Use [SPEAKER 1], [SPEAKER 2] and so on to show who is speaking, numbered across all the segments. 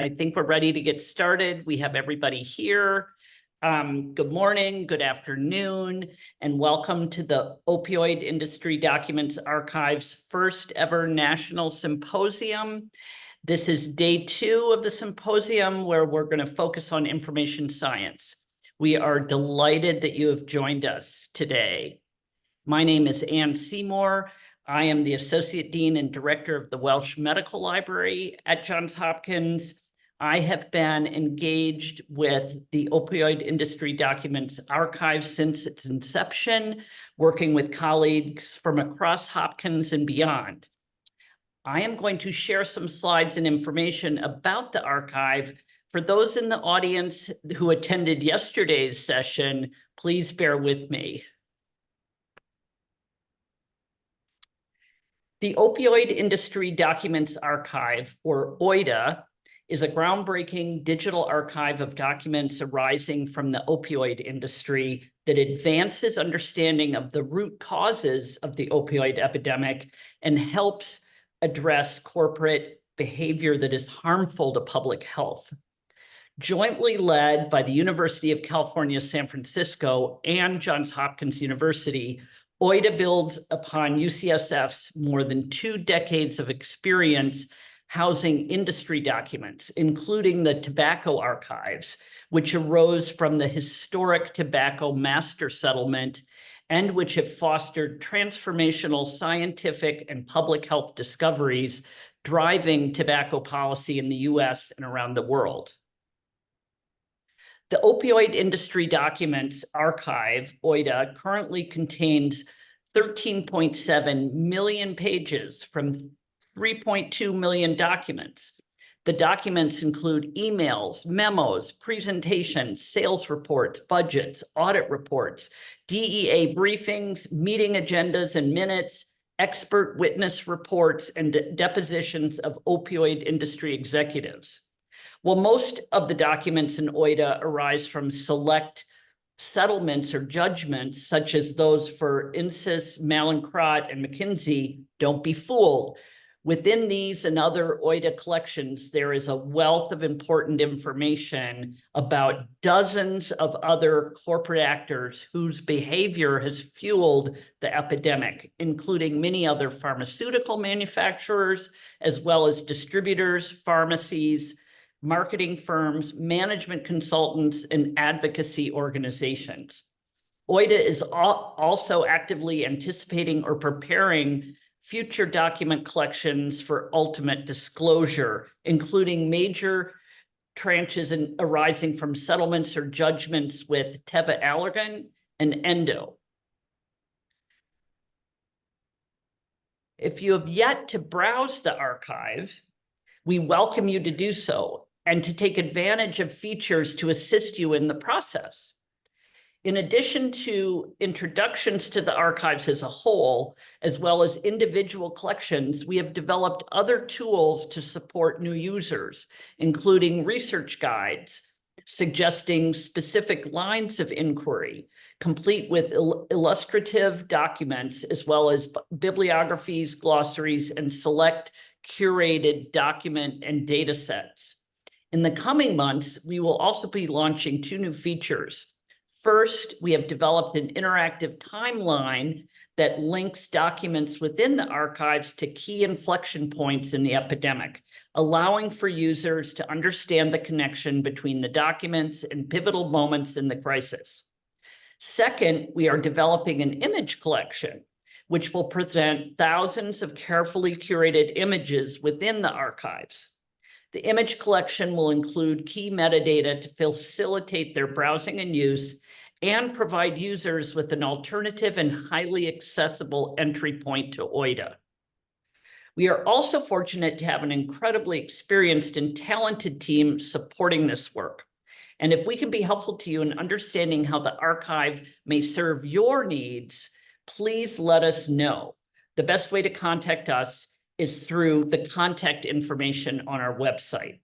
[SPEAKER 1] I think we're ready to get started. We have everybody here. Good morning, good afternoon, and welcome to the Opioid Industry Documents Archive's first ever National Symposium. This is day 2 of the symposium, where we're going to focus on information science. We are delighted that you have joined us today. My name is Ann Seymour. I am the Associate Dean and Director of the Welsh Medical Library at Johns Hopkins. I have been engaged with the Opioid Industry Documents Archive since its inception, working with colleagues from across Hopkins and beyond. I am going to share some slides and information about the archive. For those in the audience who attended yesterday's session, please bear with me. The Opioid Industry Documents Archive, or OIDA, is a groundbreaking digital archive of documents arising from the opioid industry that advances understanding of the root causes of the opioid epidemic and helps address corporate behavior that is harmful to public health. Jointly led by the University of California, San Francisco and Johns Hopkins University, OIDA builds upon UCSF's more than 2 decades of experience housing industry documents, including the tobacco archives, which arose from the historic tobacco master settlement and which have fostered transformational scientific and public health discoveries, driving tobacco policy in the US and around the world. The Opioid Industry Documents Archive, OIDA, currently contains 13.7 million pages from 3.2 million documents. The documents include emails, memos, presentations, sales reports, budgets, audit reports, DEA briefings, meeting agendas and minutes, expert witness reports, and depositions of opioid industry executives. While most of the documents in OIDA arise from select settlements or judgments, such as those for Insys, Mallinckrodt, and McKinsey, don't be fooled. Within these and other OIDA collections, there is a wealth of important information about dozens of other corporate actors whose behavior has fueled the epidemic, including many other pharmaceutical manufacturers, as well as distributors, pharmacies, marketing firms, management consultants, and advocacy organizations. OIDA is also actively anticipating or preparing future document collections for ultimate disclosure, including major tranches arising from settlements or judgments with Teva Allergan and Endo. If you have yet to browse the archive, we welcome you to do so and to take advantage of features to assist you in the process. In addition to introductions to the archives as a whole, as well as individual collections, we have developed other tools to support new users, including research guides, suggesting specific lines of inquiry, complete with illustrative documents, as well as bibliographies, glossaries, and select curated document and data sets. In the coming months, we will also be launching 2 new features. First, we have developed an interactive timeline that links documents within the archives to key inflection points in the epidemic, allowing for users to understand the connection between the documents and pivotal moments in the crisis. Second, we are developing an image collection, which will present thousands of carefully curated images within the archives. The image collection will include key metadata to facilitate their browsing and use, and provide users with an alternative and highly accessible entry point to OIDA. We are also fortunate to have an incredibly experienced and talented team supporting this work. And if we can be helpful to you in understanding how the archive may serve your needs, please let us know. The best way to contact us is through the contact information on our website.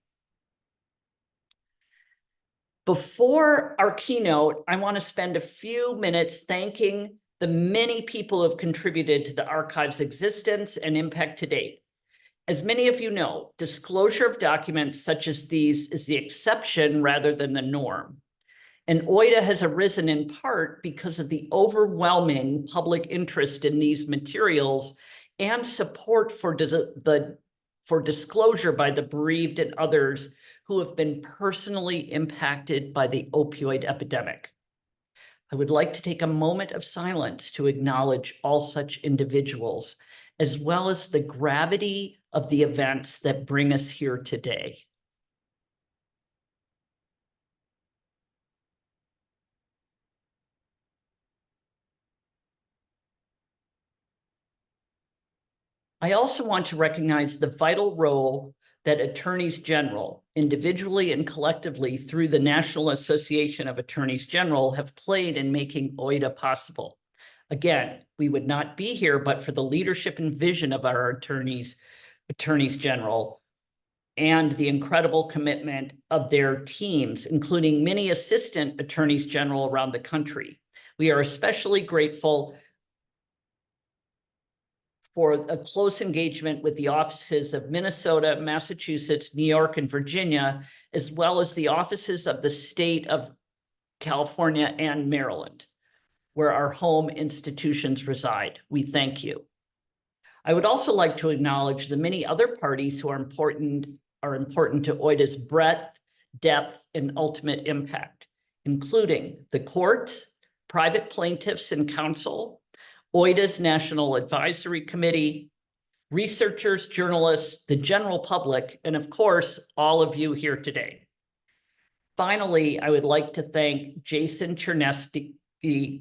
[SPEAKER 1] Before our keynote, I want to spend a few minutes thanking the many people who have contributed to the archive's existence and impact to date. As many of you know, disclosure of documents such as these is the exception rather than the norm. And OIDA has arisen in part because of the overwhelming public interest in these materials and support for disclosure by the bereaved and others who have been personally impacted by the opioid epidemic. I would like to take a moment of silence to acknowledge all such individuals, as well as the gravity of the events that bring us here today. I also want to recognize the vital role that attorneys general, individually and collectively through the National Association of Attorneys General, have played in making OIDA possible. Again, we would not be here but for the leadership and vision of our attorneys general, and the incredible commitment of their teams, including many assistant attorneys general around the country. We are especially grateful for a close engagement with the offices of Minnesota, Massachusetts, New York, and Virginia, as well as the offices of the state of California and Maryland, where our home institutions reside. We thank you. I would also like to acknowledge the many other parties who are important to OIDA's breadth, depth, and ultimate impact, including the courts, private plaintiffs and counsel, OIDA's National Advisory Committee, researchers, journalists, the general public, and of course, all of you here today. Finally, I would like to thank Jason Chernesky,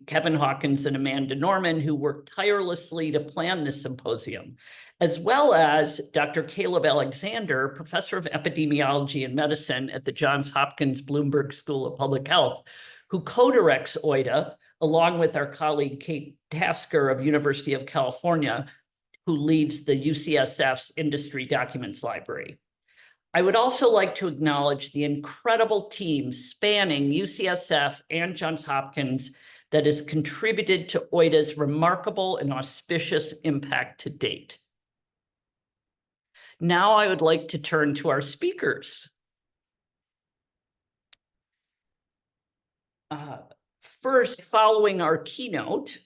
[SPEAKER 1] Kevin Hawkins, and Amanda Norman, who worked tirelessly to plan this symposium, as well as Dr. Caleb Alexander, professor of epidemiology and medicine at the Johns Hopkins Bloomberg School of Public Health, who co-directs OIDA, along with our colleague Kate Tasker of University of California, who leads the UCSF's Industry Documents Library. I would also like to acknowledge the incredible team spanning UCSF and Johns Hopkins that has contributed to OIDA's remarkable and auspicious impact to date. Now I would like to turn to our speakers. First, following our keynote,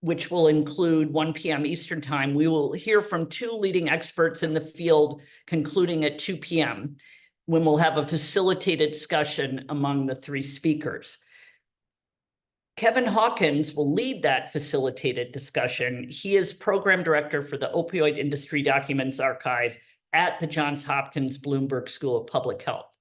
[SPEAKER 1] which will include 1 p.m. Eastern Time, we will hear from 2 leading experts in the field, concluding at 2 p.m., when we'll have a facilitated discussion among the 3 speakers. Kevin Hawkins will lead that facilitated discussion. He is program director for the Opioid Industry Documents Archive at the Johns Hopkins Bloomberg School of Public Health.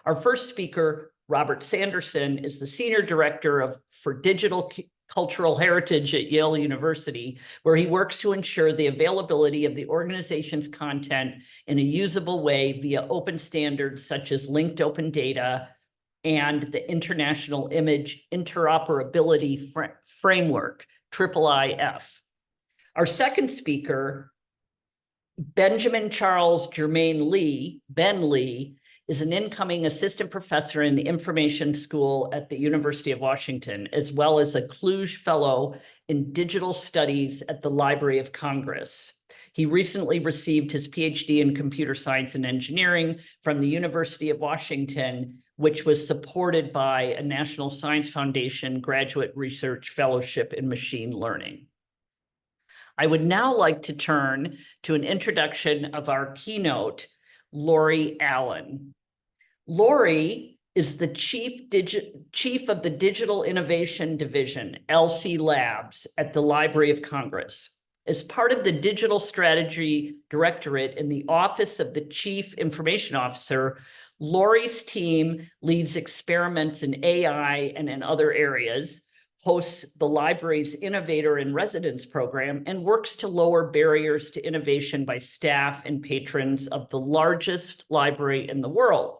[SPEAKER 1] Our first speaker, Robert Sanderson, is the Senior Director for Digital Cultural Heritage at Yale University, where he works to ensure the availability of the organization's content in a usable way via open standards such as linked open data and the International Image Interoperability Framework, IIIF. Our second speaker, Benjamin Charles Germain Lee, Ben Lee, is an incoming assistant professor in the Information School at the University of Washington, as well as a Kluge Fellow in Digital Studies at the Library of Congress. He recently received his PhD in Computer Science and Engineering from the University of Washington, which was supported by a National Science Foundation Graduate Research Fellowship in Machine Learning. I would now like to turn to an introduction of our keynote, Laurie Allen. Laurie is the chief of the Digital Innovation Division, LC Labs, at the Library of Congress. As part of the Digital Strategy Directorate in the Office of the Chief Information Officer, Laurie's team leads experiments in AI and in other areas, hosts the library's Innovator in Residence program, and works to lower barriers to innovation by staff and patrons of the largest library in the world.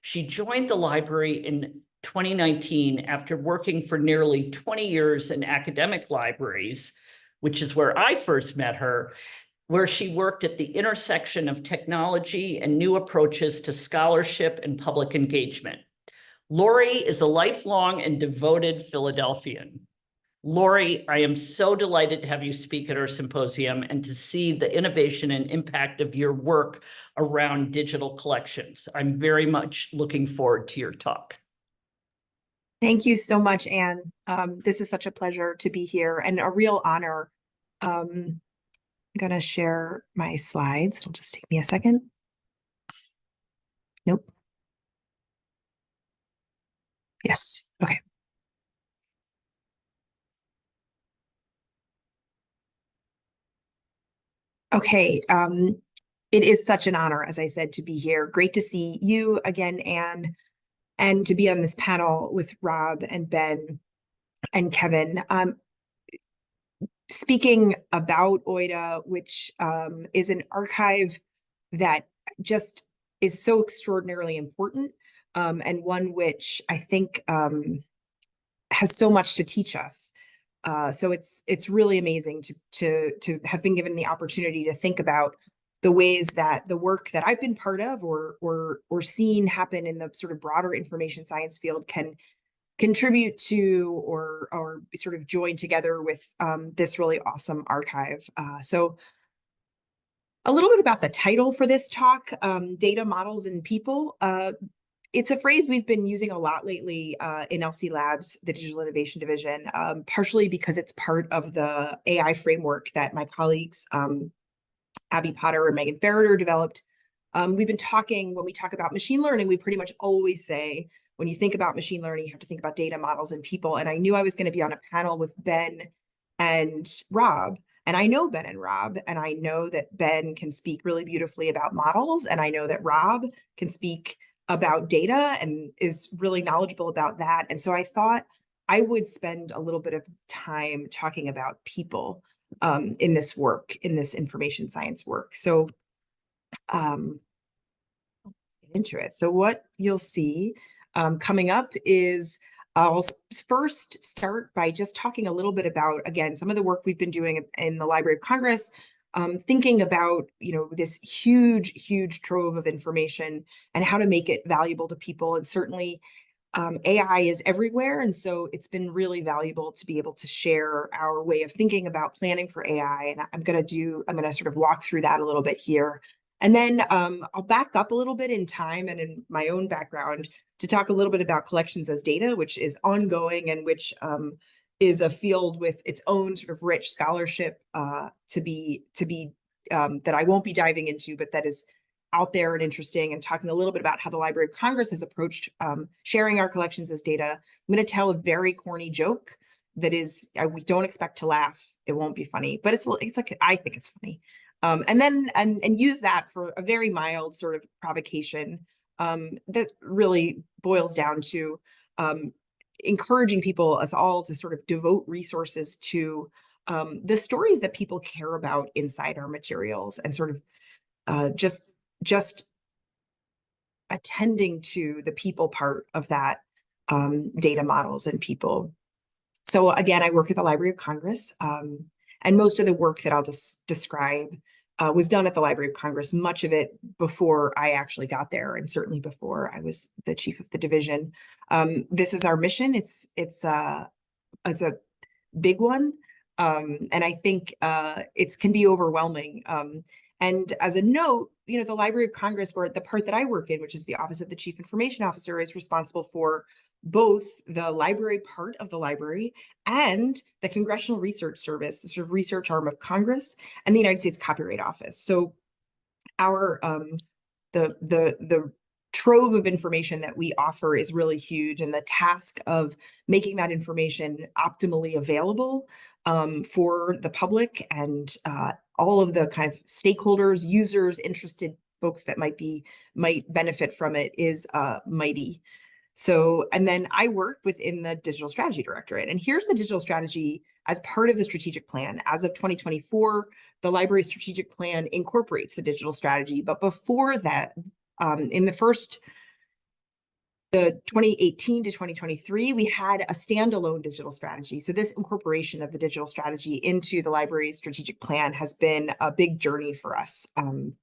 [SPEAKER 1] She joined the library in 2019 after working for nearly 20 years in academic libraries, which is where I first met her, where she worked at the intersection of technology and new approaches to scholarship and public engagement. Laurie is a lifelong and devoted Philadelphian. Laurie, I am so delighted to have you speak at our symposium and to see the innovation and impact of your work around digital collections. I'm very much looking forward to your talk.
[SPEAKER 2] Thank you so much, Anne. This is such a pleasure to be here and a real honor. I'm going to share my slides. It'll just take me a second. Nope. Yes. Okay. Okay. It is such an honor, as I said, to be here. Great to see you again, Anne, and to be on this panel with Rob and Ben and Kevin. Speaking about OIDA, which is an archive that just is so extraordinarily important, and one which I think has so much to teach us. So it's really amazing to have been given the opportunity to think about the ways that the work that I've been part of or seen happen in the sort of broader information science field can contribute to or sort of join together with this really awesome archive. So a little bit about the title for this talk, Data, Models, and People. It's a phrase we've been using a lot lately in LC Labs, the Digital Innovation Division, partially because it's part of the AI framework that my colleagues, Abby Potter and Megan Ferreter, developed. We've been talking, when we talk about machine learning, we pretty much always say, when you think about machine learning, you have to think about data, models, and people. And I knew I was going to be on a panel with Ben and Rob. And I know Ben and Rob, and I know that Ben can speak really beautifully about models, and I know that Rob can speak about data and is really knowledgeable about that. And so I thought I would spend a little bit of time talking about people in this work, in this information science work. So get into it. So what you'll see coming up is I'll first start by just talking a little bit about, again, some of the work we've been doing in the Library of Congress, thinking about, this huge trove of information and how to make it valuable to people. And certainly AI is everywhere. And so it's been really valuable to be able to share our way of thinking about planning for AI. And I'm going to sort of walk through that a little bit here. And then I'll back up a little bit in time and in my own background to talk a little bit about collections as data, which is ongoing and which is a field with its own sort of rich scholarship to be that I won't be diving into, but that is out there and interesting, and talking a little bit about how the Library of Congress has approached sharing our collections as data. I'm going to tell a very corny joke that is, we don't expect to laugh. It won't be funny, but it's like, I think it's funny. And then use that for a very mild sort of provocation that really boils down to encouraging us all to sort of devote resources to the stories that people care about inside our materials, and sort of just attending to the people part of that, data, models, and people. So again, I work at the Library of Congress, and most of the work that I'll just describe was done at the Library of Congress, much of it before I actually got there, and certainly before I was the chief of the division. This is our mission. It's a big one, and I think it can be overwhelming. And as a note, the Library of Congress, where the part that I work in, which is the Office of the Chief Information Officer, is responsible for both the library part of the library and the Congressional Research Service, the sort of research arm of Congress, and the United States Copyright Office. So our the trove of information that we offer is really huge, and the task of making that information optimally available for the public and all of the kind of stakeholders, users, interested folks that might benefit from it is mighty. So, and then I work within the Digital Strategy Directorate, and here's the digital strategy as part of the strategic plan. As of 2024, the library's strategic plan incorporates the digital strategy, but before that, in the 2018 to 2023, we had a standalone digital strategy. So this incorporation of the digital strategy into the library's strategic plan has been a big journey for us, and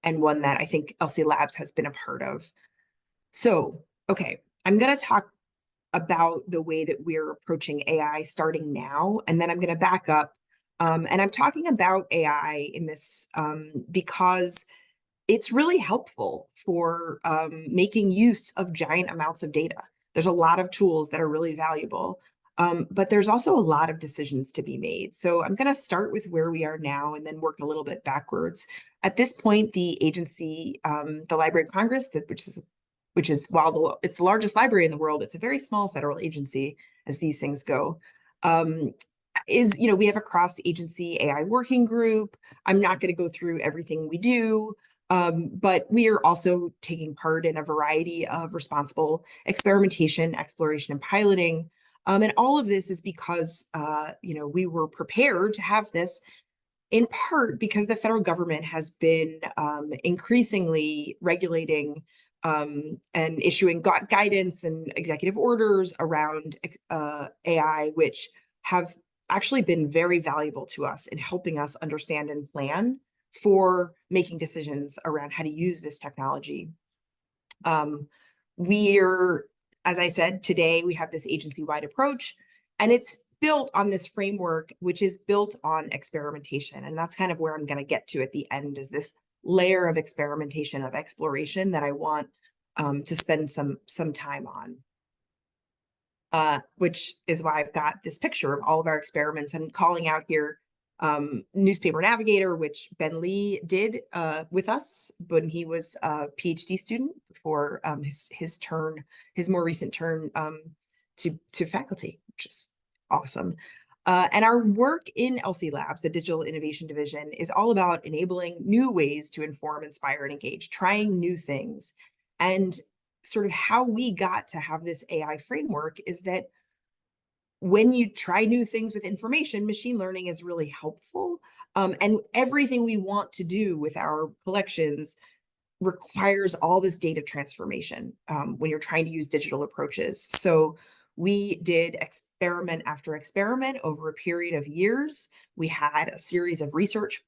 [SPEAKER 2] one that I think LC Labs has been a part of. So, okay, I'm going to talk about the way that we're approaching AI starting now, and then I'm going to back up. And I'm talking about AI in this because it's really helpful for making use of giant amounts of data. There's a lot of tools that are really valuable, but there's also a lot of decisions to be made. So I'm going to start with where we are now and then work a little bit backwards. At this point, the agency, the Library of Congress, which is while it's the largest library in the world, it's a very small federal agency as these things go. We have a cross-agency AI working group. I'm not going to go through everything we do. But we are also taking part in a variety of responsible experimentation, exploration, and piloting. And all of this is because, we were prepared to have this in part because the federal government has been increasingly regulating and issuing guidance and executive orders around AI, which have actually been very valuable to us in helping us understand and plan for making decisions around how to use this technology. As I said, today we have this agency-wide approach, and it's built on this framework, which is built on experimentation. And that's kind of where I'm going to get to at the end, is this layer of experimentation, of exploration that I want to spend some time on, which is why I've got this picture of all of our experiments and calling out here Newspaper Navigator, which Ben Lee did with us when he was a PhD student before his more recent turn to faculty, which is awesome. And our work in LC Labs, the Digital Innovation Division, is all about enabling new ways to inform, inspire, and engage, trying new things. And sort of how we got to have this AI framework is that when you try new things with information, machine learning is really helpful. And everything we want to do with our collections requires all this data transformation when you're trying to use digital approaches. So we did experiment after experiment over a period of years. We had a series of research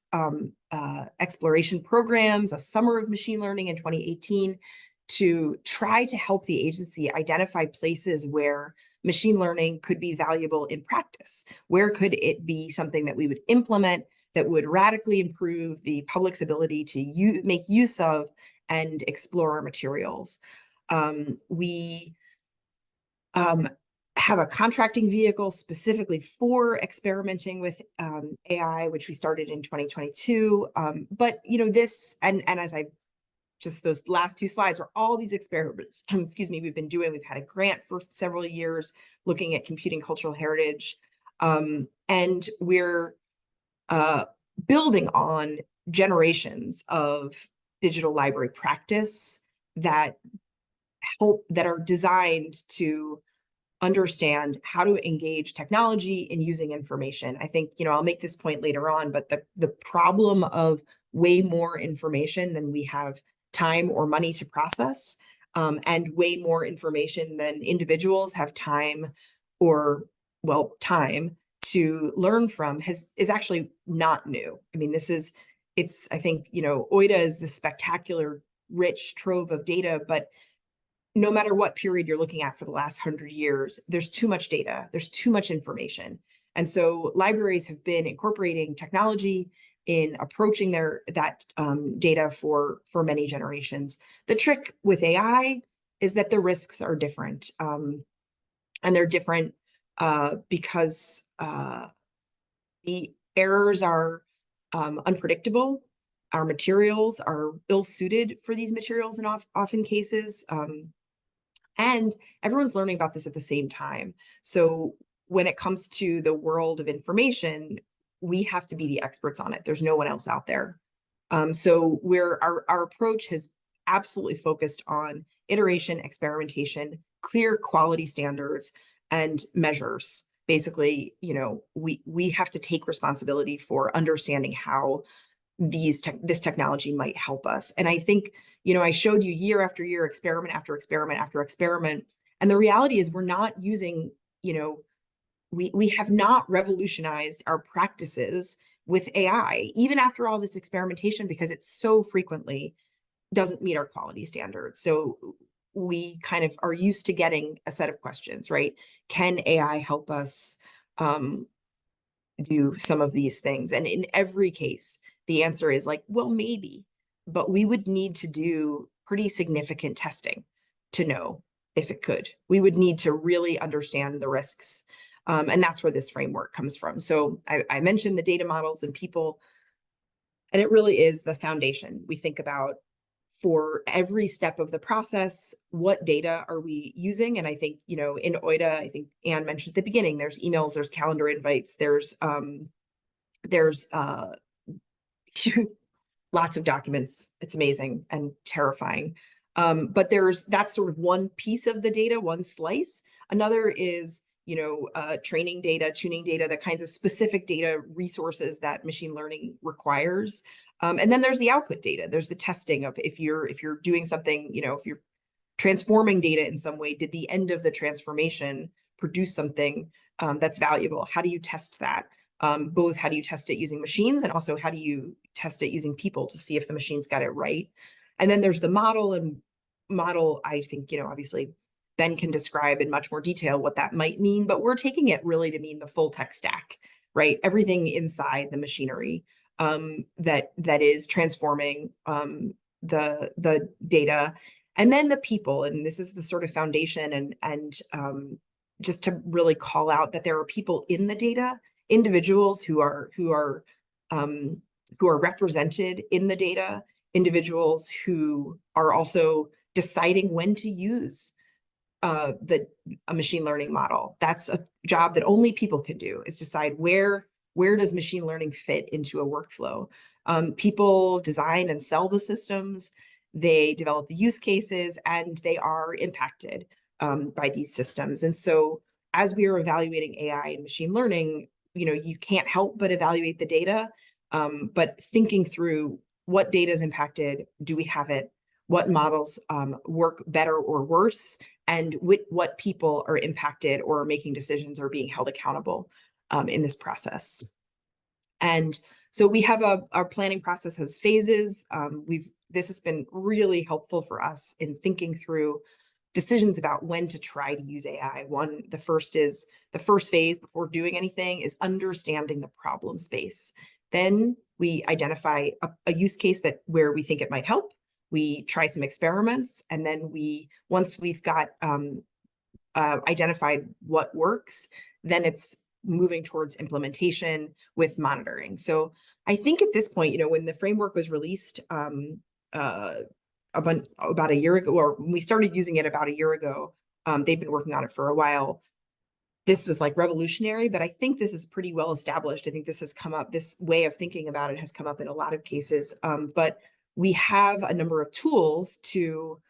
[SPEAKER 2] exploration programs, a summer of machine learning in 2018, to try to help the agency identify places where machine learning could be valuable in practice. Where could it be something that we would implement that would radically improve the public's ability to make use of and explore our materials? We have a contracting vehicle specifically for experimenting with AI, which we started in 2022. But this, and as I just those last two slides were all these experiments, excuse me, we've been doing. We've had a grant for several years looking at computing cultural heritage. And we're building on generations of digital library practice that are designed to understand how to engage technology in using information. I think, I'll make this point later on, but the problem of way more information than we have time or money to process, and way more information than individuals have time to learn from is actually not new. I mean, I think, OIDA is this spectacular, rich trove of data, but no matter what period you're looking at for the last 100 years, there's too much data, there's too much information. And so libraries have been incorporating technology in approaching that data for many generations. The trick with AI is that the risks are different. And they're different because the errors are unpredictable. Our materials are ill-suited for these materials in often cases. And everyone's learning about this at the same time. So when it comes to the world of information, we have to be the experts on it. There's no one else out there. So our approach has absolutely focused on iteration, experimentation, clear quality standards, and measures. Basically, we have to take responsibility for understanding how this technology might help us. And I think, I showed you year after year, experiment after experiment after experiment. And the reality is we're not using, we have not revolutionized our practices with AI, even after all this experimentation, because it so frequently doesn't meet our quality standards. So we kind of are used to getting a set of questions, right? Can AI help us do some of these things? And in every case, the answer is like, well, maybe, but we would need to do pretty significant testing to know if it could. We would need to really understand the risks. And that's where this framework comes from. So I mentioned the data models and people, and it really is the foundation. We think about for every step of the process, what data are we using? And I think, you know, in OIDA, I think Anne mentioned at the beginning, there's emails, there's calendar invites, there's lots of documents. It's amazing and terrifying. But that's sort of one piece of the data, one slice. Another is, you know, training data, tuning data, the kinds of specific data resources that machine learning requires. And then there's the output data. There's the testing of if you're doing something, you know, if you're transforming data in some way, did the end of the transformation produce something that's valuable? How do you test that? Both how do you test it using machines, and also how do you test it using people to see if the machines got it right? And then there's the model, and model, I think, you know, obviously Ben can describe in much more detail what that might mean, but we're taking it really to mean the full tech stack, right? Everything inside the machinery that is transforming the data, and then the people. And this is the sort of foundation, and just to really call out that there are people in the data, individuals who are represented in the data, individuals who are also deciding when to use a machine learning model. That's a job that only people can do, is decide where does machine learning fit into a workflow. People design and sell the systems, they develop the use cases, and they are impacted by these systems. And so as we are evaluating AI and machine learning, you know, you can't help but evaluate the data, but thinking through what data is impacted, do we have it, what models work better or worse, and what people are impacted or are making decisions or being held accountable in this process. And so we have our planning process has phases. This has been really helpful for us in thinking through decisions about when to try to use AI. The first phase before doing anything is understanding the problem space. Then we identify a use case where we think it might help. We try some experiments, and then once we've got identified what works, then it's moving towards implementation with monitoring. So I think at this point, you know, when the framework was released about a year ago, or when we started using it about a year ago, they've been working on it for a while. This was like revolutionary, but I think this is pretty well established. I think this has come up, this way of thinking about it has come up in a lot of cases. But we have a number of tools to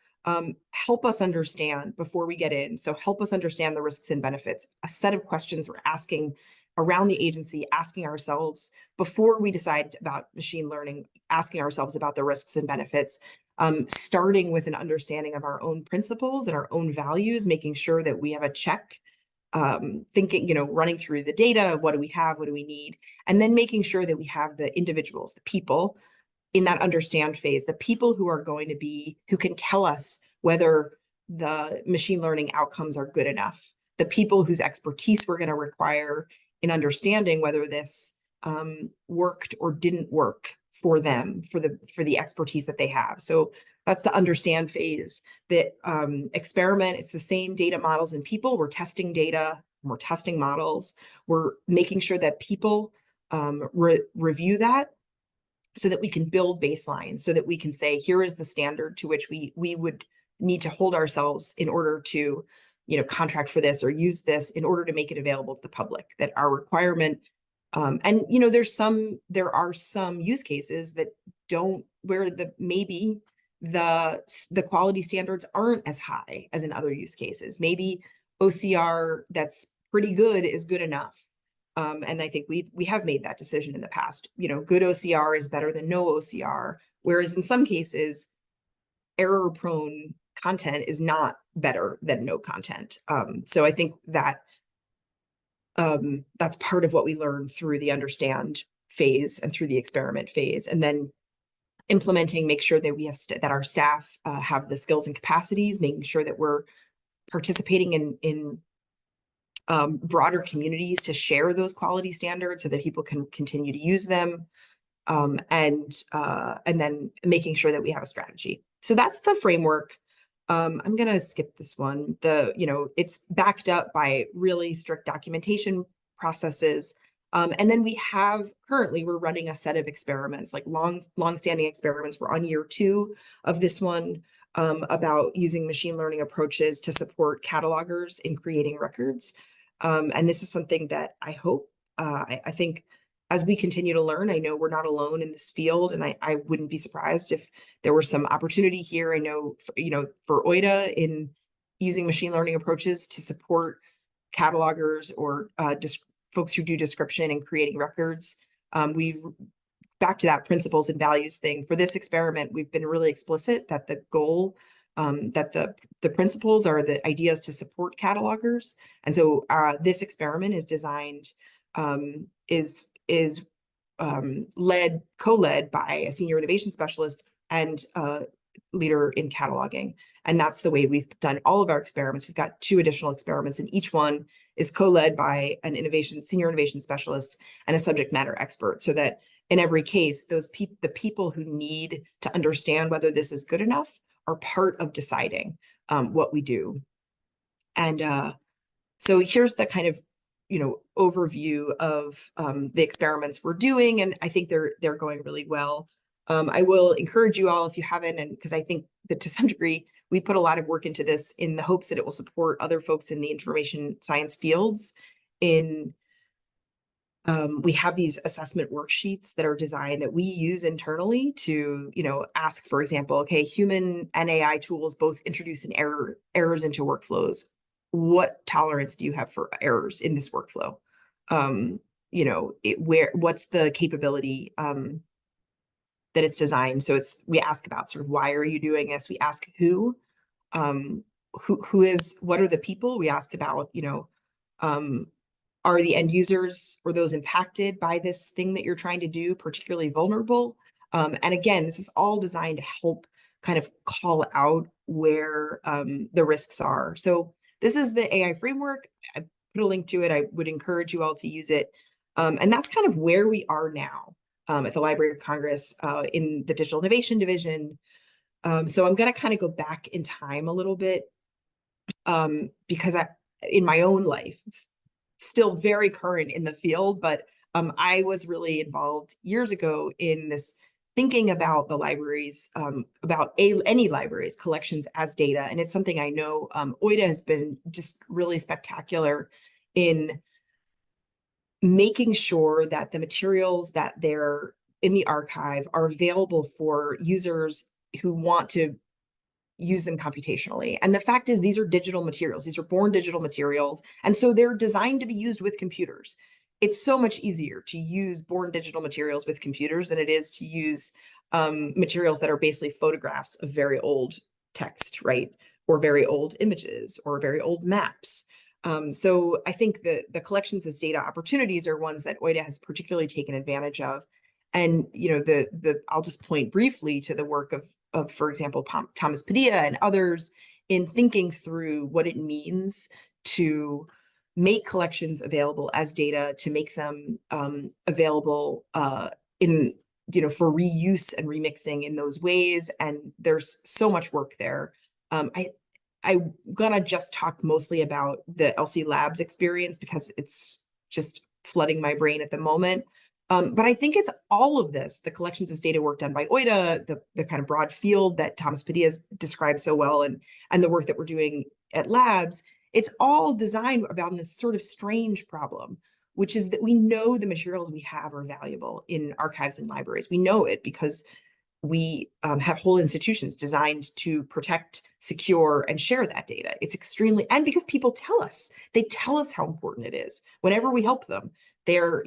[SPEAKER 2] help us understand before we get in. So help us understand the risks and benefits, a set of questions we're asking around the agency, asking ourselves before we decide about machine learning, asking ourselves about the risks and benefits, starting with an understanding of our own principles and our own values, making sure that we have a check, thinking, you know, running through the data, what do we have, what do we need, and then making sure that we have the individuals, the people in that understand phase, the people who are going to be, who can tell us whether the machine learning outcomes are good enough, the people whose expertise we're going to require in understanding whether this worked or didn't work for them, for the expertise that they have. So that's the understand phase. The experiment, it's the same data, models, and people. We're testing data, we're testing models, we're making sure that people review that, so that we can build baselines, so that we can say, here is the standard to which we would need to hold ourselves in order to, you know, contract for this or use this in order to make it available to the public, that our requirement, and, you know, there are some use cases that where maybe the quality standards aren't as high as in other use cases. Maybe OCR that's pretty good is good enough. And I think we have made that decision in the past. You know, good OCR is better than no OCR, whereas in some cases, error-prone content is not better than no content. So I think that that's part of what we learn through the understand phase and through the experiment phase. And then implementing, make sure that we have that our staff have the skills and capacities, making sure that we're participating in broader communities to share those quality standards so that people can continue to use them, and then making sure that we have a strategy. So that's the framework. I'm going to skip this one. It's backed up by really strict documentation processes. And then we're running a set of experiments, like long-standing experiments. We're on year 2 of this one, about using machine learning approaches to support catalogers in creating records. And this is something that I hope, I think, as we continue to learn, I know we're not alone in this field, and I wouldn't be surprised if there was some opportunity here. I know, for OIDA in using machine learning approaches to support catalogers or folks who do description and creating records. We've back to that principles and values thing. For this experiment, we've been really explicit that the goal, that the principles are the ideas to support catalogers. And so this experiment is designed, is co-led by a senior innovation specialist and a leader in cataloging. And that's the way we've done all of our experiments. We've got 2 additional experiments, and each one is co-led by an senior innovation specialist and a subject matter expert, so that in every case, the people who need to understand whether this is good enough are part of deciding what we do. And so here's the kind of overview of the experiments we're doing, and I think they're going really well. I will encourage you all, if you haven't, and because I think that to some degree we put a lot of work into this in the hopes that it will support other folks in the information science fields. We have these assessment worksheets that are designed that we use internally to, ask, for example, okay, human and AI tools both introduce errors into workflows. What tolerance do you have for errors in this workflow? What's the capability that it's designed? So we ask about sort of, why are you doing this? We ask who what are the people? We ask about, are the end users or those impacted by this thing that you're trying to do particularly vulnerable? And again, this is all designed to help kind of call out where the risks are. So this is the AI framework. I put a link to it. I would encourage you all to use it. And that's kind of where we are now at the Library of Congress in the Digital Innovation Division. So I'm going to kind of go back in time a little bit because in my own life, it's still very current in the field, but I was really involved years ago in this thinking about the libraries, about any libraries, collections as data. And it's something I know OIDA has been just really spectacular in making sure that the materials that they're in the archive are available for users who want to use them computationally. And the fact is, these are digital materials. These are born digital materials. And so they're designed to be used with computers. It's so much easier to use born digital materials with computers than it is to use materials that are basically photographs of very old text, right? Or very old images or very old maps. So I think the collections as data opportunities are ones that OIDA has particularly taken advantage of. And I'll just point briefly to the work of, for example, Thomas Padilla and others in thinking through what it means to make collections available as data, to make them available for reuse and remixing in those ways. And there's so much work there. I'm gonna just talk mostly about the LC Labs experience because it's just flooding my brain at the moment. But I think it's all of this, the collections as data work done by OIDA, the kind of broad field that Thomas Padilla has described so well, and the work that we're doing at Labs, it's all designed about this sort of strange problem, which is that we know the materials we have are valuable in archives and libraries. We know it because we have whole institutions designed to protect, secure, and share that data. It's extremely, and because people tell us, they tell us how important it is. Whenever we help them, they're,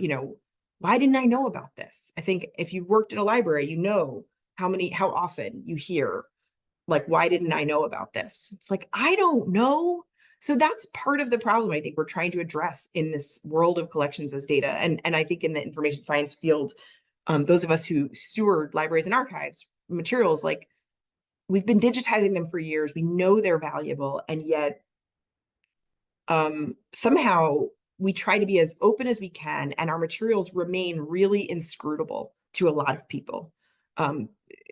[SPEAKER 2] why didn't I know about this? I think if you've worked in a library, you know how often you hear, like, why didn't I know about this? It's like, I don't know. So that's part of the problem I think we're trying to address in this world of collections as data. And I think in the information science field, those of us who steward libraries and archives materials, like we've been digitizing them for years. We know they're valuable, and yet somehow we try to be as open as we can, and our materials remain really inscrutable to a lot of people.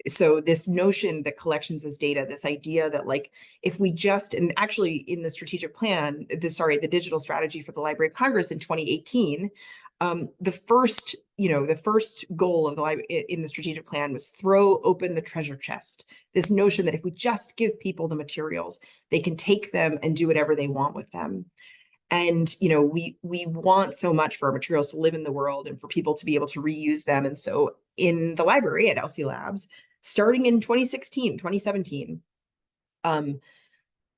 [SPEAKER 2] So this notion that collections as data, this idea that like if we just, and actually in the strategic plan, the digital strategy for the Library of Congress in 2018, the first goal of the library in the strategic plan was throw open the treasure chest. This notion that if we just give people the materials, they can take them and do whatever they want with them. And we want so much for our materials to live in the world and for people to be able to reuse them. And so in the library at LC Labs, starting in 2016, 2017,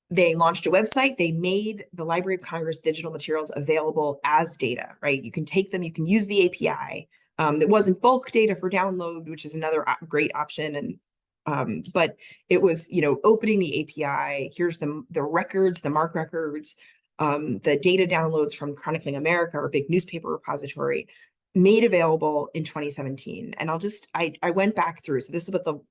[SPEAKER 2] they launched a website. They made the Library of Congress digital materials available as data, right? You can take them, you can use the API. It wasn't bulk data for download, which is another great option. And but it was, opening the API. Here's the records, the MARC records, the data downloads from Chronicling America, our big newspaper repository, made available in 2017. And I went back through. So this is what the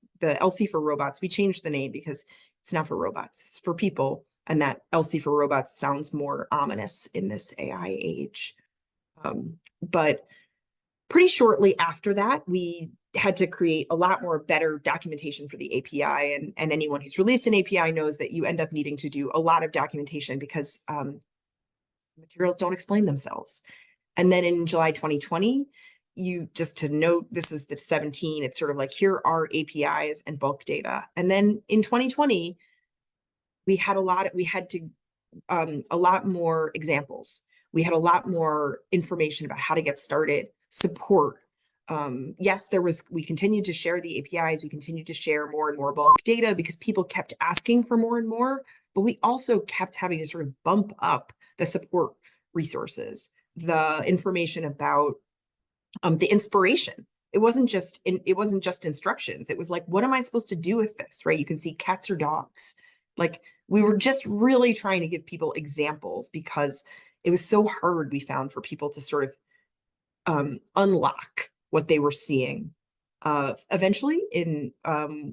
[SPEAKER 2] LC for robots. We changed the name because it's not for robots, it's for people. And that LC for robots sounds more ominous in this AI age. But pretty shortly after that, we had to create a lot more better documentation for the API. And anyone who's released an API knows that you end up needing to do a lot of documentation because materials don't explain themselves. And then in July 2020, just to note, this is the 17, it's sort of like, here are APIs and bulk data. And then in 2020, we had a lot more examples. We had a lot more information about how to get started, support. Yes, we continued to share the APIs, we continued to share more and more bulk data because people kept asking for more and more, but we also kept having to sort of bump up the support resources, the information about the inspiration. It wasn't just instructions. It was like, what am I supposed to do with this, right? You can see cats or dogs. Like, we were just really trying to give people examples because it was so hard, we found, for people to sort of unlock what they were seeing. Eventually,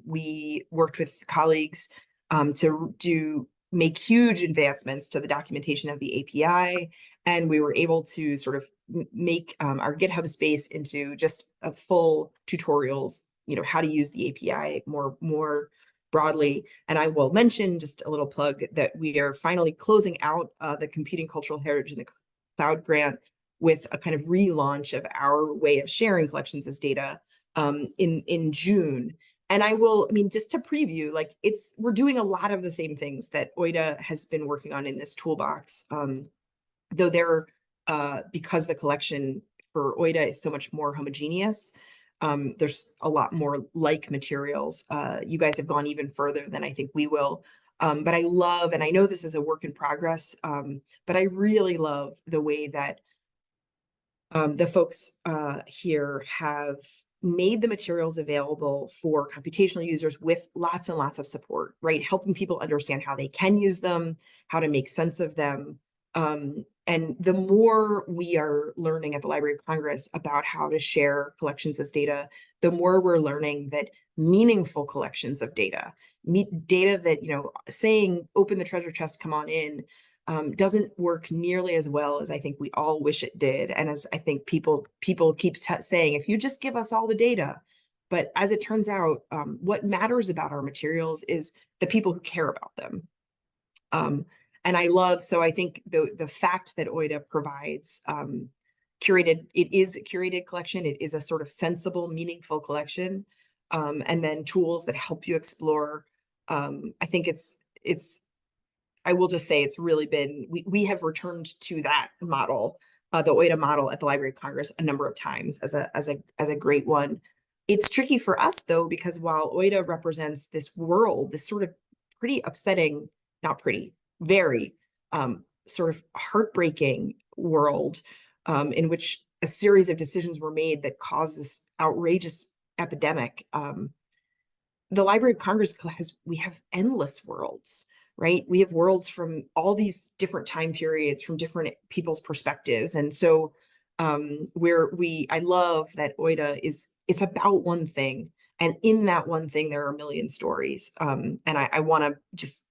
[SPEAKER 2] we worked with colleagues to make huge advancements to the documentation of the API, and we were able to sort of make our GitHub space into just a full tutorials, how to use the API more broadly. And I will mention, just a little plug, that we are finally closing out the Computing Cultural Heritage in the Cloud grant with a kind of relaunch of our way of sharing collections as data in June. And just to preview, like, we're doing a lot of the same things that OIDA has been working on in this toolbox, though because the collection for OIDA is so much more homogeneous, there's a lot more like materials. You guys have gone even further than I think we will. But I love, and I know this is a work in progress, but I really love the way that the folks here have made the materials available for computational users with lots and lots of support, right? Helping people understand how they can use them, how to make sense of them. And the more we are learning at the Library of Congress about how to share collections as data, the more we're learning that meaningful collections of data that, saying open the treasure chest, come on in, doesn't work nearly as well as I think we all wish it did. And as I think people keep saying, if you just give us all the data. But as it turns out, what matters about our materials is the people who care about them. And I think the fact that OIDA provides it is a curated collection. It is a sort of sensible, meaningful collection. And then tools that help you explore. I think I will just say it's really been, we have returned to that model, the OIDA model at the Library of Congress a number of times as a great one. It's tricky for us though, because while OIDA represents this world, this sort of pretty upsetting, not pretty, very sort of heartbreaking world in which a series of decisions were made that caused this outrageous epidemic. The Library of Congress we have endless worlds. Right? We have worlds from all these different time periods, from different people's perspectives. And so I love that OIDA is it's about one thing. And in that one thing, there are a million stories. And I want to just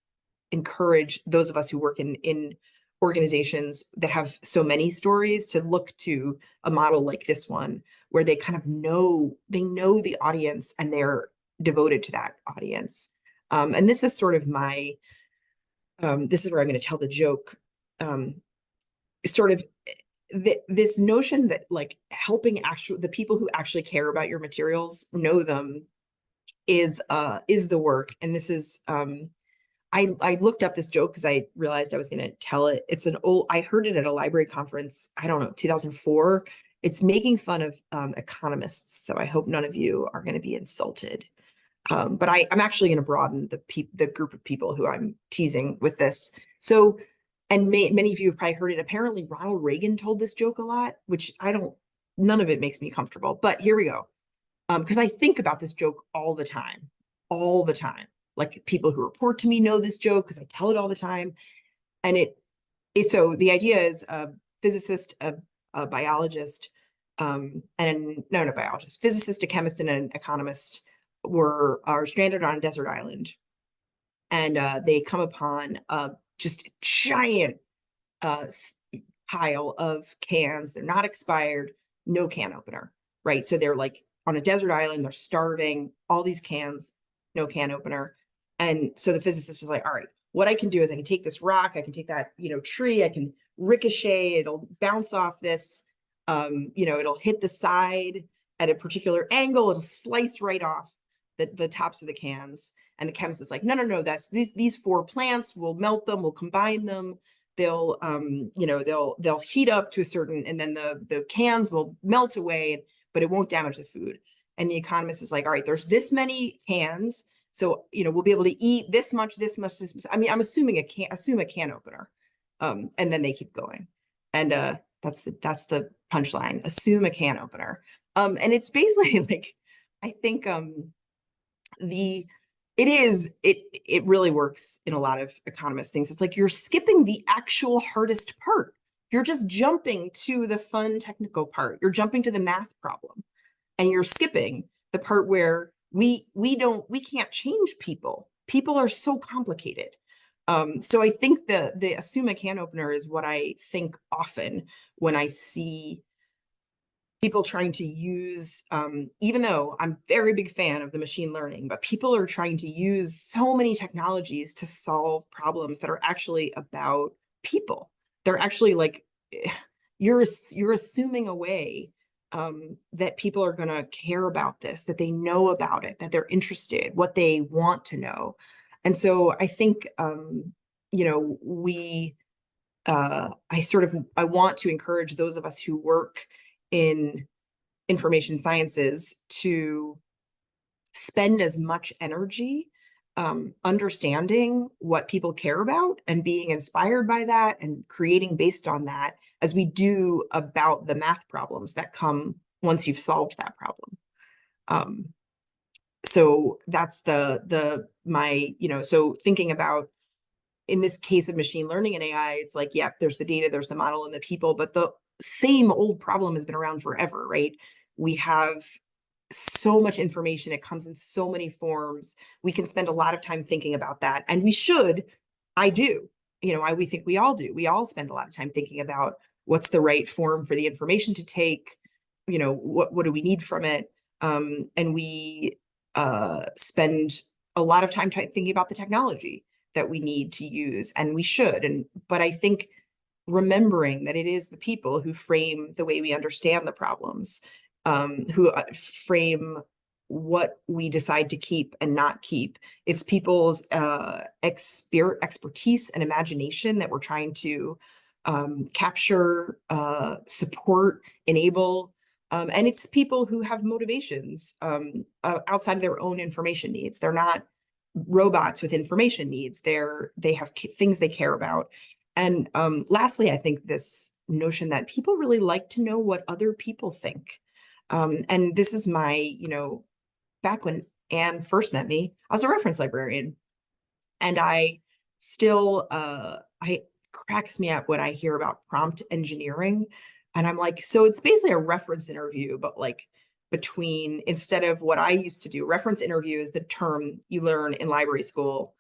[SPEAKER 2] encourage those of us who work in organizations that have so many stories to look to a model like this one, where they kind of know the audience and they're devoted to that audience. And this is sort of my, this is where I'm going to tell the joke. Sort of this notion that like helping the people who actually care about your materials know them is the work. And this is I looked up this joke because I realized I was going to tell it. It's an old, I heard it at a library conference, I don't know, 2004. It's making fun of economists. So I hope none of you are going to be insulted. But I'm actually going to broaden the group of people who I'm teasing with this. So, and many of you have probably heard it. Apparently Ronald Reagan told this joke a lot, which none of it makes me comfortable, but here we go. Because I think about this joke all the time. Like people who report to me know this joke because I tell it all the time. And so the idea is a physicist, a biologist, physicist, a chemist, and an economist are stranded on a desert island. And they come upon just a giant pile of cans. They're not expired, no can opener, right? So they're like on a desert island, they're starving, all these cans, no can opener. And so the physicist is like, all right, what I can do is I can take this rock, I can take that, tree, I can ricochet, it'll bounce off this, it'll hit the side at a particular angle, it'll slice right off the tops of the cans. And the chemist is like, no, that's these 4 plants, we'll melt them, we'll combine them, they'll they'll heat up to a certain, and then the cans will melt away, but it won't damage the food. And the economist is like, all right, there's this many cans, so we'll be able to eat this much. I mean, I'm assuming assume a can opener, and then they keep going, and that's the punchline. Assume a can opener, and it's basically like, I think it really works in a lot of economist things. It's like you're skipping the actual hardest part. You're just jumping to the fun technical part. You're jumping to the math problem, and you're skipping the part where we can't change people. People are so complicated. So I think the assume a can opener is what I think often when I see people trying to use, even though I'm a very big fan of the machine learning, but people are trying to use so many technologies to solve problems that are actually about people. They're actually like, you're assuming away that people are going to care about this, that they know about it, that they're interested, what they want to know. And so I think, I want to encourage those of us who work in information sciences to spend as much energy understanding what people care about and being inspired by that and creating based on that as we do about the math problems that come once you've solved that problem. So that's so thinking about, in this case of machine learning and AI, it's like, yeah, there's the data, there's the model and the people, but the same old problem has been around forever, right? We have so much information, it comes in so many forms. We can spend a lot of time thinking about that, and we should. I do. We think we all do. We all spend a lot of time thinking about what's the right form for the information to take. What do we need from it? And we spend a lot of time thinking about the technology that we need to use, and we should. But I think remembering that it is the people who frame the way we understand the problems, who frame what we decide to keep and not keep. It's people's expertise and imagination that we're trying to capture, support, enable. And it's people who have motivations outside of their own information needs. They're not robots with information needs. They have things they care about. And lastly, I think this notion that people really like to know what other people think. And this is my, back when Anne first met me, I was a reference librarian. And I still, it cracks me up when I hear about prompt engineering. And I'm like, so it's basically a reference interview, but like between, instead of what I used to do, reference interview is the term you learn in library school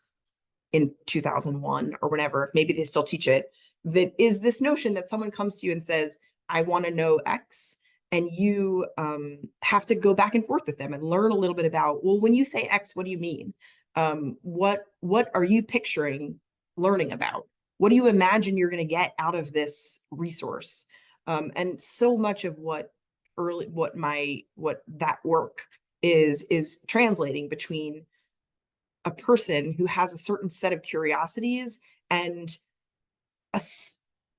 [SPEAKER 2] in 2001 or whenever, maybe they still teach it, that is this notion that someone comes to you and says, I want to know X, and you have to go back and forth with them and learn a little bit about, well, when you say X, what do you mean? What are you picturing learning about? What do you imagine you're going to get out of this resource? And so much of what that work is translating between a person who has a certain set of curiosities and a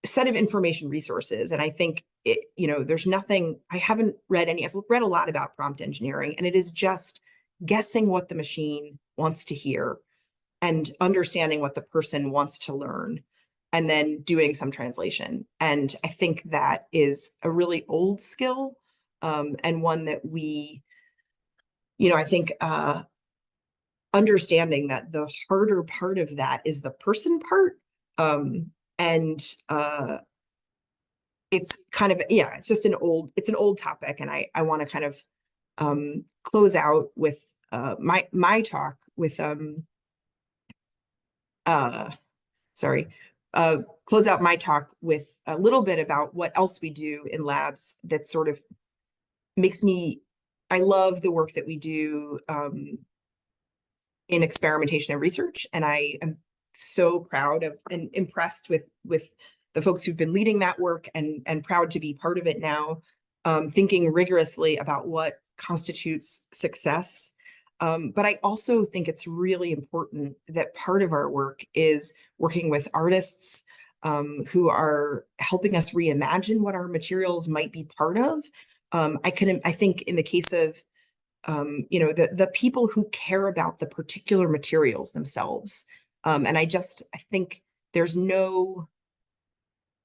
[SPEAKER 2] set of information resources. And I think there's nothing, I haven't read any, I've read a lot about prompt engineering, and it is just guessing what the machine wants to hear and understanding what the person wants to learn, and then doing some translation. And I think that is a really old skill, and one that we, I think, understanding that the harder part of that is the person part. And it's kind of, it's just an old topic. And I want to kind of close out with my talk with close out my talk with a little bit about what else we do in labs that sort of makes me, I love the work that we do in experimentation and research. And I am so proud of and impressed with the folks who've been leading that work, and proud to be part of it now, thinking rigorously about what constitutes success. But I also think it's really important that part of our work is working with artists who are helping us reimagine what our materials might be part of. I think in the case of the people who care about the particular materials themselves. And I think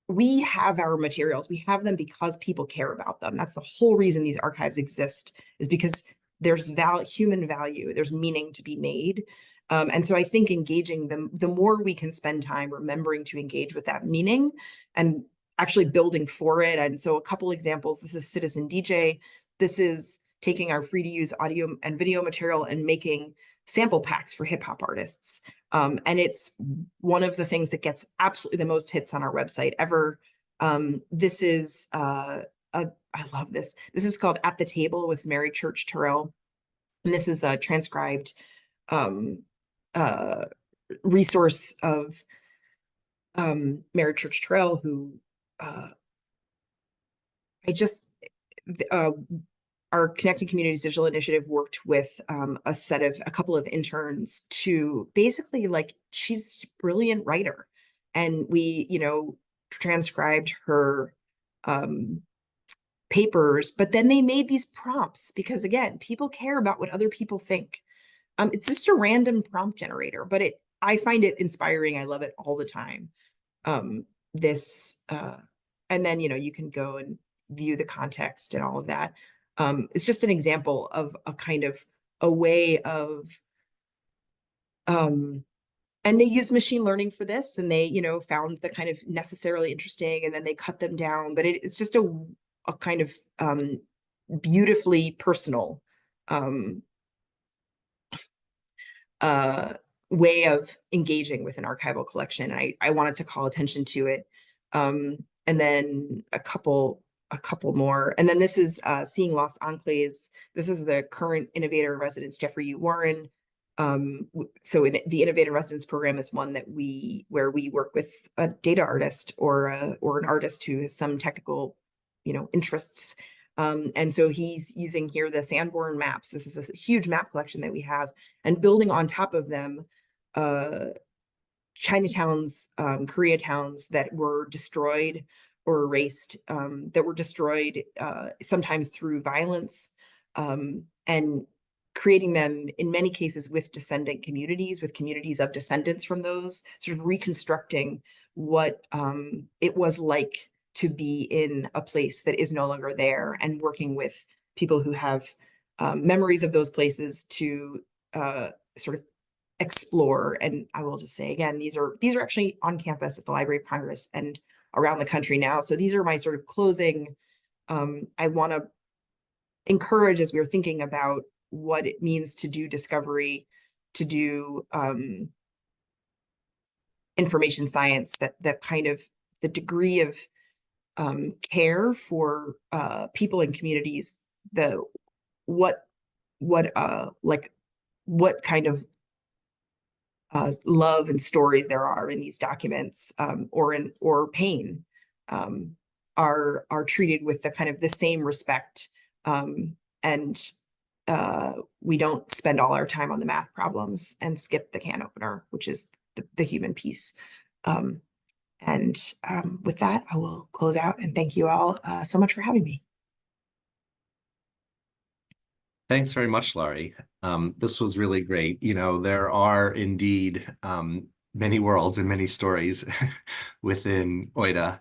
[SPEAKER 2] we have our materials, we have them because people care about them. That's the whole reason these archives exist, is because there's human value, there's meaning to be made. And so I think engaging them, the more we can spend time remembering to engage with that meaning and actually building for it. And so a couple examples, this is Citizen DJ. This is taking our free to use audio and video material and making sample packs for hip hop artists. And it's one of the things that gets absolutely the most hits on our website ever. This is, I love this. This is called At the Table with Mary Church Terrell. And this is a transcribed resource of Mary Church Terrell, who our Connecting Communities Digital Initiative worked with a couple of interns to basically, she's a brilliant writer. And we, transcribed her papers, but then they made these prompts because, again, people care about what other people think. It's just a random prompt generator, but I find it inspiring. I love it all the time. And then, you can go and view the context and all of that. It's just an example of a kind of a way of, and they use machine learning for this, and they, found the kind of necessarily interesting, and then they cut them down. But it's just a kind of beautifully personal way of engaging with an archival collection. I wanted to call attention to it. And then a couple more. And then this is Seeing Lost Enclaves. This is the current Innovator in Residence, Jeffrey U. Warren. So the Innovator in Residence program is one where we work with a data artist or an artist who has some technical, interests. And so he's using here the Sanborn maps. This is a huge map collection that we have, and building on top of them, Chinatowns, Koreatowns that were destroyed or erased, that were destroyed sometimes through violence, and creating them in many cases with descendant communities, with communities of descendants from those, sort of reconstructing what it was like to be in a place that is no longer there, and working with people who have memories of those places to sort of explore. And I will just say again, these are actually on campus at the Library of Congress and around the country now. So these are my sort of closing. I want to encourage, as we were thinking about what it means to do discovery, to do information science, that kind of the degree of care for people and communities, the what like what kind of love and stories there are in these documents, or pain, are treated with the kind of the same respect, and we don't spend all our time on the math problems and skip the can opener, which is the human piece. And with that, I will close out and thank you all so much for having me.
[SPEAKER 3] Thanks very much, Laurie. This was really great. You know, there are indeed many worlds and many stories within OIDA.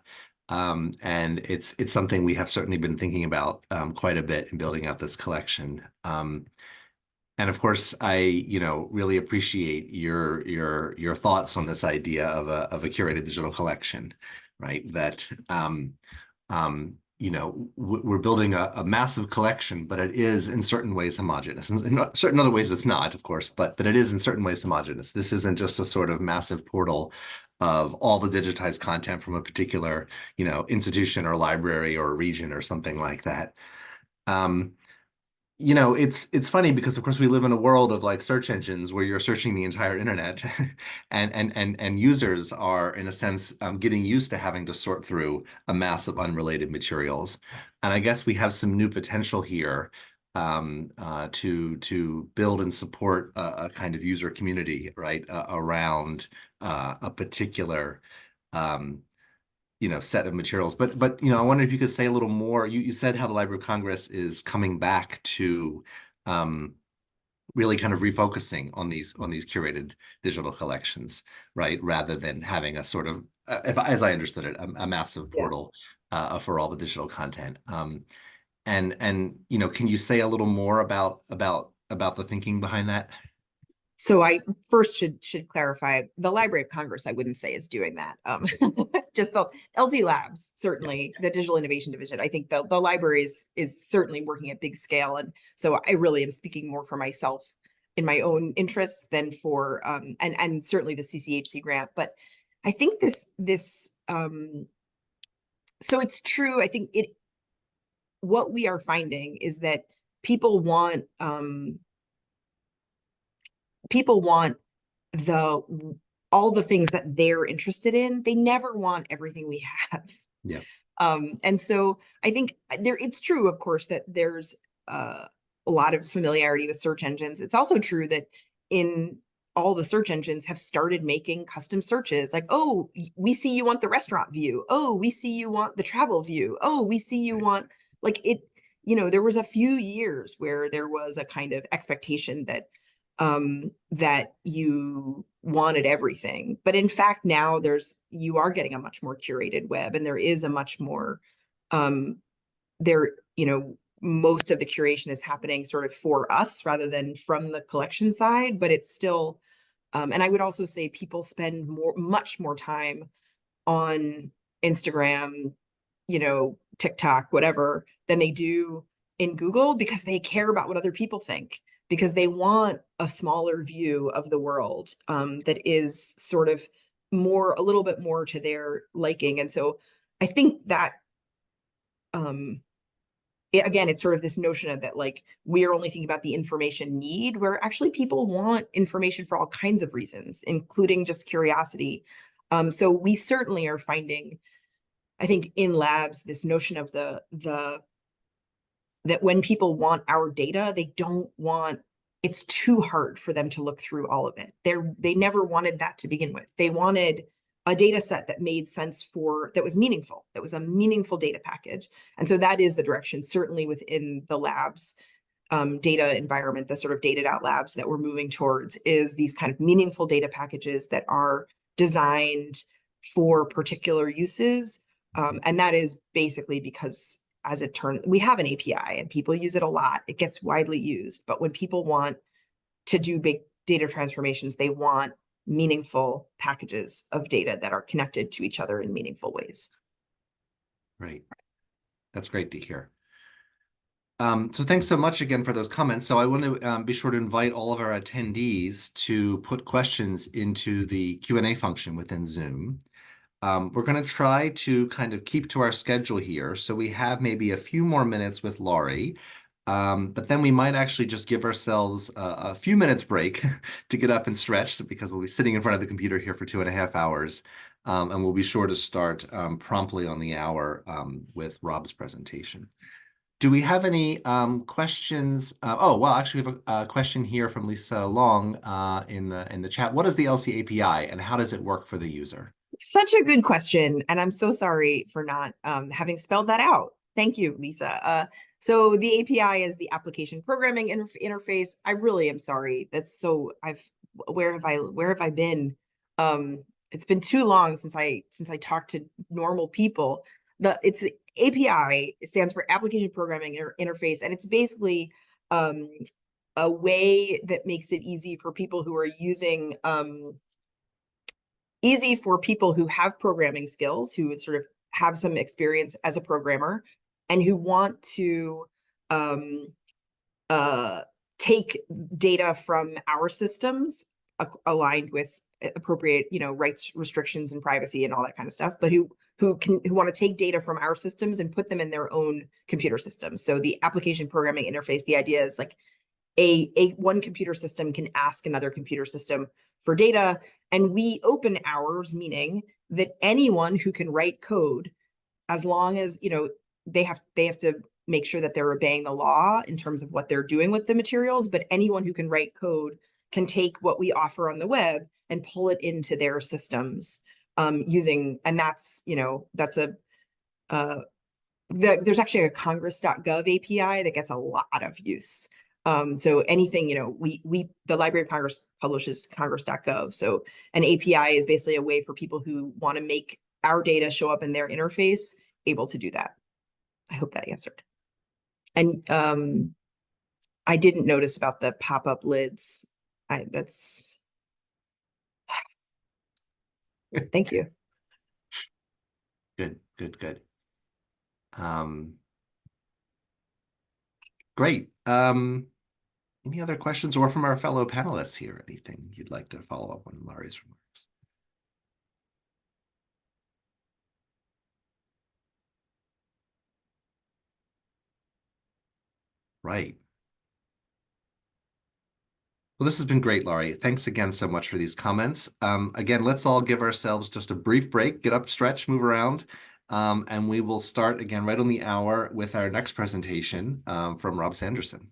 [SPEAKER 3] And it's something we have certainly been thinking about quite a bit in building out this collection. And of course, I, really appreciate your thoughts on this idea of a curated digital collection, right? That we're building a massive collection, but it is in certain ways homogeneous. In certain other ways, it's not, of course, but it is in certain ways homogeneous. This isn't just a sort of massive portal of all the digitized content from a particular, institution or library or region or something like that. It's funny because of course we live in a world of like search engines where you're searching the entire internet and users are in a sense getting used to having to sort through a mass of unrelated materials. And I guess we have some new potential here to build and support a kind of user community, right, around a particular set of materials. But I wonder if you could say a little more. You said how the Library of Congress is coming back to really kind of refocusing on these curated digital collections, right? Rather than having a sort of, as I understood it, a massive portal for all the digital content. And can you say a little more about the thinking behind that?
[SPEAKER 2] So I first should clarify, the Library of Congress, I wouldn't say is doing that. Just the LZ Labs, certainly the Digital Innovation Division. I think the library is certainly working at big scale. And so I really am speaking more for myself in my own interests than for, and certainly the CCHC grant. But I think so it's true. I think what we are finding is that people want, all the things that they're interested in. They never want everything we have.
[SPEAKER 3] Yeah.
[SPEAKER 2] And so I think it's true, of course, that there's a lot of familiarity with search engines. It's also true that in all the search engines have started making custom searches like, oh, we see you want the restaurant view. Oh, we see you want the travel view. Oh, we see you want like it, there was a few years where there was a kind of expectation that that you wanted everything. But in fact, now you are getting a much more curated web, and there is a much more most of the curation is happening sort of for us rather than from the collection side, but it's still, and I would also say people spend much more time on Instagram, TikTok, whatever, than they do in Google because they care about what other people think, because they want a smaller view of the world that is sort of a little bit more to their liking. And so I think that, again, it's sort of this notion of that, like, we're only thinking about the information need, where actually people want information for all kinds of reasons, including just curiosity. So we certainly are finding, I think, in labs, this notion of that when people want our data, it's too hard for them to look through all of it. They never wanted that to begin with. They wanted a data set that made sense that was meaningful, that was a meaningful data package. And so that is the direction, certainly within the labs data environment, the sort of dated out labs that we're moving towards, is these kind of meaningful data packages that are designed for particular uses. And that is basically because, as it turns, we have an API and people use it a lot. It gets widely used. But when people want to do big data transformations, they want meaningful packages of data that are connected to each other in meaningful ways.
[SPEAKER 3] Right. That's great to hear. So thanks so much again for those comments. So I want to be sure to invite all of our attendees to put questions into the Q&A function within Zoom. We're going to try to kind of keep to our schedule here. So we have maybe a few more minutes with Laurie, but then we might actually just give ourselves a few minutes break to get up and stretch because we'll be sitting in front of the computer here for 2.5 hours. And we'll be sure to start promptly on the hour with Rob's presentation. Do we have any questions? Oh, well, actually, we have a question here from Lisa Long in the chat. What is the LC API and how does it work for the user?
[SPEAKER 2] Such a good question, and I'm so sorry for not having spelled that out. Thank you, Lisa. So the API is the application programming interface. I really am sorry. That's so where have I been? It's been too long since I talked to normal people. It's the API. It stands for application programming interface, and it's basically a way that makes it easy for people who are using easy for people who have programming skills, who would sort of have some experience as a programmer, and who want to take data from our systems aligned with appropriate, rights restrictions and privacy and all that kind of stuff, but who want to take data from our systems and put them in their own computer systems. So the application programming interface, the idea is like one computer system can ask another computer system for data, and we open ours, meaning that anyone who can write code, as long as they have to make sure that they're obeying the law in terms of what they're doing with the materials, but anyone who can write code can take what we offer on the web and pull it into their systems using, and that's there's actually a congress.gov API that gets a lot of use. So anything, the Library of Congress publishes congress.gov. So an API is basically a way for people who want to make our data show up in their interface able to do that. I hope that answered. And I didn't notice about the pop-up lids. Thank you.
[SPEAKER 3] Good. Great. Any other questions or from our fellow panelists here? Anything you'd like to follow up on Laurie's remarks? Right. Well, this has been great, Laurie. Thanks again so much for these comments. Again, let's all give ourselves just a brief break, get up, stretch, move around, and we will start again right on the hour with our next presentation from Rob Sanderson.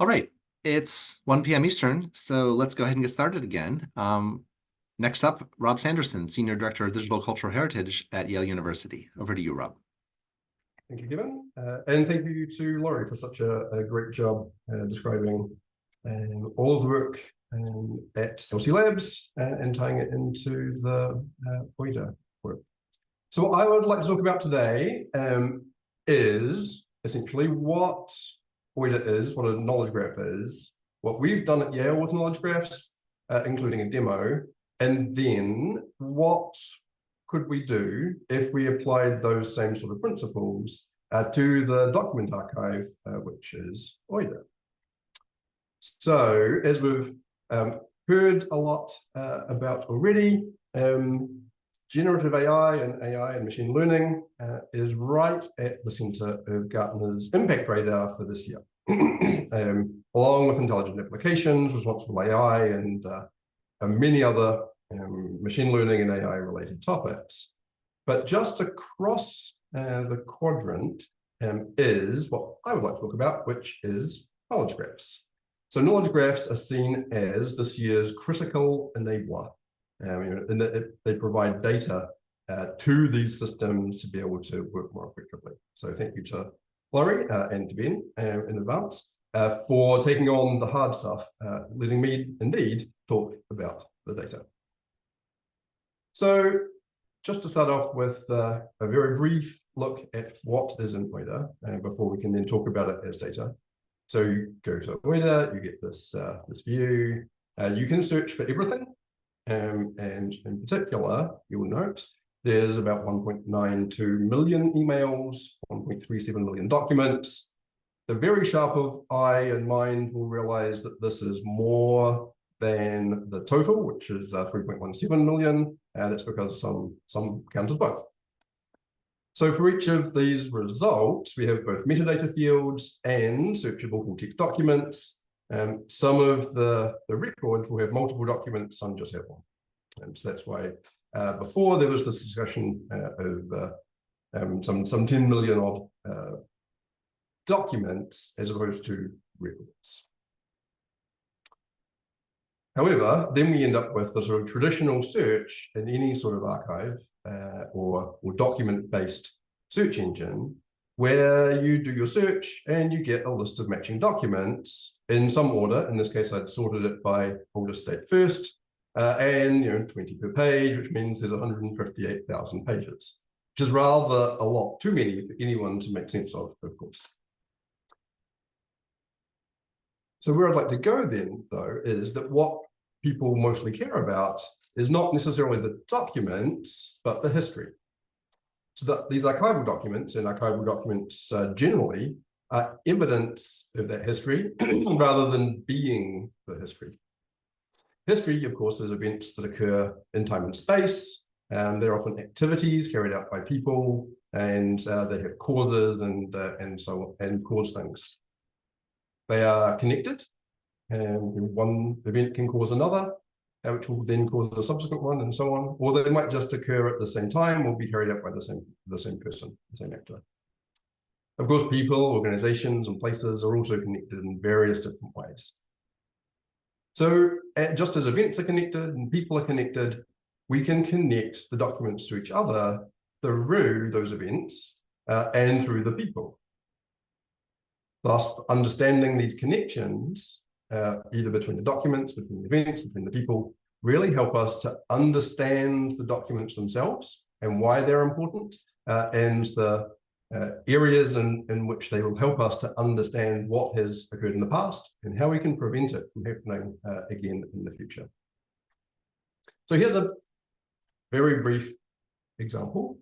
[SPEAKER 3] All right, it's 1 p.m. Eastern, so let's go ahead and get started again. Next up, Rob Sanderson, Senior Director of Digital Cultural Heritage at Yale University. Over to you, Rob.
[SPEAKER 4] Thank you, Kevin. And thank you to Laurie for such a great job describing all of the work at LC Labs and tying it into the OIDA work. So what I would like to talk about today is essentially what OIDA is, what a knowledge graph is, what we've done at Yale with knowledge graphs, including a demo, and then what could we do if we applied those same sort of principles to the document archive, which is OIDA. So as we've heard a lot about already, generative AI and machine learning is right at the center of Gartner's impact radar for this year, along with intelligent applications, responsible AI, and many other machine learning and AI related topics. But just across the quadrant is what I would like to talk about, which is knowledge graphs. So knowledge graphs are seen as this year's critical enabler, in that they provide data to these systems to be able to work more effectively. So thank you to Laurie and to Ben in advance for taking on the hard stuff, letting me indeed talk about the data. So just to start off with a very brief look at what is in OIDA before we can then talk about it as data. So you go to OIDA, you get this, this view. You can search for everything. And in particular, you will note there's about 1.92 million emails, 1.37 million documents. The very sharp of eye and mind will realize that this is more than the total, which is 3.17 million. That's because some count as both. So for each of these results, we have both metadata fields and searchable full text documents. Some of the records will have multiple documents, some just have one. And so that's why before there was this discussion of some 10 million odd documents as opposed to records. However, then we end up with the sort of traditional search in any sort of archive or document-based search engine, where you do your search and you get a list of matching documents in some order. In this case, I'd sorted it by oldest date first, and 20 per page, which means there's 158,000 pages, which is rather a lot, too many for anyone to make sense of course. So where I'd like to go then, though, is that what people mostly care about is not necessarily the documents, but the history. So that these archival documents and archival documents generally are evidence of that history rather than being the history. History, of course, is events that occur in time and space. They're often activities carried out by people, and they have causes and so on, and cause things. They are connected, and one event can cause another, which will then cause a subsequent one, and so on. Or they might just occur at the same time or be carried out by the same person, the same actor. Of course, people, organizations, and places are also connected in various different ways. So just as events are connected and people are connected, we can connect the documents to each other through those events and through the people. Thus, understanding these connections, either between the documents, between the events, between the people, really help us to understand the documents themselves and why they're important, and the areas in which they will help us to understand what has occurred in the past and how we can prevent it from happening again in the future. So here's a very brief example.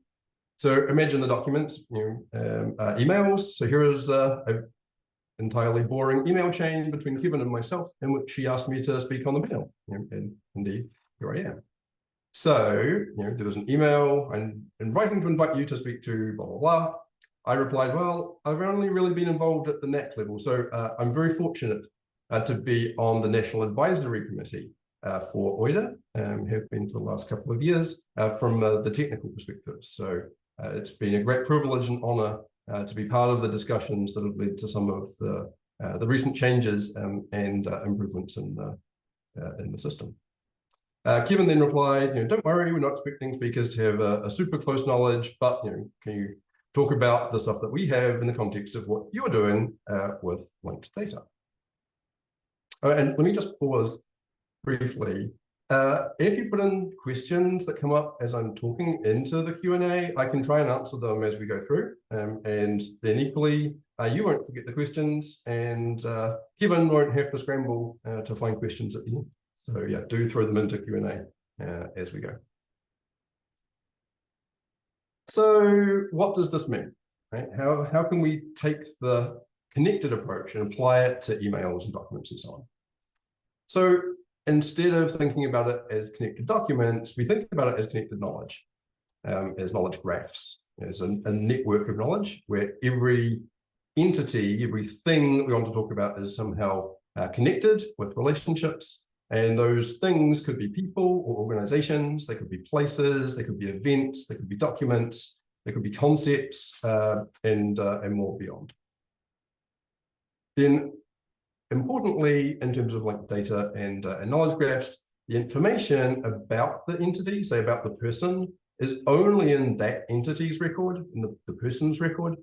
[SPEAKER 4] So imagine the documents, emails. So here is a entirely boring email chain between Kevin and myself, in which he asked me to speak on the panel, and indeed, here I am. So, there was an email, and inviting to invite you to speak to blah, blah, blah. I replied, well, I've only really been involved at the NAC level, so I'm very fortunate to be on the National Advisory Committee for OIDA, have been for the last couple of years from the technical perspective. So it's been a great privilege and honor to be part of the discussions that have led to some of the the recent changes and improvements in the system. Kevin then replied, don't worry, we're not expecting speakers to have a super close knowledge, but can you talk about the stuff that we have in the context of what you're doing with linked data? And let me just pause briefly. If you put in questions that come up as I'm talking into the Q&A, I can try and answer them as we go through. And then equally, you won't forget the questions, and Kevin won't have to scramble to find questions at the end. So yeah, do throw them into Q&A as we go. So what does this mean? Right? How can we take the connected approach and apply it to emails and documents and so on? So instead of thinking about it as connected documents, we think about it as connected knowledge, as knowledge graphs, as a network of knowledge where every entity, everything that we want to talk about is somehow connected with relationships. And those things could be people or organizations, they could be places, they could be events, they could be documents, they could be concepts, and more beyond. Then, importantly, in terms of like data and knowledge graphs, the information about the entity, say about the person, is only in that entity's record, in the person's record,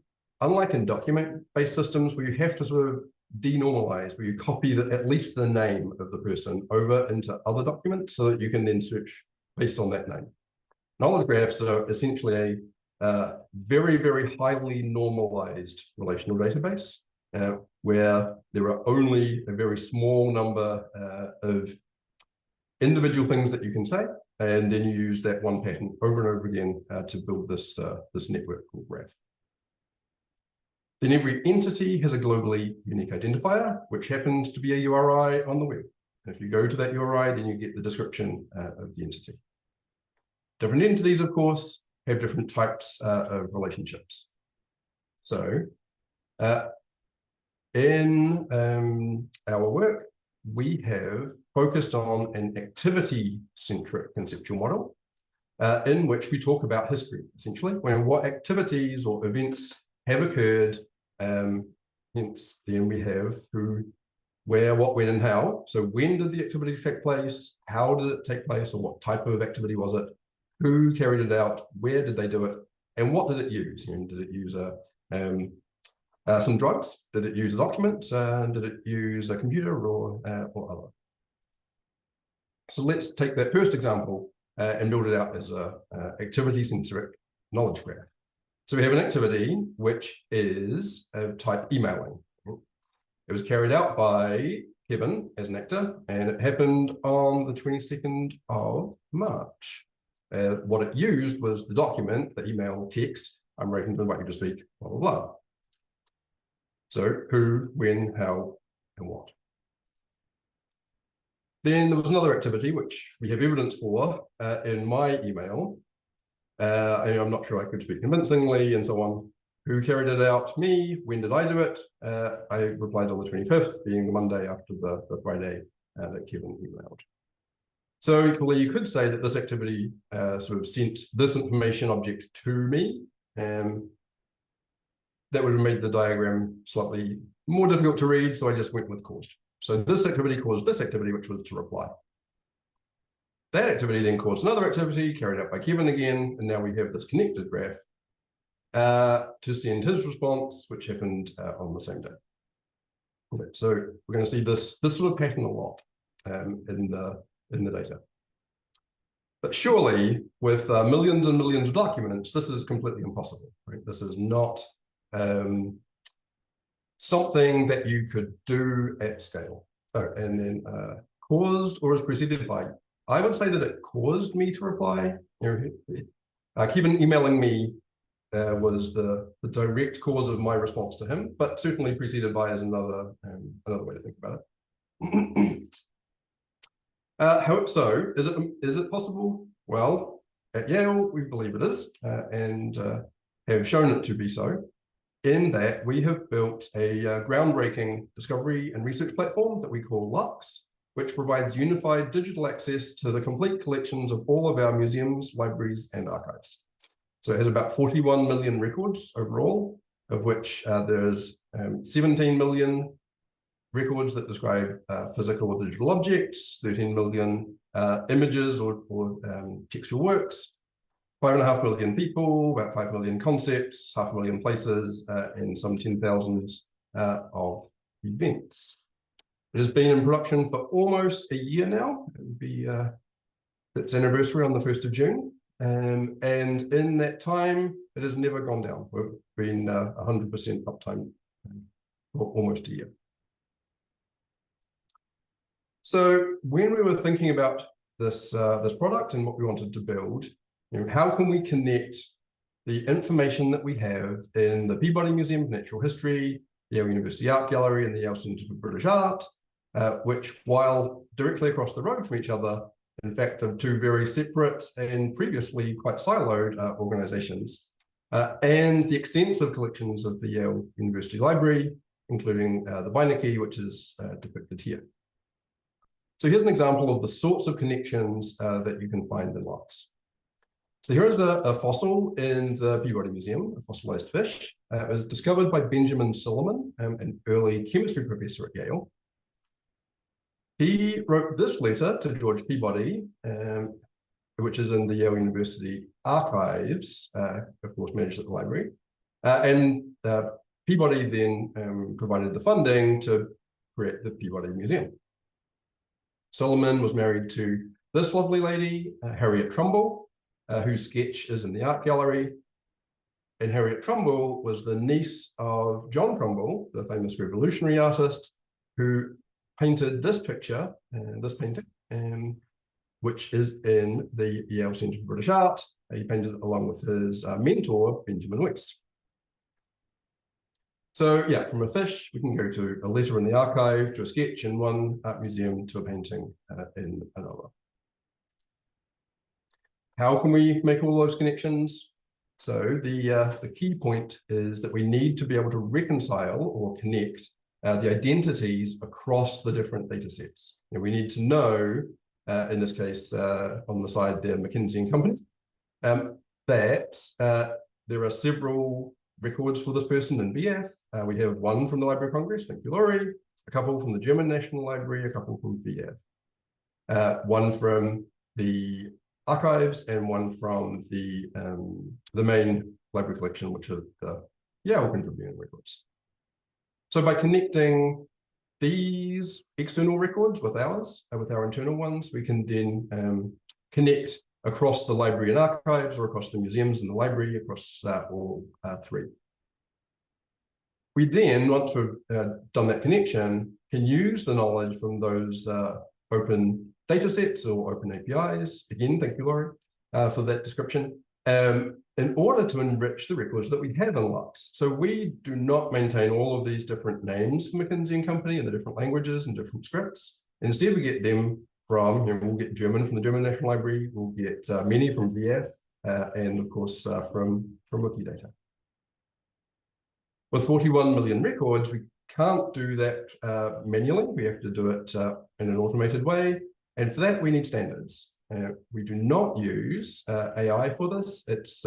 [SPEAKER 4] unlike in document-based systems where you have to sort of denormalize, where you copy at least the name of the person over into other documents so that you can then search based on that name. Knowledge graphs are essentially a very, very highly normalized relational database where there are only a very small number of individual things that you can say, and then you use that one pattern over and over again to build this network called graph. Then every entity has a globally unique identifier, which happens to be a URI on the web. And if you go to that URI, then you get the description of the entity. Different entities, of course, have different types of relationships. So in our work, we have focused on an activity-centric conceptual model in which we talk about history, essentially, when what activities or events have occurred, hence then we have who, where, what, when, and how. So when did the activity take place? How did it take place? Or what type of activity was it? Who carried it out? Where did they do it? And what did it use? Did it use some drugs? Did it use a document? Did it use a computer or other? So let's take that first example and build it out as a activity-centric knowledge graph. So we have an activity which is of type emailing. It was carried out by Kevin as an actor, and it happened on the 22nd of March. What it used was the document, the email text, I'm writing to invite you to speak, blah, blah, blah. So who, when, how, and what. Then there was another activity which we have evidence for in my email. I'm not sure I could speak convincingly and so on. Who carried it out? Me. When did I do it? I replied on the 25th, being the Monday after the Friday that Kevin emailed. So equally, you could say that this activity sort of sent this information object to me. That would have made the diagram slightly more difficult to read, so I just went with caused. So this activity caused this activity, which was to reply. That activity then caused another activity carried out by Kevin again, and now we have this connected graph to send his response, which happened on the same day. Okay, so we're going to see this sort of pattern a lot in the data. But surely, with millions and millions of documents, this is completely impossible. Right? This is not something that you could do at scale. Oh, and then caused or is preceded by. I would say that it caused me to reply. Kevin emailing me was the direct cause of my response to him, but certainly preceded by is another way to think about it. So is it possible? Well, at Yale, we believe it is, and have shown it to be so, in that we have built a groundbreaking discovery and research platform that we call Lux, which provides unified digital access to the complete collections of all of our museums, libraries, and archives. So it has about 41 million records overall, of which there's 17 million records that describe physical or digital objects, 13 million images or textual works, 5.5 million people, about 5 million concepts, 500,000 places, and some 10,000 of events. It has been in production for almost a year now. It will be its anniversary on the 1st of June. And in that time, it has never gone down. We've been 100% uptime for almost a year. So when we were thinking about this product and what we wanted to build, how can we connect the information that we have in the Peabody Museum of Natural History, the Yale University Art Gallery, and the Yale Centre for British Art, which, while directly across the road from each other, in fact, are two very separate and previously quite siloed organizations, and the extensive collections of the Yale University Library, including the Beinecke, which is depicted here. So here's an example of the sorts of connections that you can find in LOCKSS. So here is a fossil in the Peabody Museum, a fossilized fish. It was discovered by Benjamin Solomon, an early chemistry professor at Yale. He wrote this letter to George Peabody, which is in the Yale University archives, of course managed at the library. And Peabody then provided the funding to create the Peabody Museum. Solomon was married to this lovely lady, Harriet Trumbull, whose sketch is in the art gallery. And Harriet Trumbull was the niece of John Trumbull, the famous revolutionary artist, who painted this picture, this painting, which is in the Yale Centre for British Art. He painted it along with his mentor, Benjamin West. So yeah, from a fish, we can go to a letter in the archive, to a sketch in one art museum, to a painting in another. How can we make all those connections? So the key point is that we need to be able to reconcile or connect the identities across the different data sets. And we need to know, in this case, on the side there, McKinsey & Company, that there are several records for this person in BF. We have one from the Library of Congress, thank you, Laurie, a couple from the German National Library, a couple from VF, one from the archives, and one from the main library collection, which are the Yale contributing records. So by connecting these external records with ours, with our internal ones, we can then connect across the library and archives, or across the museums and the library, across all three. We then, once we've done that connection, can use the knowledge from those open data sets or open APIs. Again, thank you, Laurie, for that description, in order to enrich the records that we have in LOCKSS. So we do not maintain all of these different names for McKinsey & Company in the different languages and different scripts. Instead, we get them from, we'll get German from the German National Library, we'll get many from VF, and of course from Wikidata. With 41 million records, we can't do that manually. We have to do it in an automated way. And for that, we need standards. We do not use AI for this. It's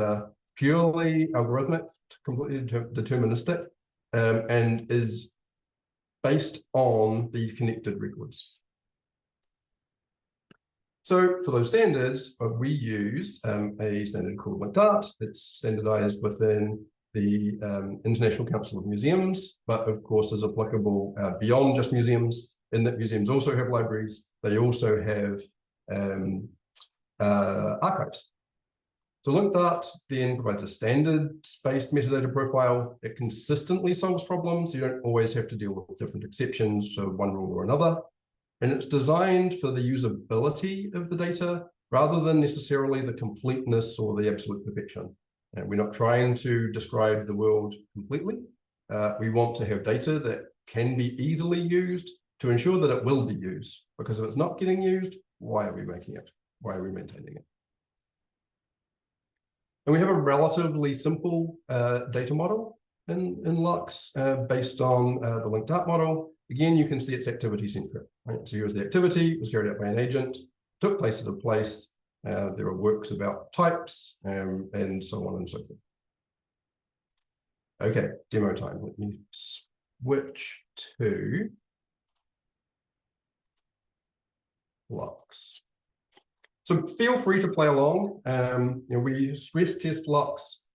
[SPEAKER 4] purely algorithmic, completely deterministic, and is based on these connected records. So for those standards, we use a standard called LinkedArt. It's standardized within the International Council of Museums, but of course is applicable beyond just museums, in that museums also have libraries. They also have archives. So LinkedArt then provides a standards-based metadata profile. It consistently solves problems. You don't always have to deal with different exceptions to one rule or another. And it's designed for the usability of the data rather than necessarily the completeness or the absolute perfection. And we're not trying to describe the world completely. We want to have data that can be easily used to ensure that it will be used. Because if it's not getting used, why are we making it? Why are we maintaining it? And we have a relatively simple data model in LOCKSS based on the LinkedArt model. Again, you can see it's activity centric. Right? So here's the activity, it was carried out by an agent, took place at a place. There are works about types and so on and so forth. Okay, demo time. Let me switch to LOCKSS. So feel free to play along. We stress test LOCKSS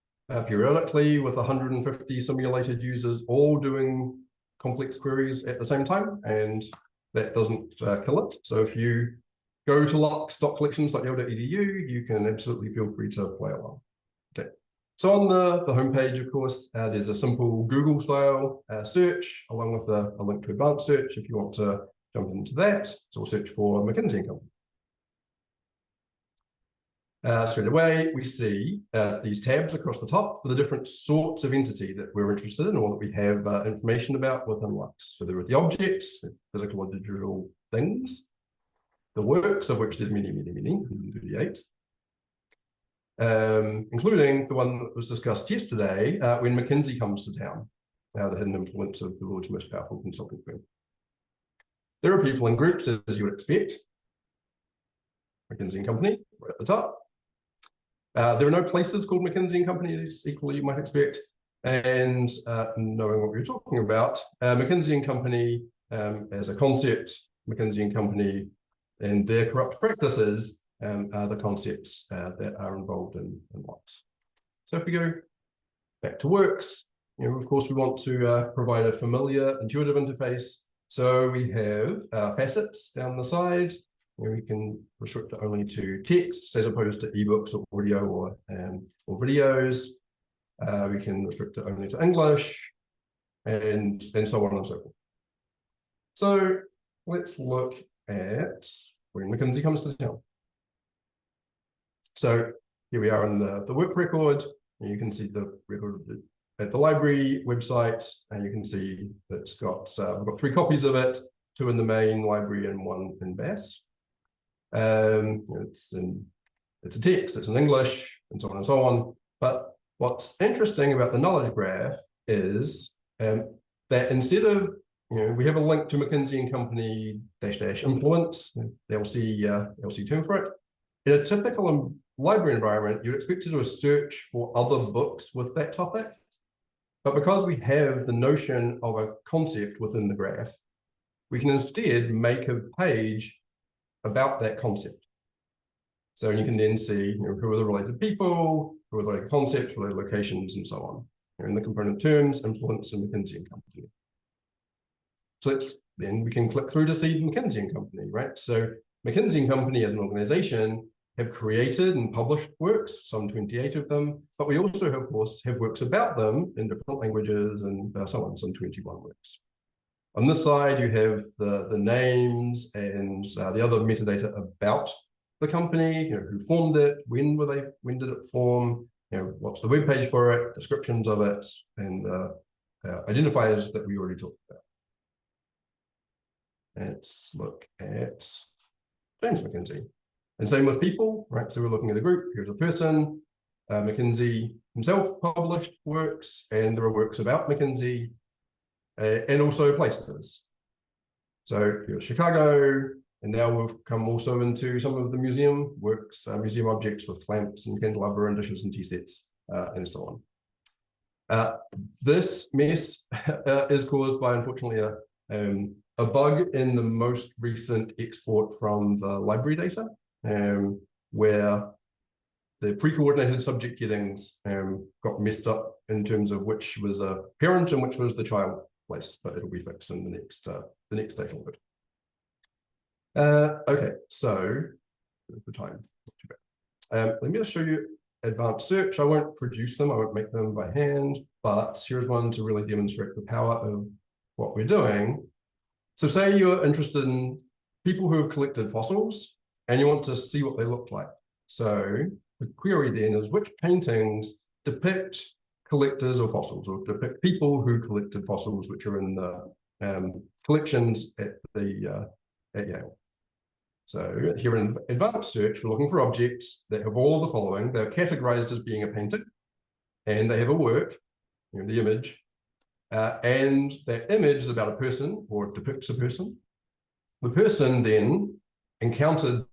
[SPEAKER 4] periodically with 150 simulated users all doing complex queries at the same time, and that doesn't kill it. So if you go to lockss.collections.yale.edu, you can absolutely feel free to play along. Okay. So on the homepage, of course, there's a simple Google-style search, along with a link to advanced search if you want to jump into that. So we'll search for McKinsey & Company. Straight away, we see these tabs across the top for the different sorts of entity that we're interested in or that we have information about within LOCKSS. So there are the objects, the physical and digital things, the works, of which there's many, 138, including the one that was discussed yesterday when McKinsey comes to town, the hidden influence of the world's most powerful consulting firm. There are people in groups, as you would expect. McKinsey & Company, right at the top. There are no places called McKinsey & Company, as equally you might expect. And knowing what we're talking about, McKinsey & Company as a concept, McKinsey & Company and their corrupt practices are the concepts that are involved in LOCKSS. So if we go back to works, of course, we want to provide a familiar, intuitive interface. So we have facets down the side. We can restrict it only to text as opposed to ebooks or audio or videos. We can restrict it only to English and so on and so forth. So let's look at when McKinsey comes to town. So here we are in the work record. You can see the record at the library website, and you can see that it's got we've got 3 copies of it, 2 in the main library and 1 in BAS. It's a text, it's in English, and so on and so on. But what's interesting about the knowledge graph is that instead of, we have a link to McKinsey & Company -- influence, the LC term for it. In a typical library environment, you'd expect to do a search for other books with that topic. But because we have the notion of a concept within the graph, we can instead make a page about that concept. So you can then see who are the related people, who are the related concepts, related locations, and so on. In the component terms, influence, and McKinsey & Company. So then we can click through to see the McKinsey & Company, right? So McKinsey & Company as an organization have created and published works, some 28 of them, but we also, of course, have works about them in different languages and so on, some 21 works. On this side, you have the names and the other metadata about the company, who formed it, when did it form, what's the web page for it, descriptions of it, and identifiers that we already talked about. Let's look at James McKinsey. And same with people, right? So we're looking at a group, here's a person. McKinsey himself published works, and there are works about McKinsey, and also places. So here's Chicago, and now we've come also into some of the museum works, museum objects with lamps and candelabra and dishes and tea sets, and so on. This mess is caused by, unfortunately, a bug in the most recent export from the library data, where the pre-coordinated subject headings got messed up in terms of which was a parent and which was the child place, but it'll be fixed in the next data load. Okay, so the time. Let me just show you advanced search. I won't produce them, I won't make them by hand, but here's one to really demonstrate the power of what we're doing. So say you're interested in people who have collected fossils and you want to see what they look like. So the query then is which paintings depict collectors of fossils or depict people who collected fossils, which are in the collections at Yale. So here in advanced search, we're looking for objects that have all of the following. They're categorized as being a painting, and they have a work, the image, and that image is about a person or depicts a person. The person then encountered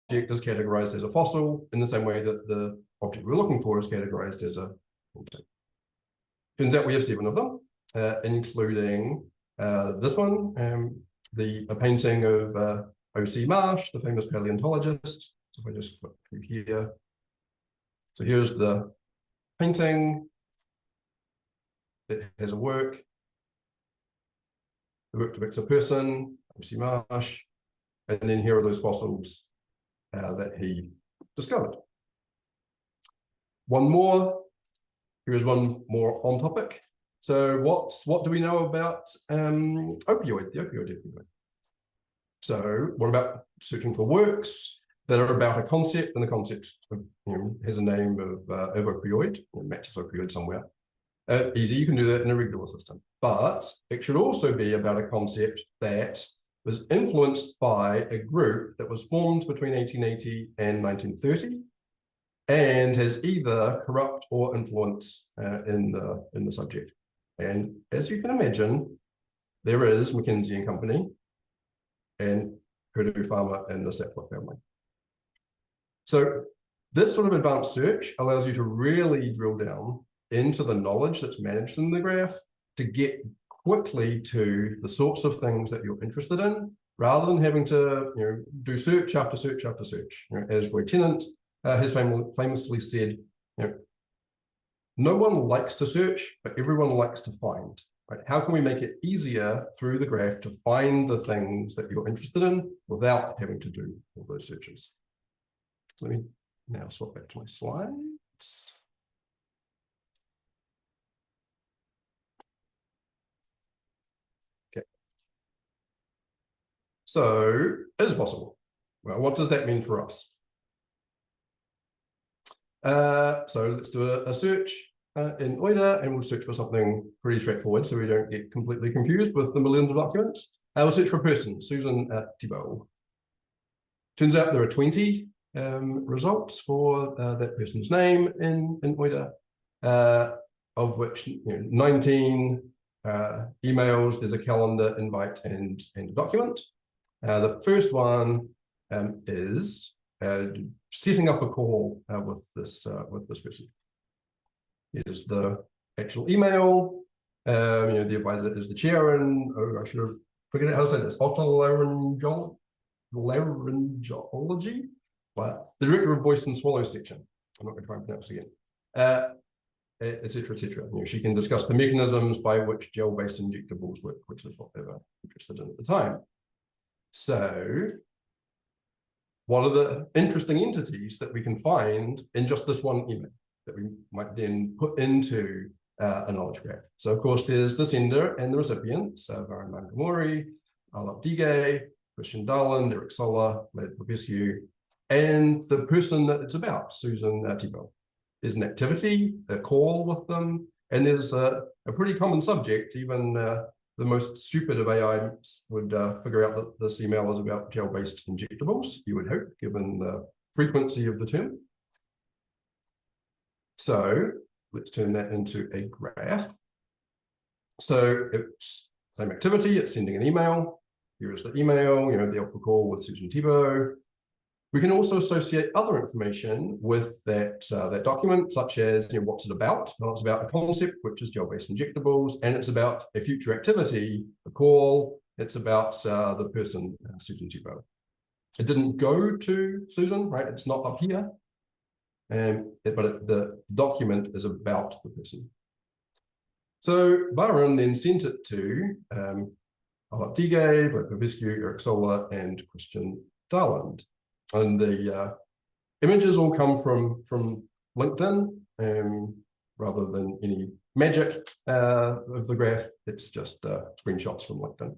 [SPEAKER 4] the object is categorized as a fossil in the same way that the object we're looking for is categorized as a painting. Turns out we have 7 of them, including this one, a painting of O.C. Marsh, the famous paleontologist. So if I just click through here. So here's the painting. It has a work. The work depicts a person, O.C. Marsh, and then here are those fossils that he discovered. One more. Here's one more on topic. So what do we know about opioid, the opioid epidemic? So what about searching for works that are about a concept, and the concept has a name of opioid, or matches opioid somewhere. Easy, you can do that in a regular system. But it should also be about a concept that was influenced by a group that was formed between 1880 and 1930, and has either corrupt or influence in the subject. And as you can imagine, there is McKinsey and Company and Purdue Pharma and the Sackler family. So this sort of advanced search allows you to really drill down into the knowledge that's managed in the graph to get quickly to the sorts of things that you're interested in, rather than having to do search after search after search. As Roy Tennant has famously said, no one likes to search, but everyone likes to find. Right? How can we make it easier through the graph to find the things that you're interested in without having to do all those searches? Let me now swap back to my slides. Okay. So, is it possible? Well, what does that mean for us? So let's do a search in OIDA, and we'll search for something pretty straightforward so we don't get completely confused with the millions of documents. We'll search for a person, Susan Thibault. Turns out there are 20 results for that person's name in OIDA, of which 19 emails, there's a calendar invite and a document. The first one is setting up a call with this person. Here's the actual email. The advisor is the chair, and I should have figured out how to say this. Otolaryngology, but the director of voice and swallow section. I'm not going to try and pronounce it again. Etc. etc. She can discuss the mechanisms by which gel-based injectables work, which is what they were interested in at the time. So, what are the interesting entities that we can find in just this one email that we might then put into a knowledge graph? So, of course, there's the sender and the recipients, Varun Mangamori, Alap Dige, Christian Darland, Eric Sola, Led Popescu, and the person that it's about, Susan Thibault. There's an activity, a call with them, and there's a pretty common subject. Even the most stupid of AI would figure out that this email is about gel-based injectables, you would hope, given the frequency of the term. So let's turn that into a graph. So it's same activity, it's sending an email. Here is the email, the alpha call with Susan Thibault. We can also associate other information with that document, such as what's it about? Well, it's about a concept, which is gel-based injectables, and it's about a future activity, a call. It's about the person, Susan Thibault. It didn't go to Susan, right? It's not up here, but the document is about the person. So Varun then sent it to Alap Dige, Popescu, Eric Sola, and Christian Darland. And the images all come from LinkedIn, rather than any magic of the graph. It's just screenshots from LinkedIn.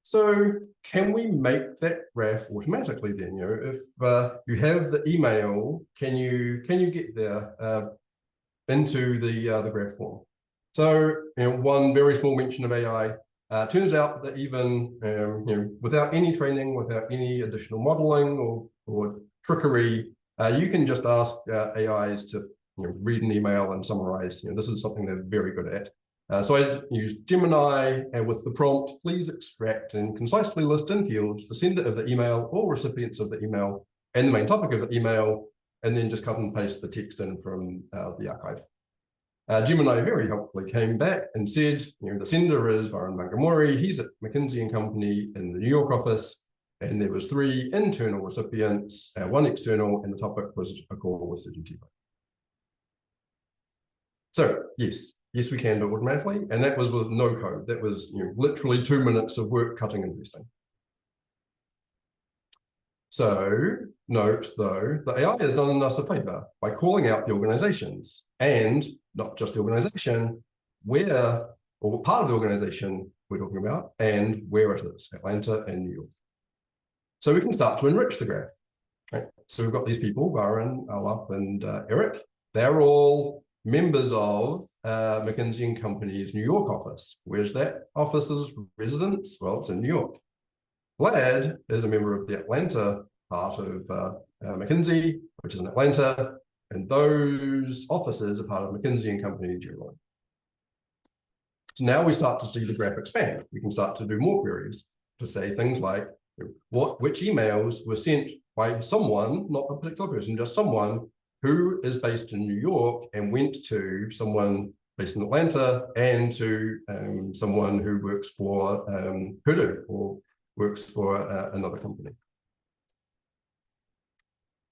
[SPEAKER 4] So can we make that graph automatically then? If you have the email, can you get there into the graph form? So one very small mention of AI. Turns out that even without any training, without any additional modeling or trickery, you can just ask AIs to read an email and summarize. This is something they're very good at. So I used Gemini, and with the prompt, please extract and concisely list in fields the sender of the email or recipients of the email and the main topic of the email, and then just cut and paste the text in from the archive. Gemini very helpfully came back and said, the sender is Varun Mangamori. He's at McKinsey & Company in the New York office. And there was 3 internal recipients, 1 external, and the topic was a call with the GT. So yes, we can do it automatically. And that was with no code. That was literally 2 minutes of work cutting and pasting. So note though, the AI has done us a favor by calling out the organizations, and not just the organization, where or part of the organization we're talking about and where it is, Atlanta and New York. So we can start to enrich the graph. Right? So we've got these people, Varun, Alap, and Eric. They're all members of McKinsey & Company's New York office. Where's that office's residence? Well, it's in New York. Vlad is a member of the Atlanta part of McKinsey, which is in Atlanta, and those offices are part of McKinsey & Company generally. So now we start to see the graph expand. We can start to do more queries to say things like, which emails were sent by someone, not a particular person, just someone who is based in New York and went to someone based in Atlanta and to someone who works for Purdue or works for another company.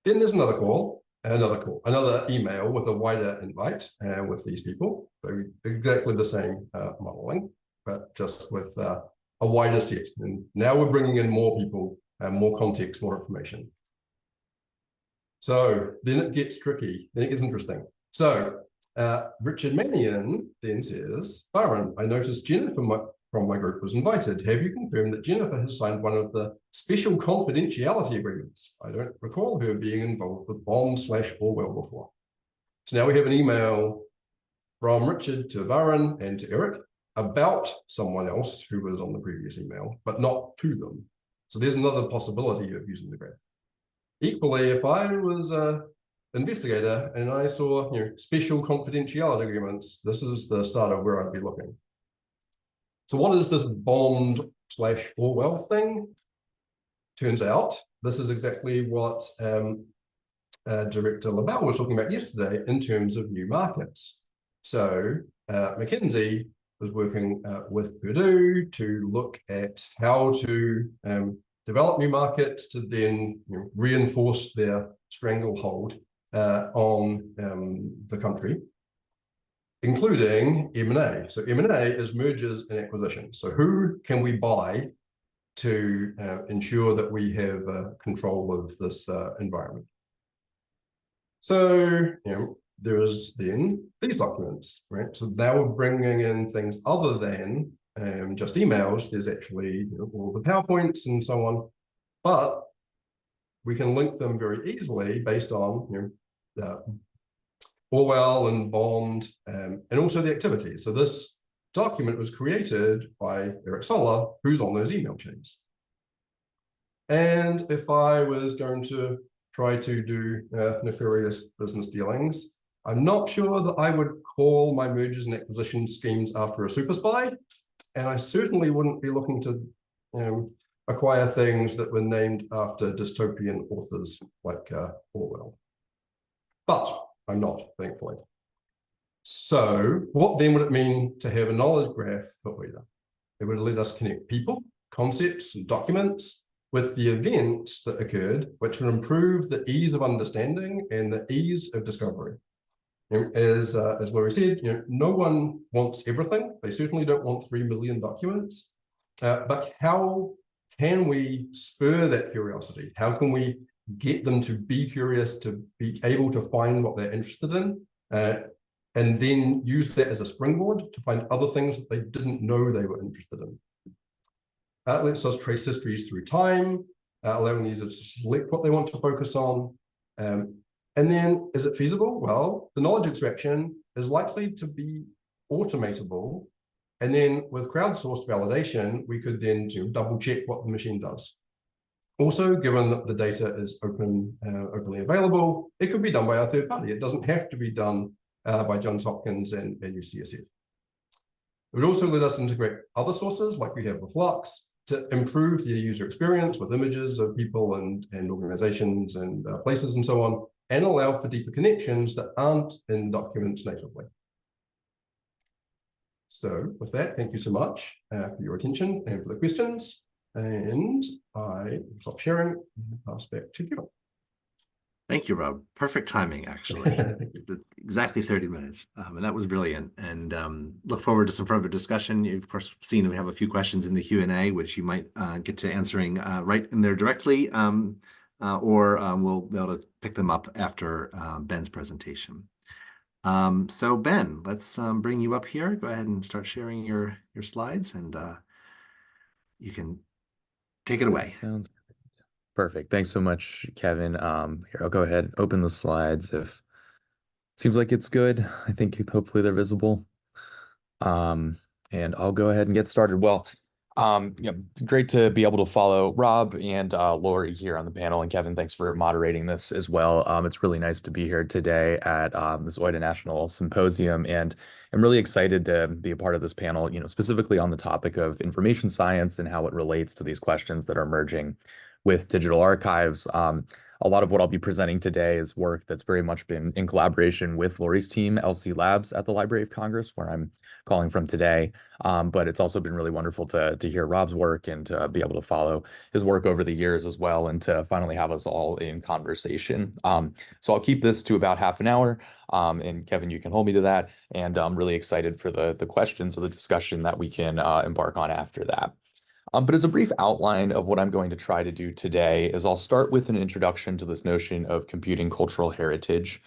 [SPEAKER 4] Then there's another email with a wider invite with these people. So exactly the same modeling, but just with a wider set. And now we're bringing in more people, more context, more information. So then it gets tricky, then it gets interesting. So Richard Mannion then says, Varun, I noticed Jennifer from my group was invited. Have you confirmed that Jennifer has signed one of the special confidentiality agreements? I don't recall her being involved with Bond/Orwell before. So now we have an email from Richard to Varun and to Eric about someone else who was on the previous email, but not to them. So there's another possibility of using the graph. Equally, if I was an investigator and I saw special confidentiality agreements, this is the start of where I'd be looking. So what is this Bond/Orwell thing? Turns out this is exactly what Director LaBelle was talking about yesterday in terms of new markets. So McKinsey was working with Purdue to look at how to develop new markets to then reinforce their stranglehold on the country, including M&A. So M&A is mergers and acquisitions. So who can we buy to ensure that we have control of this environment? So there is then these documents, right? So now we're bringing in things other than just emails. There's actually all the PowerPoints and so on, but we can link them very easily based on Orwell and Bond and also the activities. So this document was created by Eric Soller, who's on those email chains. And if I was going to try to do nefarious business dealings, I'm not sure that I would call my mergers and acquisition schemes after a super spy. And I certainly wouldn't be looking to acquire things that were named after dystopian authors like Orwell. But I'm not, thankfully. So what then would it mean to have a knowledge graph for OIDA? It would let us connect people, concepts, and documents with the events that occurred, which would improve the ease of understanding and the ease of discovery. As Laurie said, no one wants everything. They certainly don't want 3 million documents. But how can we spur that curiosity? How can we get them to be curious, to be able to find what they're interested in, and then use that as a springboard to find other things that they didn't know they were interested in? It lets us trace histories through time, allowing the user to select what they want to focus on. And then, is it feasible? Well, the knowledge extraction is likely to be automatable. And then with crowdsourced validation, we could then double check what the machine does. Also, given that the data is openly available, it could be done by a third party. It doesn't have to be done by Johns Hopkins and UCSF. It would also let us integrate other sources like we have with Flux to improve the user experience with images of people and organizations and places and so on, and allow for deeper connections that aren't in documents natively. So with that, thank you so much for your attention and for the questions. And I will stop sharing and pass back to Kevin.
[SPEAKER 3] Thank you, Rob. Perfect timing, actually. Exactly 30 minutes. And that was brilliant. And look forward to some further discussion. You've, of course, seen we have a few questions in the Q&A, which you might get to answering right in there directly, or we'll be able to pick them up after Ben's presentation. So Ben, let's bring you up here. Go ahead and start sharing your slides, and you can take it away.
[SPEAKER 5] Sounds perfect. Thanks so much, Kevin. Here, I'll go ahead and open the slides. If seems like it's good, I think hopefully they're visible. And I'll go ahead and get started. Well, it's great to be able to follow Rob and Laurie here on the panel. And Kevin, thanks for moderating this as well. It's really nice to be here today at this OIDA National Symposium, and I'm really excited to be a part of this panel, specifically on the topic of information science and how it relates to these questions that are emerging with digital archives. A lot of what I'll be presenting today is work that's very much been in collaboration with Laurie's team, LC Labs, at the Library of Congress, where I'm calling from today. But it's also been really wonderful to hear Rob's work and to be able to follow his work over the years as well, and to finally have us all in conversation. So I'll keep this to about half an hour. And Kevin, you can hold me to that. And I'm really excited for the questions or the discussion that we can embark on after that. But as a brief outline of what I'm going to try to do today is I'll start with an introduction to this notion of computing cultural heritage,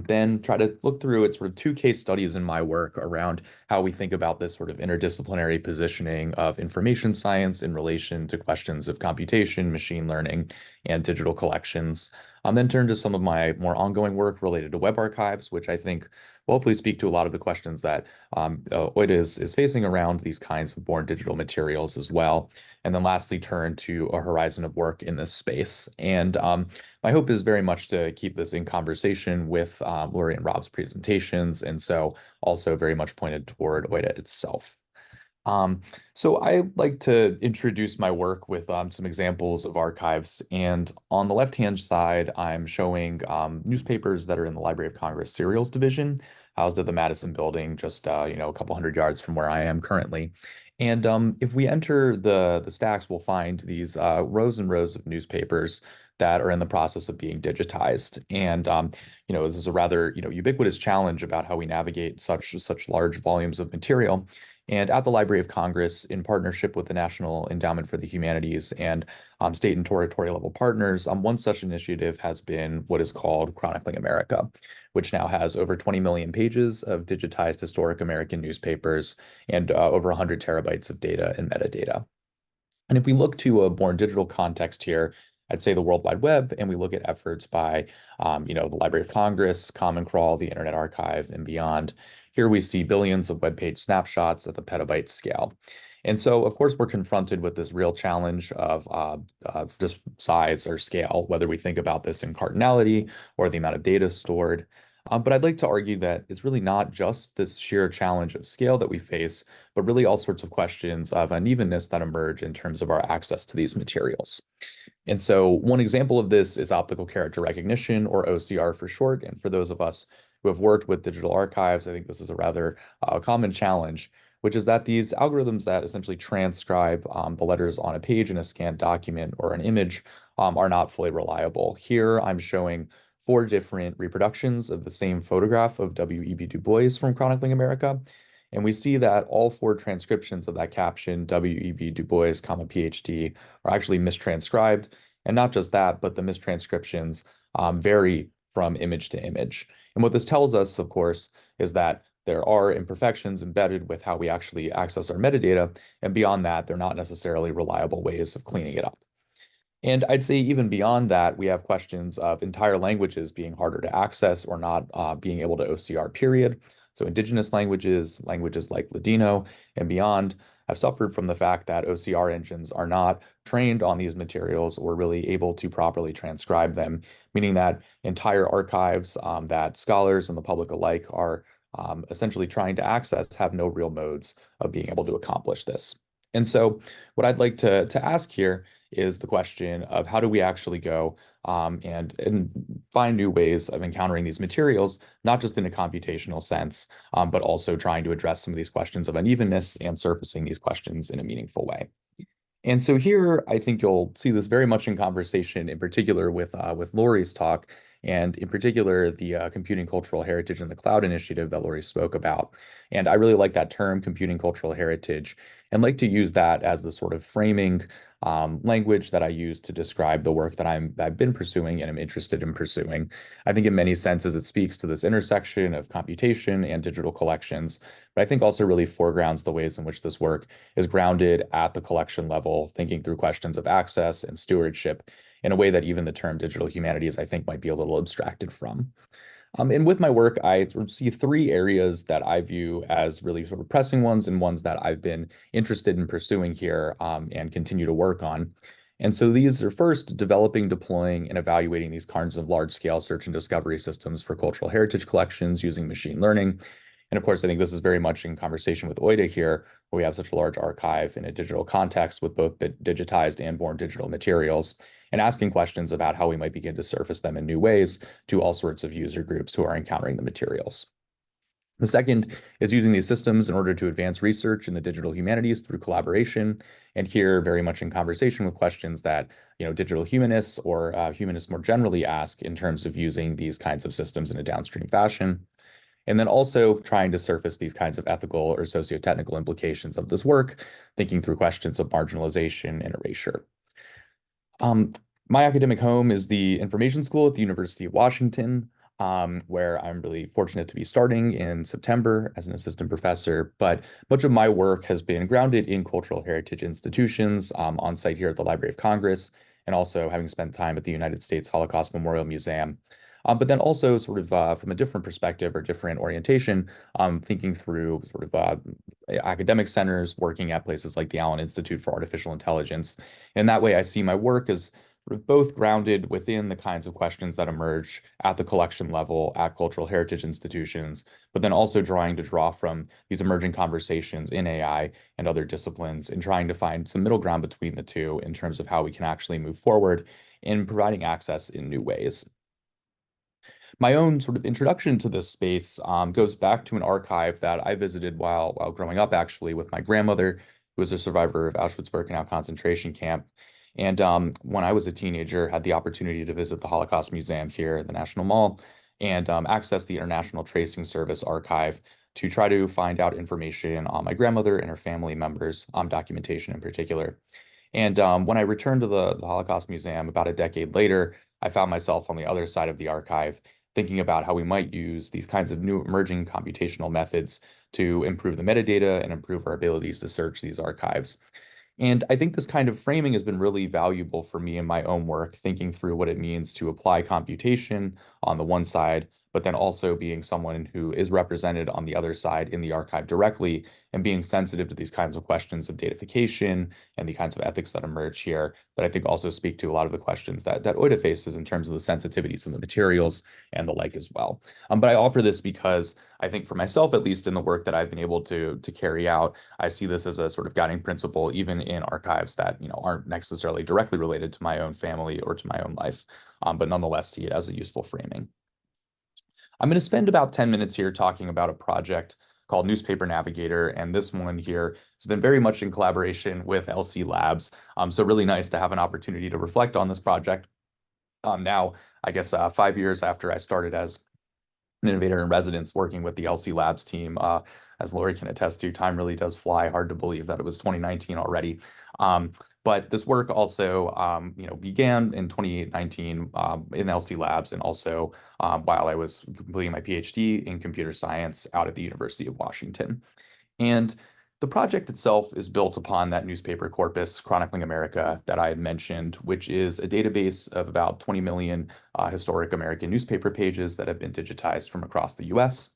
[SPEAKER 5] then try to look through it, sort of 2 case studies in my work around how we think about this sort of interdisciplinary positioning of information science in relation to questions of computation, machine learning, and digital collections. Then turn to some of my more ongoing work related to web archives, which I think will hopefully speak to a lot of the questions that OIDA is facing around these kinds of born digital materials as well. And then lastly, turn to a horizon of work in this space. And my hope is very much to keep this in conversation with Laurie and Rob's presentations, and so also very much pointed toward OIDA itself. So I like to introduce my work with some examples of archives, and on the left-hand side, I'm showing newspapers that are in the Library of Congress Serials Division, housed at the Madison Building, just a couple hundred yards from where I am currently. And if we enter the stacks, we'll find these rows and rows of newspapers that are in the process of being digitized. And this is a rather ubiquitous challenge about how we navigate such large volumes of material. And at the Library of Congress, in partnership with the National Endowment for the Humanities and state and territorial level partners, one such initiative has been what is called Chronicling America, which now has over 20 million pages of digitized historic American newspapers and over 100 terabytes of data and metadata. And if we look to a born digital context here, I'd say the World Wide Web, and we look at efforts by, the Library of Congress, Common Crawl, the Internet Archive, and beyond. Here we see billions of web page snapshots at the petabyte scale. And so, of course, we're confronted with this real challenge of just size or scale, whether we think about this in cardinality or the amount of data stored. But I'd like to argue that it's really not just this sheer challenge of scale that we face, but really all sorts of questions of unevenness that emerge in terms of our access to these materials. And so one example of this is optical character recognition, or OCR for short. And for those of us who have worked with digital archives, I think this is a rather common challenge, which is that these algorithms that essentially transcribe the letters on a page in a scanned document or an image are not fully reliable. Here I'm showing 4 different reproductions of the same photograph of W.E.B. Du Bois from Chronicling America. And we see that all 4 transcriptions of that caption, W.E.B. Du Bois, PhD, are actually mistranscribed. And not just that, but the mistranscriptions vary from image to image. And what this tells us, of course, is that there are imperfections embedded with how we actually access our metadata. And beyond that, they're not necessarily reliable ways of cleaning it up. And I'd say even beyond that, we have questions of entire languages being harder to access or not being able to OCR, period. So indigenous languages like Ladino and beyond, have suffered from the fact that OCR engines are not trained on these materials or really able to properly transcribe them, meaning that entire archives that scholars and the public alike are essentially trying to access have no real modes of being able to accomplish this. And so what I'd like to ask here is the question of how do we actually go and find new ways of encountering these materials, not just in a computational sense, but also trying to address some of these questions of unevenness and surfacing these questions in a meaningful way. And so here, I think you'll see this very much in conversation, in particular with Laurie's talk, and in particular, the Computing Cultural Heritage in the Cloud initiative that Laurie spoke about. And I really like that term, computing cultural heritage, and like to use that as the sort of framing language that I use to describe the work that I've been pursuing and am interested in pursuing. I think in many senses, it speaks to this intersection of computation and digital collections, but I think also really foregrounds the ways in which this work is grounded at the collection level, thinking through questions of access and stewardship in a way that even the term digital humanities, I think, might be a little abstracted from. And with my work, I sort of see three areas that I view as really sort of pressing ones and ones that I've been interested in pursuing here and continue to work on. And so these are first developing, deploying, and evaluating these kinds of large-scale search and discovery systems for cultural heritage collections using machine learning. And of course, I think this is very much in conversation with OIDA here, where we have such a large archive in a digital context with both the digitized and born digital materials, and asking questions about how we might begin to surface them in new ways to all sorts of user groups who are encountering the materials. The second is using these systems in order to advance research in the digital humanities through collaboration, and here very much in conversation with questions that digital humanists or humanists more generally ask in terms of using these kinds of systems in a downstream fashion. And then also trying to surface these kinds of ethical or socio-technical implications of this work, thinking through questions of marginalization and erasure. My academic home is the Information School at the University of Washington, where I'm really fortunate to be starting in September as an assistant professor. But much of my work has been grounded in cultural heritage institutions on site here at the Library of Congress, and also having spent time at the United States Holocaust Memorial Museum. But then also sort of from a different perspective or different orientation, thinking through sort of academic centers, working at places like the Allen Institute for Artificial Intelligence. And that way I see my work as sort of both grounded within the kinds of questions that emerge at the collection level at cultural heritage institutions, but then also trying to draw from these emerging conversations in AI and other disciplines and trying to find some middle ground between the two in terms of how we can actually move forward in providing access in new ways. My own sort of introduction to this space goes back to an archive that I visited while growing up, actually, with my grandmother, who was a survivor of Auschwitz-Birkenau concentration camp. And when I was a teenager, had the opportunity to visit the Holocaust Museum here at the National Mall and access the International Tracing Service archive to try to find out information on my grandmother and her family members, documentation in particular. And when I returned to the Holocaust Museum about a decade later, I found myself on the other side of the archive, thinking about how we might use these kinds of new emerging computational methods to improve the metadata and improve our abilities to search these archives. And I think this kind of framing has been really valuable for me in my own work, thinking through what it means to apply computation on the one side, but then also being someone who is represented on the other side in the archive directly and being sensitive to these kinds of questions of datafication and the kinds of ethics that emerge here that I think also speak to a lot of the questions that OIDA faces in terms of the sensitivities of the materials and the like as well. But I offer this because I think for myself, at least in the work that I've been able to carry out, I see this as a sort of guiding principle, even in archives that aren't necessarily directly related to my own family or to my own life, but nonetheless see it as a useful framing. I'm going to spend about 10 minutes here talking about a project called Newspaper Navigator, and this one here has been very much in collaboration with LC Labs. So really nice to have an opportunity to reflect on this project. Now, I guess 5 years after I started as an innovator in residence working with the LC Labs team, as Laurie can attest to, time really does fly. Hard to believe that it was 2019 already. But this work also, began in 2019 in LC Labs, and also while I was completing my PhD in computer science out at the University of Washington. And the project itself is built upon that newspaper corpus, Chronicling America, that I had mentioned, which is a database of about 20 million historic American newspaper pages that have been digitized from across the US.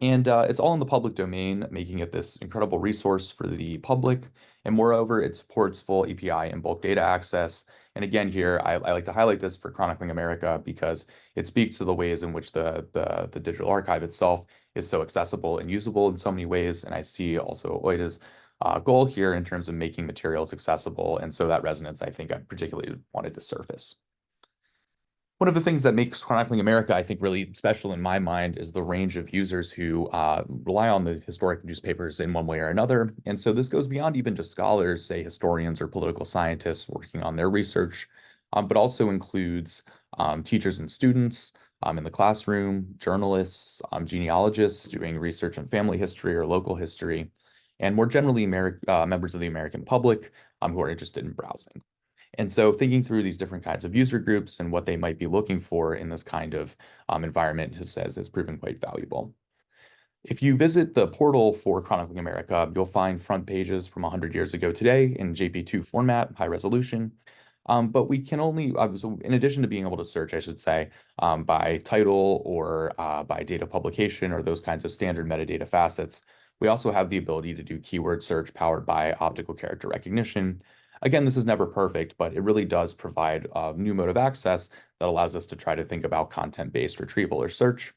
[SPEAKER 5] And it's all in the public domain, making it this incredible resource for the public. And moreover, it supports full API and bulk data access. And again, here, I like to highlight this for Chronicling America because it speaks to the ways in which the digital archive itself is so accessible and usable in so many ways. And I see also OIDA's goal here in terms of making materials accessible. And so that resonance, I think, I particularly wanted to surface. One of the things that makes Chronicling America, I think, really special in my mind is the range of users who rely on the historic newspapers in one way or another. And so this goes beyond even just scholars, say historians or political scientists working on their research, but also includes teachers and students in the classroom, journalists, genealogists doing research on family history or local history, and more generally, members of the American public who are interested in browsing. And so thinking through these different kinds of user groups and what they might be looking for in this kind of environment has proven quite valuable. If you visit the portal for Chronicling America, you'll find front pages from 100 years ago today in JP2 format, high resolution. But we can only, so in addition to being able to search, I should say, by title or by date of publication or those kinds of standard metadata facets, we also have the ability to do keyword search powered by optical character recognition. Again, this is never perfect, but it really does provide a new mode of access that allows us to try to think about content-based retrieval or search.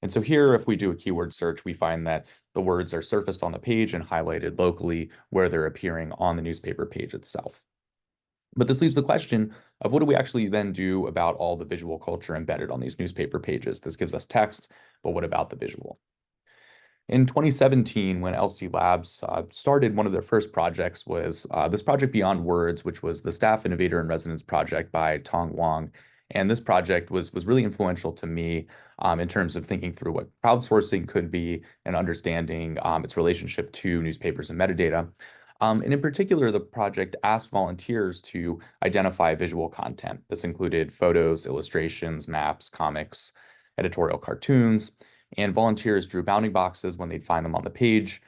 [SPEAKER 5] And so here, if we do a keyword search, we find that the words are surfaced on the page and highlighted locally where they're appearing on the newspaper page itself. But this leaves the question of what do we actually then do about all the visual culture embedded on these newspaper pages? This gives us text, but what about the visual? In 2017, when LC Labs started, one of their first projects was this project Beyond Words, which was the Staff Innovator in Residence project by Tong Wang. And this project was really influential to me in terms of thinking through what crowdsourcing could be and understanding its relationship to newspapers and metadata. And in particular, the project asked volunteers to identify visual content. This included photos, illustrations, maps, comics, editorial cartoons, and volunteers drew bounding boxes when they'd find them on the page,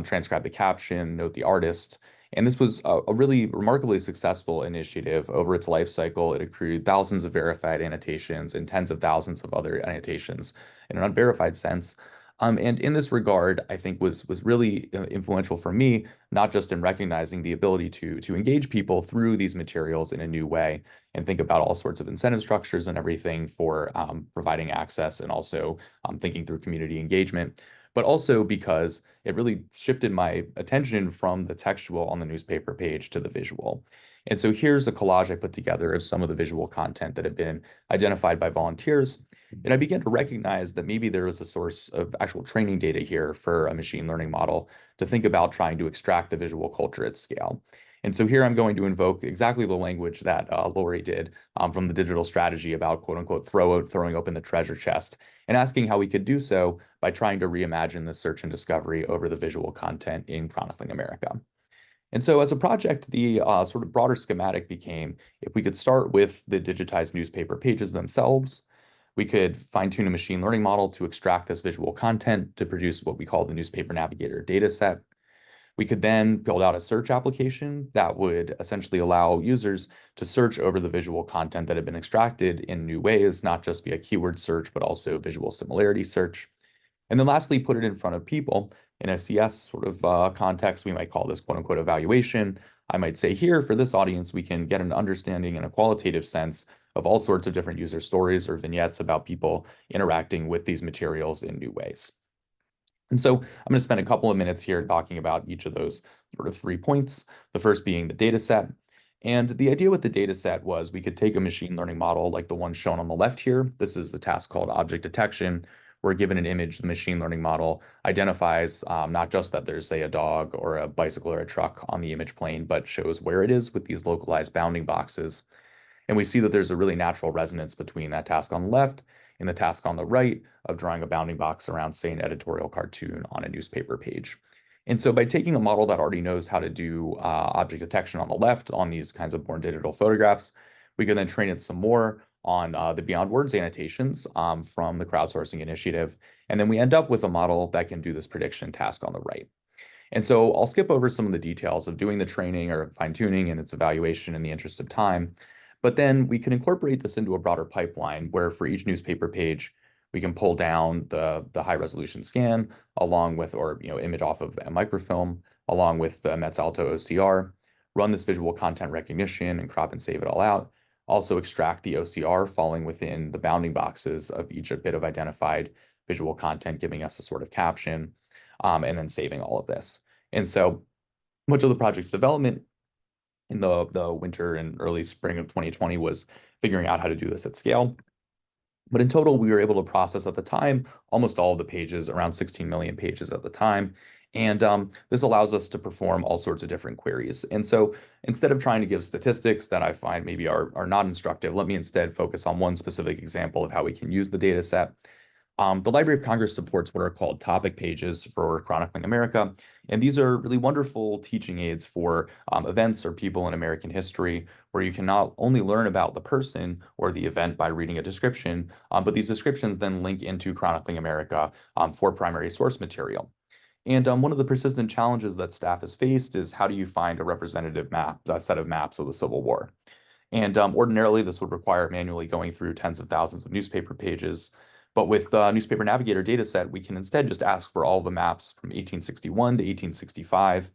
[SPEAKER 5] transcribe the caption, note the artist. And this was a really remarkably successful initiative. Over its life cycle, it accrued thousands of verified annotations and tens of thousands of other annotations in an unverified sense. And in this regard, I think was really influential for me, not just in recognizing the ability to engage people through these materials in a new way and think about all sorts of incentive structures and everything for providing access and also thinking through community engagement, but also because it really shifted my attention from the textual on the newspaper page to the visual. And so here's a collage I put together of some of the visual content that had been identified by volunteers. And I began to recognize that maybe there was a source of actual training data here for a machine learning model to think about trying to extract the visual culture at scale. And so here I'm going to invoke exactly the language that Laurie did from the digital strategy about quote unquote throwing open the treasure chest and asking how we could do so by trying to reimagine the search and discovery over the visual content in Chronicling America. And so as a project, the sort of broader schematic became if we could start with the digitized newspaper pages themselves, we could fine-tune a machine learning model to extract this visual content to produce what we call the Newspaper Navigator data set. We could then build out a search application that would essentially allow users to search over the visual content that had been extracted in new ways, not just via keyword search, but also visual similarity search. And then lastly, put it in front of people in a CS sort of context. We might call this quote unquote evaluation. I might say here for this audience, we can get an understanding in a qualitative sense of all sorts of different user stories or vignettes about people interacting with these materials in new ways. And so I'm going to spend a couple of minutes here talking about each of those sort of 3 points. The first being the data set. And the idea with the data set was we could take a machine learning model like the one shown on the left here. This is a task called object detection. We're given an image, the machine learning model identifies not just that there's, say, a dog or a bicycle or a truck on the image plane, but shows where it is with these localized bounding boxes. And we see that there's a really natural resonance between that task on the left and the task on the right of drawing a bounding box around, say, an editorial cartoon on a newspaper page. And so by taking a model that already knows how to do object detection on the left on these kinds of born digital photographs, we can then train it some more on the Beyond Words annotations from the crowdsourcing initiative. And then we end up with a model that can do this prediction task on the right. And so I'll skip over some of the details of doing the training or fine-tuning and its evaluation in the interest of time. But then we can incorporate this into a broader pipeline where for each newspaper page, we can pull down the high resolution scan along with, or image off of a microfilm, along with the Metz-Alto OCR, run this visual content recognition and crop and save it all out. Also extract the OCR falling within the bounding boxes of each bit of identified visual content, giving us a sort of caption, and then saving all of this. And so much of the project's development in the winter and early spring of 2020 was figuring out how to do this at scale. But in total, we were able to process at the time almost all of the pages, around 16 million pages at the time. And this allows us to perform all sorts of different queries. And so instead of trying to give statistics that I find maybe are not instructive, let me instead focus on one specific example of how we can use the data set. The Library of Congress supports what are called topic pages for chronicling America. And these are really wonderful teaching aids for events or people in American history, where you can not only learn about the person or the event by reading a description, but these descriptions then link into chronicling America for primary source material. And one of the persistent challenges that staff has faced is, how do you find a representative map, a set of maps of the Civil War? And ordinarily, this would require manually going through tens of thousands of newspaper pages. But with the Newspaper Navigator dataset, we can instead just ask for all the maps from 1861 to 1865.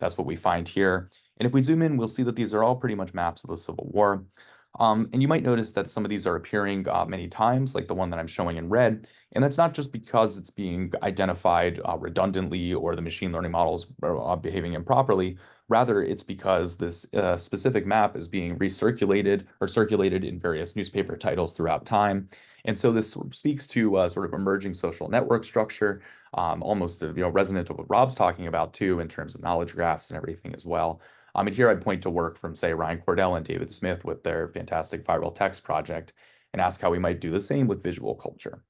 [SPEAKER 5] That's what we find here. And if we zoom in, we'll see that these are all pretty much maps of the Civil War. And you might notice that some of these are appearing many times, like the one that I'm showing in red. And that's not just because it's being identified redundantly or the machine learning models are behaving improperly. Rather, it's because this specific map is being recirculated or circulated in various newspaper titles throughout time. And so this speaks to sort of emerging social network structure, almost resonant to what Rob's talking about too, in terms of knowledge graphs and everything as well. And here I'd point to work from, say, Ryan Cordell and David Smith with their fantastic viral text project, and ask how we might do the same with visual culture.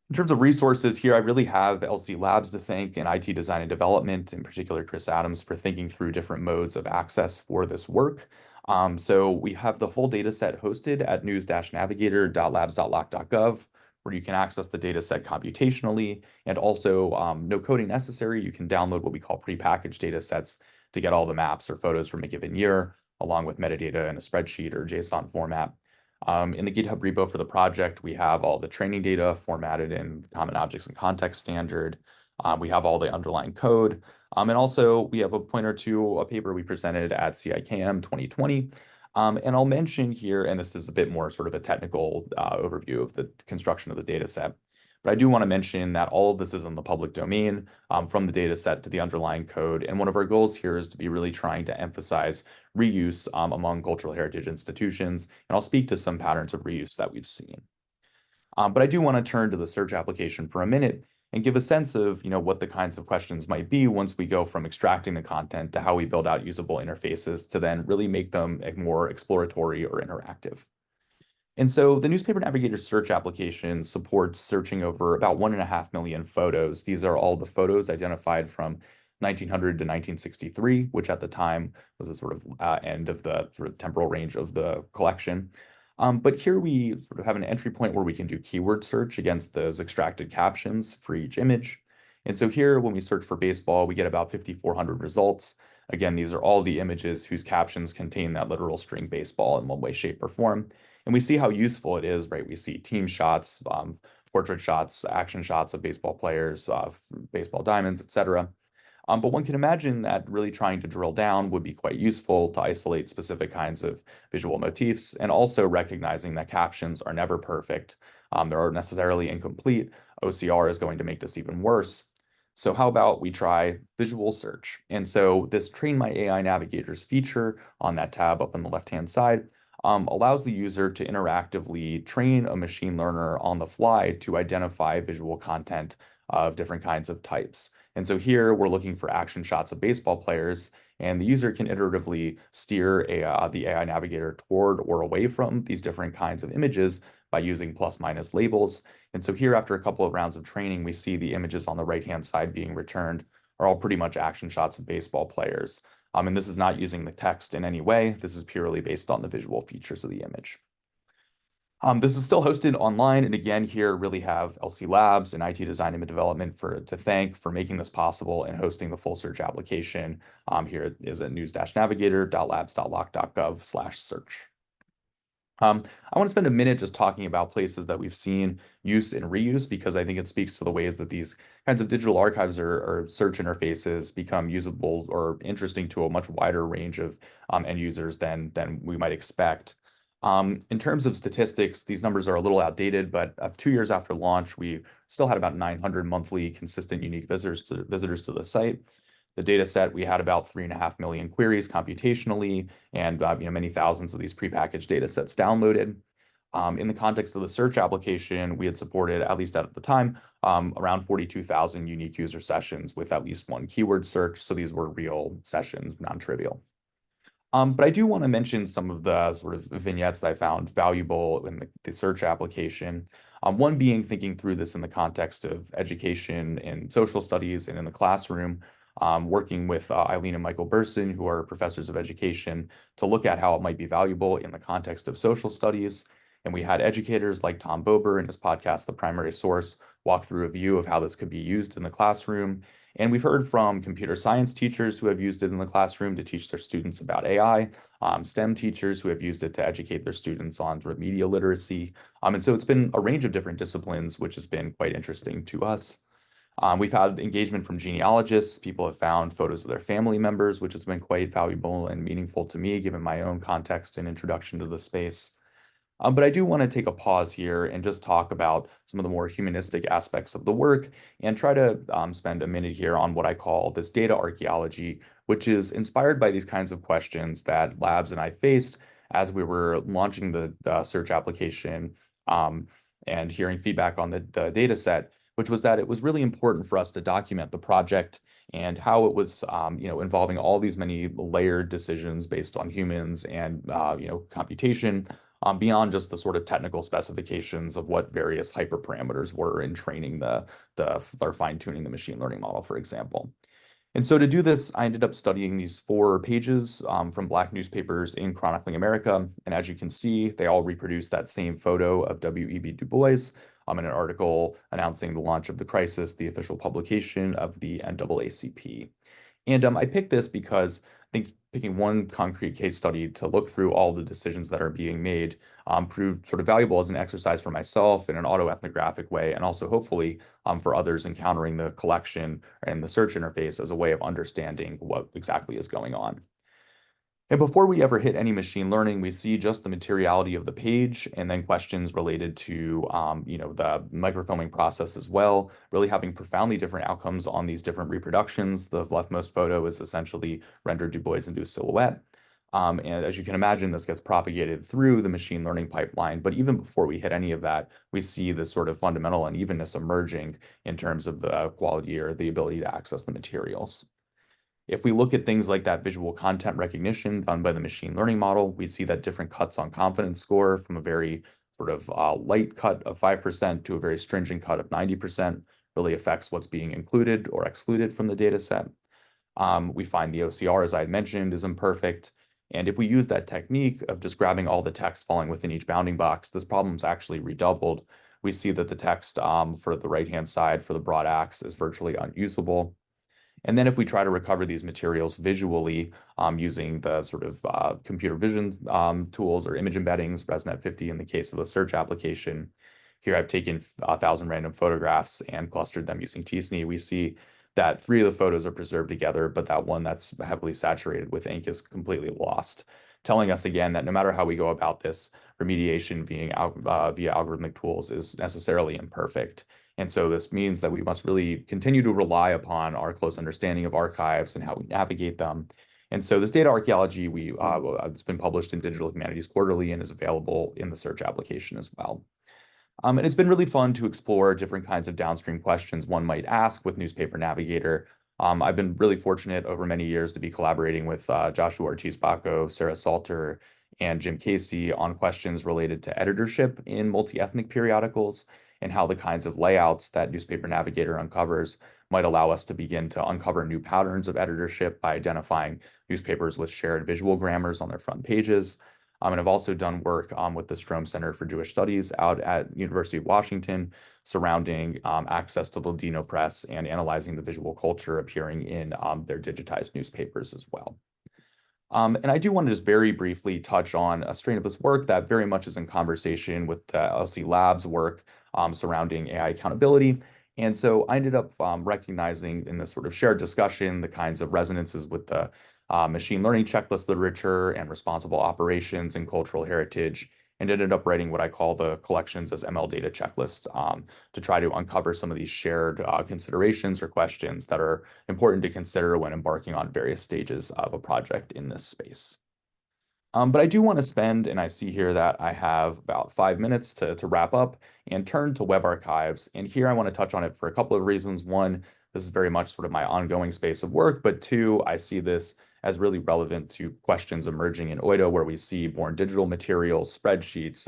[SPEAKER 5] In terms of resources here, I really have LC Labs to thank and IT design and development, in particular Chris Adams, for thinking through different modes of access for this work. So we have the full data set hosted at news-navigator.labs.loc.gov, where you can access the data set computationally, and also no coding necessary. You can download what we call prepackaged data sets to get all the maps or photos from a given year, along with metadata in a spreadsheet or JSON format. In the GitHub repo for the project, we have all the training data formatted in Common Objects and Context Standard. We have all the underlying code. And also we have a pointer to a paper we presented at CIKM 2020. And I'll mention here, and this is a bit more sort of a technical overview of the construction of the data set, but I do want to mention that all of this is in the public domain, from the data set to the underlying code. And one of our goals here is to be really trying to emphasize reuse among cultural heritage institutions. And I'll speak to some patterns of reuse that we've seen. But I do want to turn to the search application for a minute and give a sense of what the kinds of questions might be once we go from extracting the content to how we build out usable interfaces to then really make them more exploratory or interactive. And so the Newspaper Navigator search application supports searching over about 1.5 million photos. These are all the photos identified from 1900 to 1963, which at the time was a sort of end of the sort of temporal range of the collection. But here we sort of have an entry point where we can do keyword search against those extracted captions for each image. And so here, when we search for baseball, we get about 5,400 results. Again, these are all the images whose captions contain that literal string baseball in one way, shape, or form. And we see how useful it is, right? We see team shots, portrait shots, action shots of baseball players, baseball diamonds, etc. But one can imagine that really trying to drill down would be quite useful to isolate specific kinds of visual motifs, and also recognizing that captions are never perfect. They're necessarily incomplete. OCR is going to make this even worse. So how about we try visual search? And so this Train My AI Navigators feature on that tab up on the left-hand side allows the user to interactively train a machine learner on the fly to identify visual content of different kinds of types. And so here we're looking for action shots of baseball players, and the user can iteratively steer the AI Navigator toward or away from these different kinds of images by using plus minus labels. And so here, after a couple of rounds of training, we see the images on the right-hand side being returned are all pretty much action shots of baseball players. And this is not using the text in any way. This is purely based on the visual features of the image. This is still hosted online, and again, here really have LC Labs and IT design and development to thank for making this possible and hosting the full search application. Here is at news-navigator.labs.loc.gov/search. I want to spend a minute just talking about places that we've seen use and reuse, because I think it speaks to the ways that these kinds of digital archives or search interfaces become usable or interesting to a much wider range of end users than we might expect. In terms of statistics, these numbers are a little outdated, but 2 years after launch, we still had about 900 monthly consistent unique visitors to the site. The data set, we had about 3.5 million queries computationally, and many thousands of these prepackaged data sets downloaded. In the context of the search application, we had supported, at least at the time, around 42,000 unique user sessions with at least one keyword search. So these were real sessions, non-trivial. But I do want to mention some of the sort of vignettes that I found valuable in the search application. One being thinking through this in the context of education and social studies and in the classroom, working with Eileen and Michael Burson, who are professors of education, to look at how it might be valuable in the context of social studies. And we had educators like Tom Bober in his podcast, The Primary Source, walk through a view of how this could be used in the classroom. And we've heard from computer science teachers who have used it in the classroom to teach their students about AI, STEM teachers who have used it to educate their students on sort of media literacy. And so it's been a range of different disciplines, which has been quite interesting to us. We've had engagement from genealogists. People have found photos of their family members, which has been quite valuable and meaningful to me, given my own context and introduction to the space. But I do want to take a pause here and just talk about some of the more humanistic aspects of the work and try to spend a minute here on what I call this data archaeology, which is inspired by these kinds of questions that labs and I faced as we were launching the search application and hearing feedback on the data set, which was that it was really important for us to document the project and how it was involving all these many layered decisions based on humans and computation, beyond just the sort of technical specifications of what various hyperparameters were in training or fine-tuning the machine learning model, for example. And so to do this, I ended up studying these 4 pages from Black newspapers in Chronicling America. And as you can see, they all reproduce that same photo of W.E.B. Du Bois in an article announcing the launch of the crisis, the official publication of the NAACP. And I picked this because I think picking one concrete case study to look through all the decisions that are being made proved sort of valuable as an exercise for myself in an autoethnographic way, and also hopefully for others encountering the collection and the search interface as a way of understanding what exactly is going on. And before we ever hit any machine learning, we see just the materiality of the page and then questions related to, the microfilming process as well, really having profoundly different outcomes on these different reproductions. The leftmost photo is essentially rendered Du Bois into a silhouette. And as you can imagine, this gets propagated through the machine learning pipeline. But even before we hit any of that, we see this sort of fundamental unevenness emerging in terms of the quality or the ability to access the materials. If we look at things like that visual content recognition done by the machine learning model, we see that different cuts on confidence score from a very sort of light cut of 5% to a very stringent cut of 90% really affects what's being included or excluded from the data set. We find the OCR, as I had mentioned, is imperfect. And if we use that technique of just grabbing all the text falling within each bounding box, this problem's actually redoubled. We see that the text for the right-hand side for the broad axe is virtually unusable. And then if we try to recover these materials visually using the sort of computer vision tools or image embeddings, ResNet 50 in the case of the search application, here I've taken 1,000 random photographs and clustered them using t-SNE. We see that 3 of the photos are preserved together, but that one that's heavily saturated with ink is completely lost, telling us again that no matter how we go about this, remediation via algorithmic tools is necessarily imperfect. And so this means that we must really continue to rely upon our close understanding of archives and how we navigate them. And so this data archaeology, it's been published in Digital Humanities Quarterly and is available in the search application as well. And it's been really fun to explore different kinds of downstream questions one might ask with Newspaper Navigator. I've been really fortunate over many years to be collaborating with Joshua Ortiz-Baco, Sarah Salter, and Jim Casey on questions related to editorship in multi-ethnic periodicals and how the kinds of layouts that Newspaper Navigator uncovers might allow us to begin to uncover new patterns of editorship by identifying newspapers with shared visual grammars on their front pages. And I've also done work with the Strom Center for Jewish Studies out at University of Washington surrounding access to Ladino press and analyzing the visual culture appearing in their digitized newspapers as well. And I do want to just very briefly touch on a strain of this work that very much is in conversation with the LC Labs work surrounding AI accountability. And so I ended up recognizing in this sort of shared discussion the kinds of resonances with the machine learning checklist literature and responsible operations and cultural heritage, and ended up writing what I call the collections as ML data checklist to try to uncover some of these shared considerations or questions that are important to consider when embarking on various stages of a project in this space. But I do want to spend, and I see here that I have about 5 minutes to wrap up and turn to web archives. And here I want to touch on it for a couple of reasons. One, this is very much sort of my ongoing space of work, but two, I see this as really relevant to questions emerging in OIDA, where we see born digital materials, spreadsheets,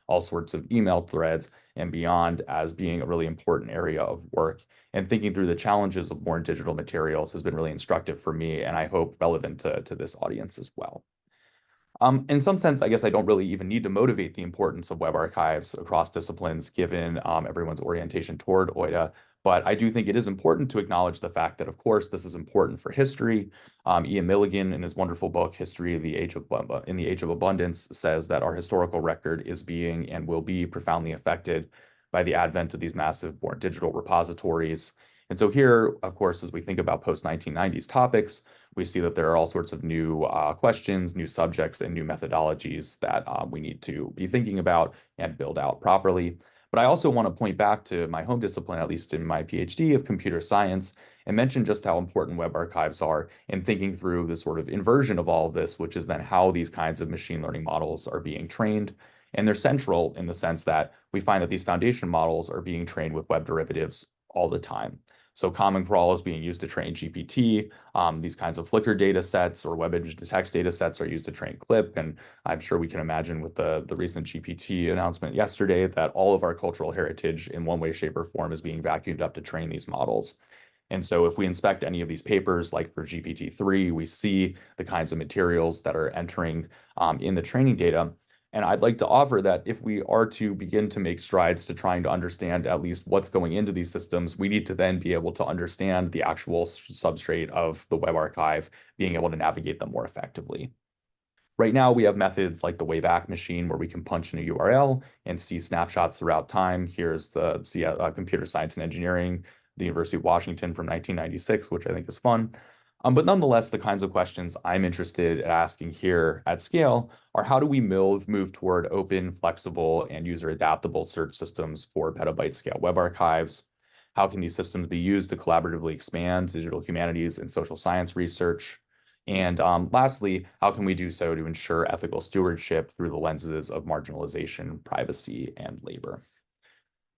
[SPEAKER 5] all sorts of email threads, and beyond as being a really important area of work. And thinking through the challenges of born digital materials has been really instructive for me, and I hope relevant to this audience as well. In some sense, I guess I don't really even need to motivate the importance of web archives across disciplines, given everyone's orientation toward OIDA. But I do think it is important to acknowledge the fact that, of course, this is important for history. Ian Milligan, in his wonderful book, History of the Age of in the Age of Abundance, says that our historical record is being and will be profoundly affected by the advent of these massive born digital repositories. And so here, of course, as we think about post-1990s topics, we see that there are all sorts of new questions, new subjects, and new methodologies that we need to be thinking about and build out properly. But I also want to point back to my home discipline, at least in my PhD of computer science, and mention just how important web archives are in thinking through the sort of inversion of all of this, which is then how these kinds of machine learning models are being trained. And they're central in the sense that we find that these foundation models are being trained with web derivatives all the time. So Common Crawl is being used to train GPT. These kinds of Flickr data sets or web image to text data sets are used to train CLIP. And I'm sure we can imagine with the recent GPT announcement yesterday that all of our cultural heritage in one way, shape, or form is being vacuumed up to train these models. And so if we inspect any of these papers, like for GPT-3, we see the kinds of materials that are entering in the training data. And I'd like to offer that if we are to begin to make strides to trying to understand at least what's going into these systems, we need to then be able to understand the actual substrate of the web archive, being able to navigate them more effectively. Right now, we have methods like the Wayback Machine, where we can punch in a URL and see snapshots throughout time. Here's the Computer Science and Engineering, the University of Washington from 1996, which I think is fun. But nonetheless, the kinds of questions I'm interested in asking here at scale are how do we move toward open, flexible, and user-adaptable search systems for petabyte-scale web archives? How can these systems be used to collaboratively expand digital humanities and social science research? And lastly, how can we do so to ensure ethical stewardship through the lenses of marginalization, privacy, and labor?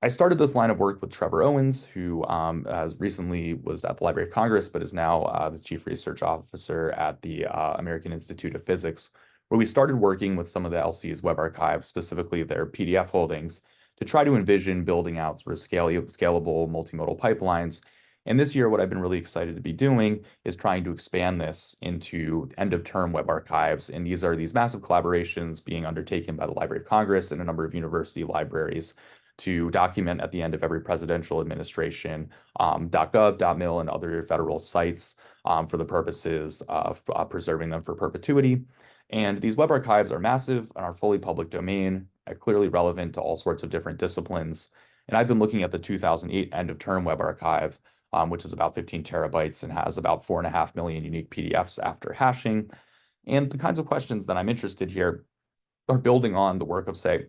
[SPEAKER 5] I started this line of work with Trevor Owens, who has recently was at the Library of Congress, but is now the Chief Research Officer at the American Institute of Physics, where we started working with some of the LC's web archives, specifically their PDF holdings, to try to envision building out sort of scalable multimodal pipelines. And this year, what I've been really excited to be doing is trying to expand this into end-of-term web archives. And these are these massive collaborations being undertaken by the Library of Congress and a number of university libraries to document at the end of every presidential administration, .gov, .mil, and other federal sites for the purposes of preserving them for perpetuity. And these web archives are massive and are fully public domain, clearly relevant to all sorts of different disciplines. And I've been looking at the 2008 end-of-term web archive, which is about 15 terabytes and has about 4.5 million unique PDFs after hashing. And the kinds of questions that I'm interested here are building on the work of, say,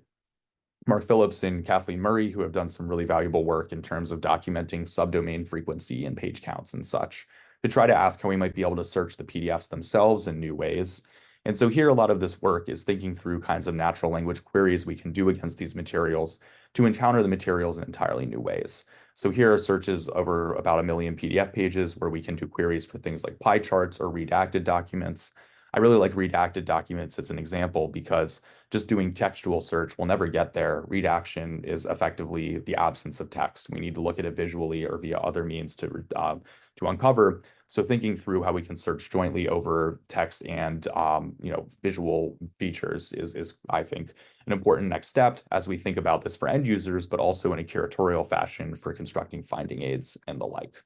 [SPEAKER 5] Mark Phillips and Kathleen Murray, who have done some really valuable work in terms of documenting subdomain frequency and page counts and such, to try to ask how we might be able to search the PDFs themselves in new ways. And so here, a lot of this work is thinking through kinds of natural language queries we can do against these materials to encounter the materials in entirely new ways. So here are searches over about 1 million PDF pages where we can do queries for things like pie charts or redacted documents. I really like redacted documents as an example because just doing textual search will never get there. Redaction is effectively the absence of text. We need to look at it visually or via other means to uncover. So thinking through how we can search jointly over text and visual features is I think an important next step as we think about this for end users, but also in a curatorial fashion for constructing finding aids and the like.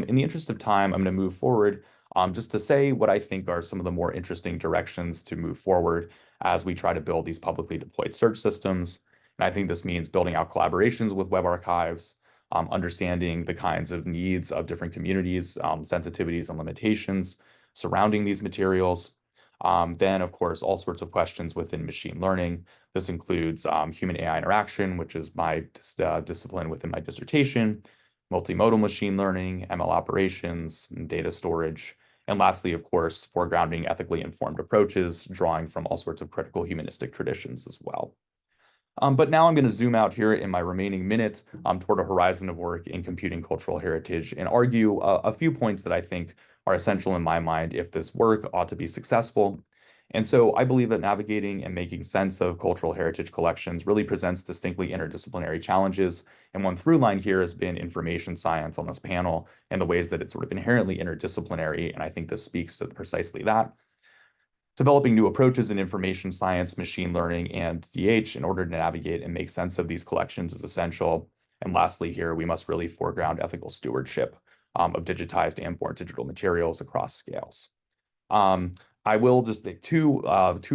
[SPEAKER 5] In the interest of time, I'm going to move forward just to say what I think are some of the more interesting directions to move forward as we try to build these publicly deployed search systems. And I think this means building out collaborations with web archives, understanding the kinds of needs of different communities, sensitivities and limitations surrounding these materials. Then, of course, all sorts of questions within machine learning. This includes human-AI interaction, which is my discipline within my dissertation, multimodal machine learning, ML operations, and data storage, And lastly, of course, foregrounding ethically informed approaches, drawing from all sorts of critical humanistic traditions as well. But now I'm going to zoom out here in my remaining minute toward a horizon of work in computing cultural heritage and argue a few points that I think are essential in my mind if this work ought to be successful. And so I believe that navigating and making sense of cultural heritage collections really presents distinctly interdisciplinary challenges. And one through line here has been information science on this panel and the ways that it's sort of inherently interdisciplinary. And I think this speaks to precisely that. Developing new approaches in information science, machine learning, and DH in order to navigate and make sense of these collections is essential. And lastly here, we must really foreground ethical stewardship of digitized and born digital materials across scales. I will just make two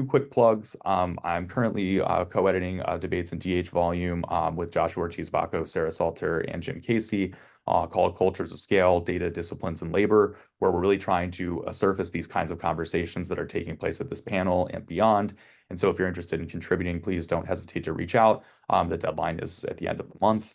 [SPEAKER 5] quick plugs. I'm currently co-editing Debates in DH volume with Joshua Ortiz-Baco, Sarah Salter, and Jim Casey called Cultures of Scale, Data, Disciplines, and Labor, where we're really trying to surface these kinds of conversations that are taking place at this panel and beyond. And so if you're interested in contributing, please don't hesitate to reach out. The deadline is at the end of the month.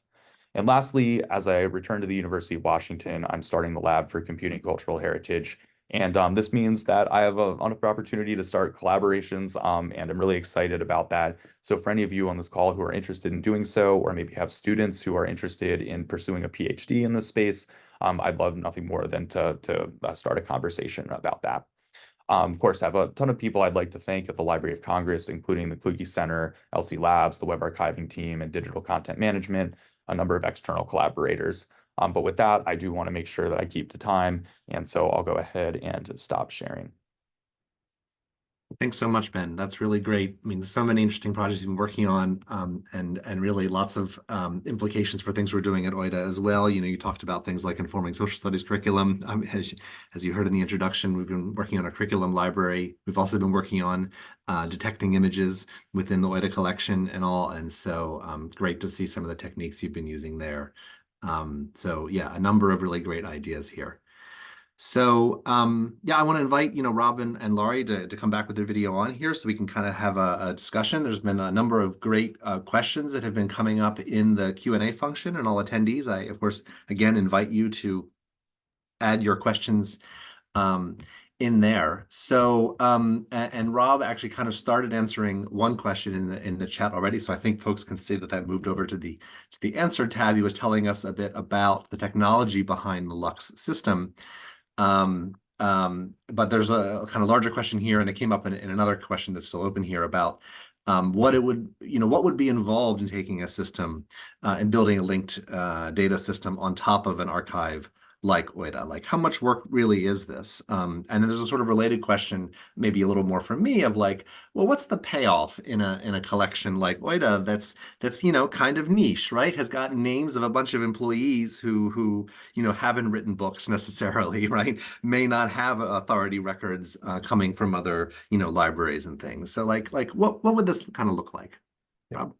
[SPEAKER 5] And lastly, as I return to the University of Washington, I'm starting the lab for computing cultural heritage. And this means that I have an opportunity to start collaborations, and I'm really excited about that. So for any of you on this call who are interested in doing so, or maybe have students who are interested in pursuing a PhD in this space, I'd love nothing more than to start a conversation about that. Of course, I have a ton of people I'd like to thank at the Library of Congress, including the Kluge Center, LC Labs, the web archiving team, and digital content management, a number of external collaborators. But with that, I do want to make sure that I keep to time. And so I'll go ahead and stop sharing.
[SPEAKER 3] Thanks so much, Ben. That's really great. I mean, so many interesting projects you've been working on, and really lots of implications for things we're doing at OIDA as well. You know, you talked about things like informing social studies curriculum. As you heard in the introduction, we've been working on a curriculum library. We've also been working on detecting images within the OIDA collection and all. And so great to see some of the techniques you've been using there. So yeah, a number of really great ideas here. So yeah, I want to invite, Rob and Laurie to come back with their video on here so we can kind of have a discussion. There's been a number of great questions that have been coming up in the Q&A function, and all attendees, I, of course, again, invite you to add your questions in there. So, and Rob actually kind of started answering one question in the chat already. So I think folks can see that moved over to the answer tab. He was telling us a bit about the technology behind the Lux system. But there's a kind of larger question here, and it came up in another question that's still open here about what would be involved in taking a system and building a linked data system on top of an archive like OIDA. Like, how much work really is this? And then there's a sort of related question, maybe a little more from me, of like, well, what's the payoff in a collection like OIDA that's kind of niche, right? Has got names of a bunch of employees who haven't written books necessarily, right? May not have authority records coming from other libraries and things. So like what would this kind of look like, Rob?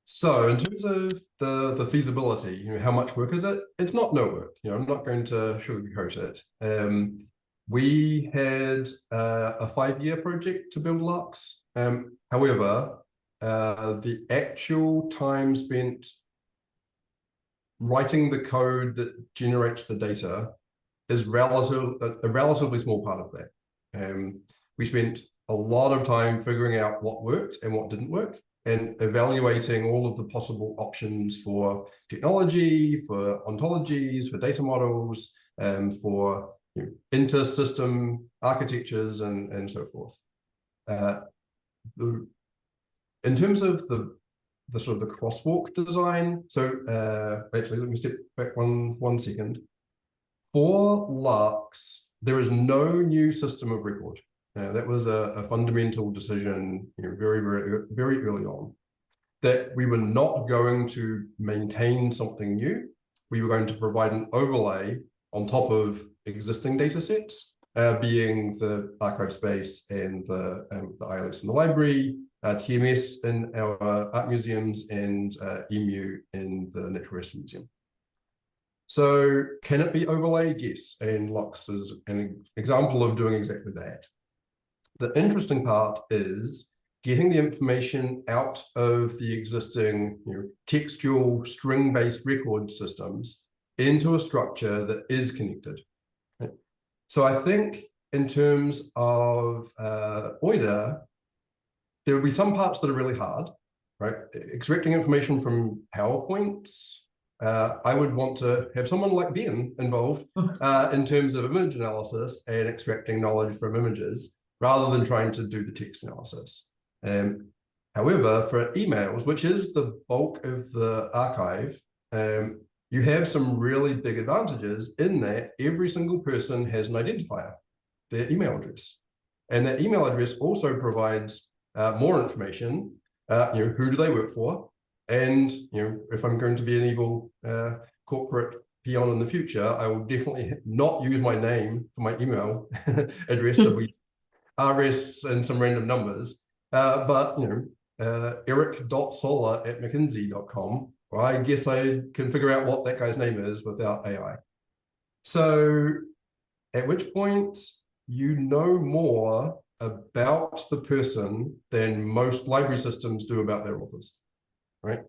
[SPEAKER 4] So in terms of the feasibility, how much work is it? It's not no work. I'm not going to sugarcoat it. We had a 5-year project to build Lux. However, the actual time spent writing the code that generates the data is a relatively small part of that. We spent a lot of time figuring out what worked and what didn't work, and evaluating all of the possible options for technology, for ontologies, for data models, for inter-system architectures, and so forth. In terms of the sort of the crosswalk design, so actually let me step back one second. For Lux, there is no new system of record. That was a fundamental decision very, very, very early on, that we were not going to maintain something new. We were going to provide an overlay on top of existing data sets, being the archive space and the ILS in the library, TMS in our art museums, and EMU in the Natural History Museum. So can it be overlaid? Yes, and Lux is an example of doing exactly that. The interesting part is getting the information out of the existing textual string-based record systems into a structure that is connected. So I think in terms of OIDA, there will be some parts that are really hard, right? Extracting information from PowerPoints. I would want to have someone like Ben involved in terms of image analysis and extracting knowledge from images rather than trying to do the text analysis. However, for emails, which is the bulk of the archive, you have some really big advantages in that every single person has an identifier, their email address. And that email address also provides more information, who do they work for? And if I'm going to be an evil corporate peon in the future, I will definitely not use my name for my email address. So we RS and some random numbers, but eric.solar@mckinsey.com. Well, I guess I can figure out what that guy's name is without AI. So at which point you know more about the person than most library systems do about their authors, right?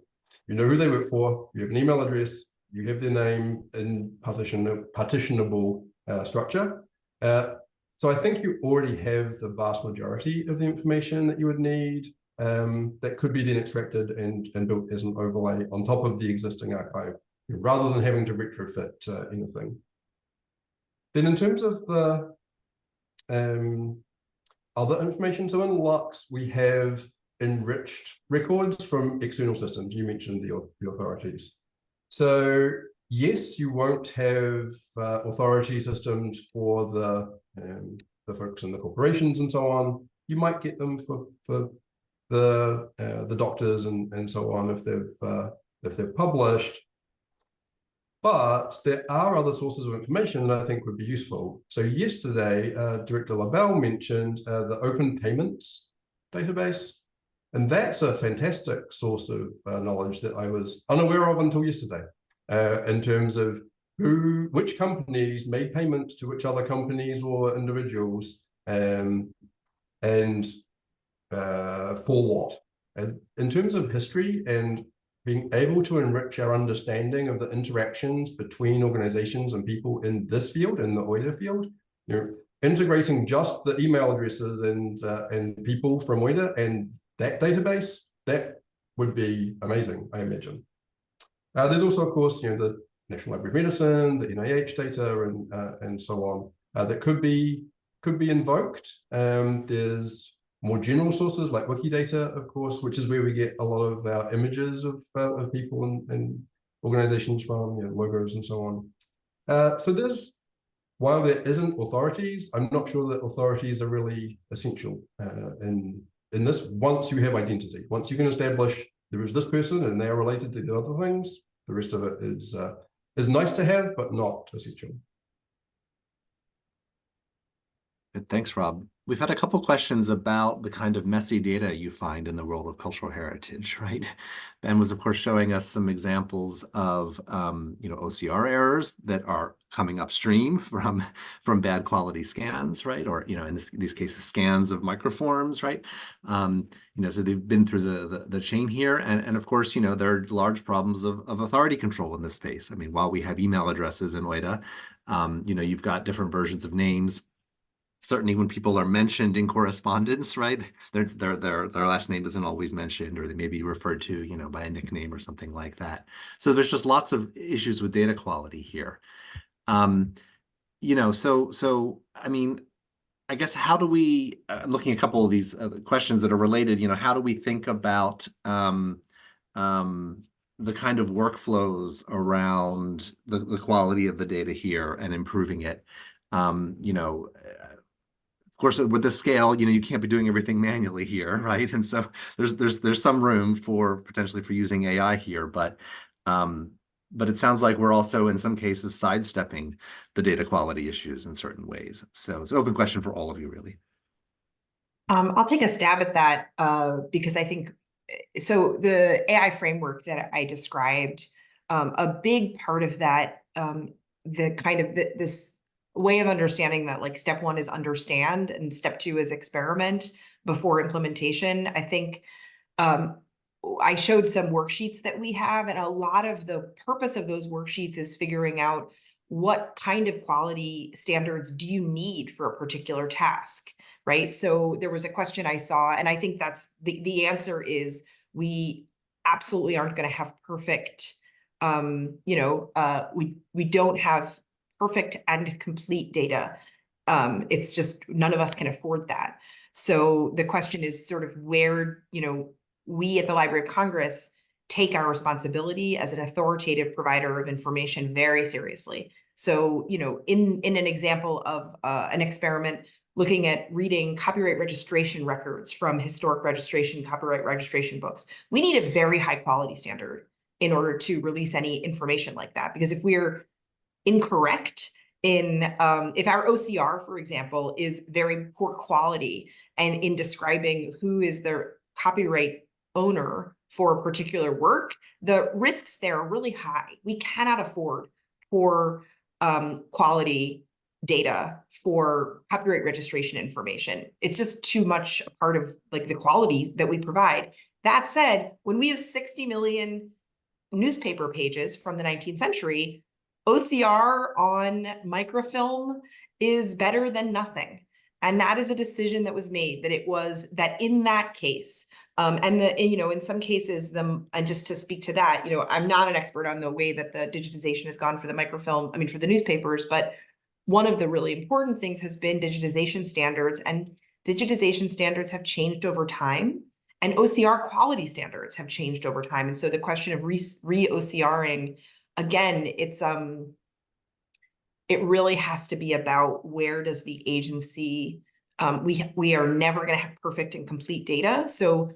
[SPEAKER 4] You know who they work for, you have an email address, you have their name in partitionable structure. So I think you already have the vast majority of the information that you would need that could be then extracted and built as an overlay on top of the existing archive, rather than having to retrofit anything. Then in terms of the other information, so in Lux, we have enriched records from external systems. You mentioned the authorities. So yes, you won't have authority systems for the folks in the corporations and so on. You might get them for the doctors and so on if they've published. But there are other sources of information that I think would be useful. So yesterday, Director LaBelle mentioned the Open Payments database. And that's a fantastic source of knowledge that I was unaware of until yesterday, in terms of which companies made payments to which other companies or individuals, and for what. And in terms of history and being able to enrich our understanding of the interactions between organizations and people in this field, in the OIDA field, integrating just the email addresses and people from OIDA and that database, that would be amazing, I imagine. There's also, of course, the National Library of Medicine, the NIH data, and so on, that could be invoked. There's more general sources like Wikidata, of course, which is where we get a lot of our images of people and organizations from, logos and so on. So while there isn't authorities, I'm not sure that authorities are really essential in this. Once you have identity, once you can establish there is this person and they are related to the other things, the rest of it is nice to have, but not essential.
[SPEAKER 3] Good. Thanks, Rob. We've had a couple questions about the kind of messy data you find in the world of cultural heritage, right? Ben was, of course, showing us some examples of, OCR errors that are coming upstream from bad quality scans, right? Or, in these cases, scans of microforms, right? So they've been through the chain here. And of course, there are large problems of authority control in this space. I mean, while we have email addresses in OIDA, you've got different versions of names. Certainly when people are mentioned in correspondence, right, their last name isn't always mentioned, or they may be referred to, by a nickname or something like that. So there's just lots of issues with data quality here. So I mean, I guess how do we, looking at a couple of these questions that are related, how do we think about the kind of workflows around the quality of the data here and improving it? Of course, with the scale, you can't be doing everything manually here, right? And so there's some room potentially for using AI here, but it sounds like we're also in some cases sidestepping the data quality issues in certain ways. So it's an open question for all of you, really.
[SPEAKER 2] I'll take a stab at that because I think so. The AI framework that I described, a big part of that, this way of understanding that, like, step one is understand and step two is experiment before implementation. I think I showed some worksheets that we have, and a lot of the purpose of those worksheets is figuring out what kind of quality standards do you need for a particular task, right? So there was a question I saw, and I think that's the answer is we absolutely aren't going to have perfect, we don't have perfect and complete data. It's just none of us can afford that. So the question is sort of where, we at the Library of Congress take our responsibility as an authoritative provider of information very seriously. So, in an example of an experiment looking at reading copyright registration records from historic registration, copyright registration books, we need a very high quality standard in order to release any information like that. Because if we're incorrect in, if our OCR, for example, is very poor quality and in describing who is the copyright owner for a particular work, the risks there are really high. We cannot afford poor quality data for copyright registration information. It's just too much a part of like the quality that we provide. That said, when we have 60 million newspaper pages from the 19th century, OCR on microfilm is better than nothing. And that is a decision that was made, that it was that in that case, in some cases, and just to speak to that, I'm not an expert on the way that the digitization has gone for the microfilm, for the newspapers, but one of the really important things has been digitization standards, and digitization standards have changed over time, and OCR quality standards have changed over time. And so the question of re-OCRing, again, it really has to be about where does the agency, we are never going to have perfect and complete data. So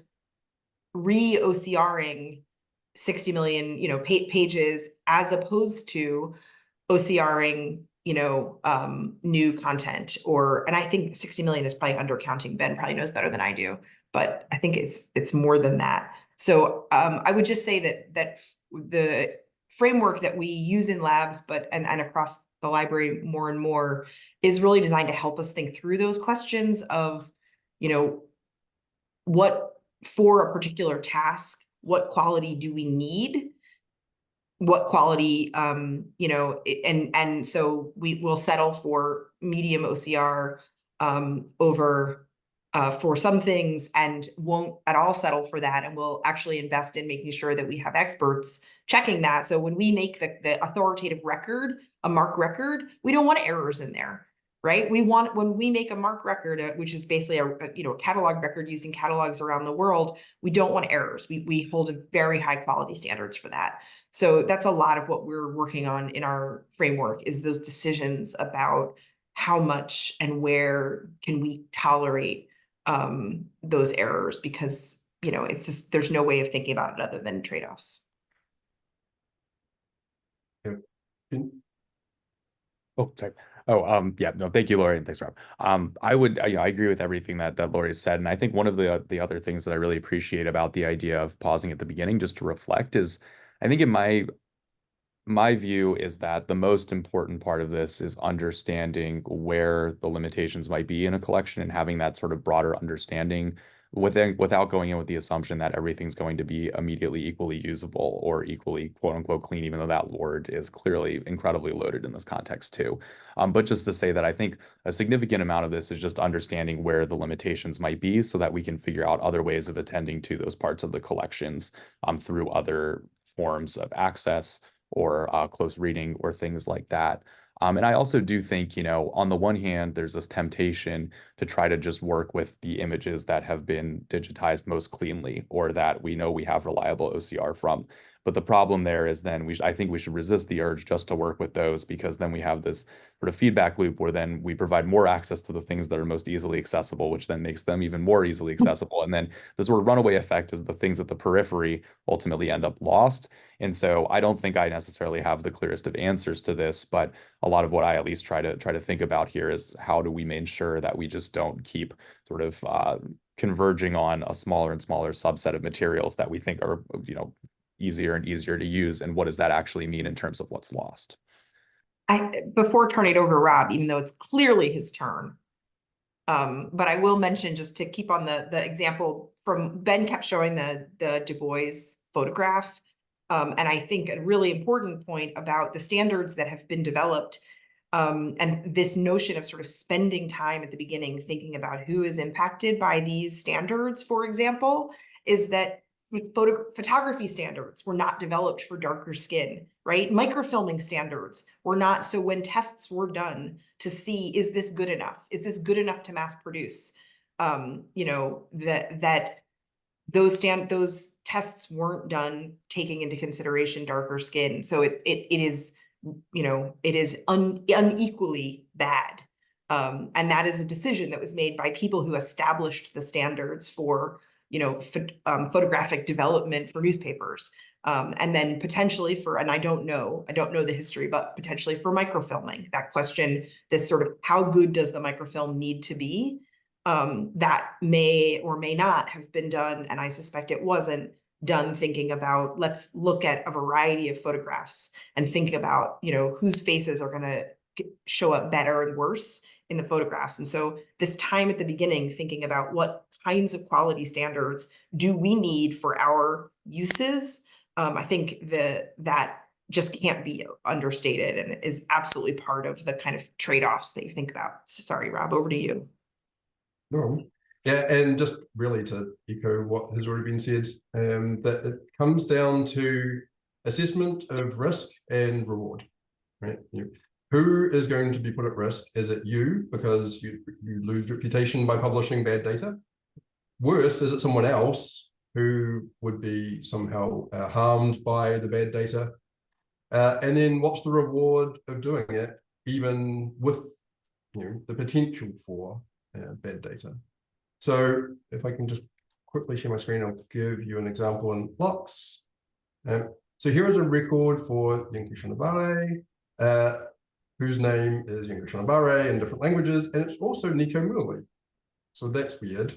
[SPEAKER 2] re-OCRing 60 million, pages as opposed to OCRing, new content, and I think 60 million is probably undercounting. Ben probably knows better than I do, but I think it's more than that. So I would just say that the framework that we use in labs, and across the library more and more, is really designed to help us think through those questions of, what for a particular task, what quality do we need? What quality, and so we will settle for medium OCR over for some things, and won't at all settle for that. And we'll actually invest in making sure that we have experts checking that. So when we make the authoritative record, a MARC record, we don't want errors in there, right? When we make a MARC record, which is basically a catalog record using catalogs around the world, we don't want errors. We hold a very high quality standards for that. So that's a lot of what we're working on in our framework, is those decisions about how much and where can we tolerate those errors, because it's just, there's no way of thinking about it other than trade-offs.
[SPEAKER 5] Oh, sorry. Yeah, no, thank you, Laurie, and thanks, Rob. I agree with everything that Laurie said, and I think one of the other things that I really appreciate about the idea of pausing at the beginning just to reflect is, I think in my view is that the most important part of this is understanding where the limitations might be in a collection, and having that sort of broader understanding without going in with the assumption that everything's going to be immediately equally usable or equally quote unquote clean, even though that word is clearly incredibly loaded in this context too. But just to say that I think a significant amount of this is just understanding where the limitations might be, so that we can figure out other ways of attending to those parts of the collections through other forms of access or close reading or things like that. And I also do think, on the one hand, there's this temptation to try to just work with the images that have been digitized most cleanly, or that we know we have reliable OCR from. But the problem there is then I think we should resist the urge just to work with those, because then we have this sort of feedback loop where then we provide more access to the things that are most easily accessible, which then makes them even more easily accessible. And then the sort of runaway effect is the things at the periphery ultimately end up lost. And so I don't think I necessarily have the clearest of answers to this, but a lot of what I at least try to think about here is, how do we make sure that we just don't keep sort of converging on a smaller and smaller subset of materials that we think are, easier and easier to use, and what does that actually mean in terms of what's lost?
[SPEAKER 2] Before turning it over to Rob, even though it's clearly his turn, but I will mention, just to keep on the example from Ben, kept showing the Du Bois photograph. And I think a really important point about the standards that have been developed, and this notion of sort of spending time at the beginning thinking about who is impacted by these standards, for example, is that photography standards were not developed for darker skin, right? Microfilming standards were not. So when tests were done to see, is this good enough? Is this good enough to mass produce? You know, that those tests weren't done taking into consideration darker skin. So it is, you know, it is unequally bad. And that is a decision that was made by people who established the standards for, you know, photographic development for newspapers. And then potentially for, and I don't know the history, but potentially for microfilming, that question, this sort of how good does the microfilm need to be? That may or may not have been done, and I suspect it wasn't done thinking about, let's look at a variety of photographs and think about, you know, whose faces are going to show up better and worse in the photographs. And so this time at the beginning, thinking about what kinds of quality standards do we need for our uses, I think that just can't be understated and is absolutely part of the kind of trade-offs that you think about. Sorry, Rob, over to you.
[SPEAKER 4] No. Yeah, and just really to echo what has already been said, that it comes down to assessment of risk and reward, right? Who is going to be put at risk? Is it you, because you lose reputation by publishing bad data? Worse, is it someone else who would be somehow harmed by the bad data? And then what's the reward of doing it, even with, you know, the potential for bad data? So if I can just quickly share my screen, I'll give you an example in blocks. So here is a record for Yinka Shonabare, whose name is Yinka Shonabare in different languages, and it's also Nico Muli. So that's weird.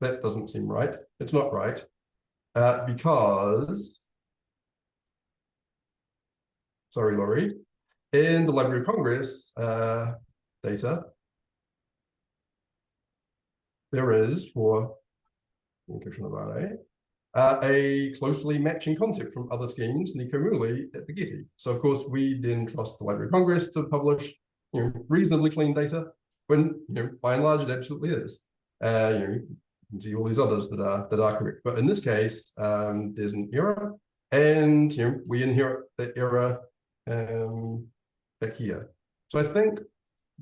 [SPEAKER 4] That doesn't seem right. It's not right, because, sorry, Laurie, in the Library of Congress data, there is for a closely matching concept from other schemes, Nico Muli at the Getty. So of course we then trust the Library of Congress to publish, you know, reasonably clean data, when, you know, by and large it absolutely is. You know, you can see all these others that are correct, but in this case there's an error, and, you know, we inherit that error back here. So I think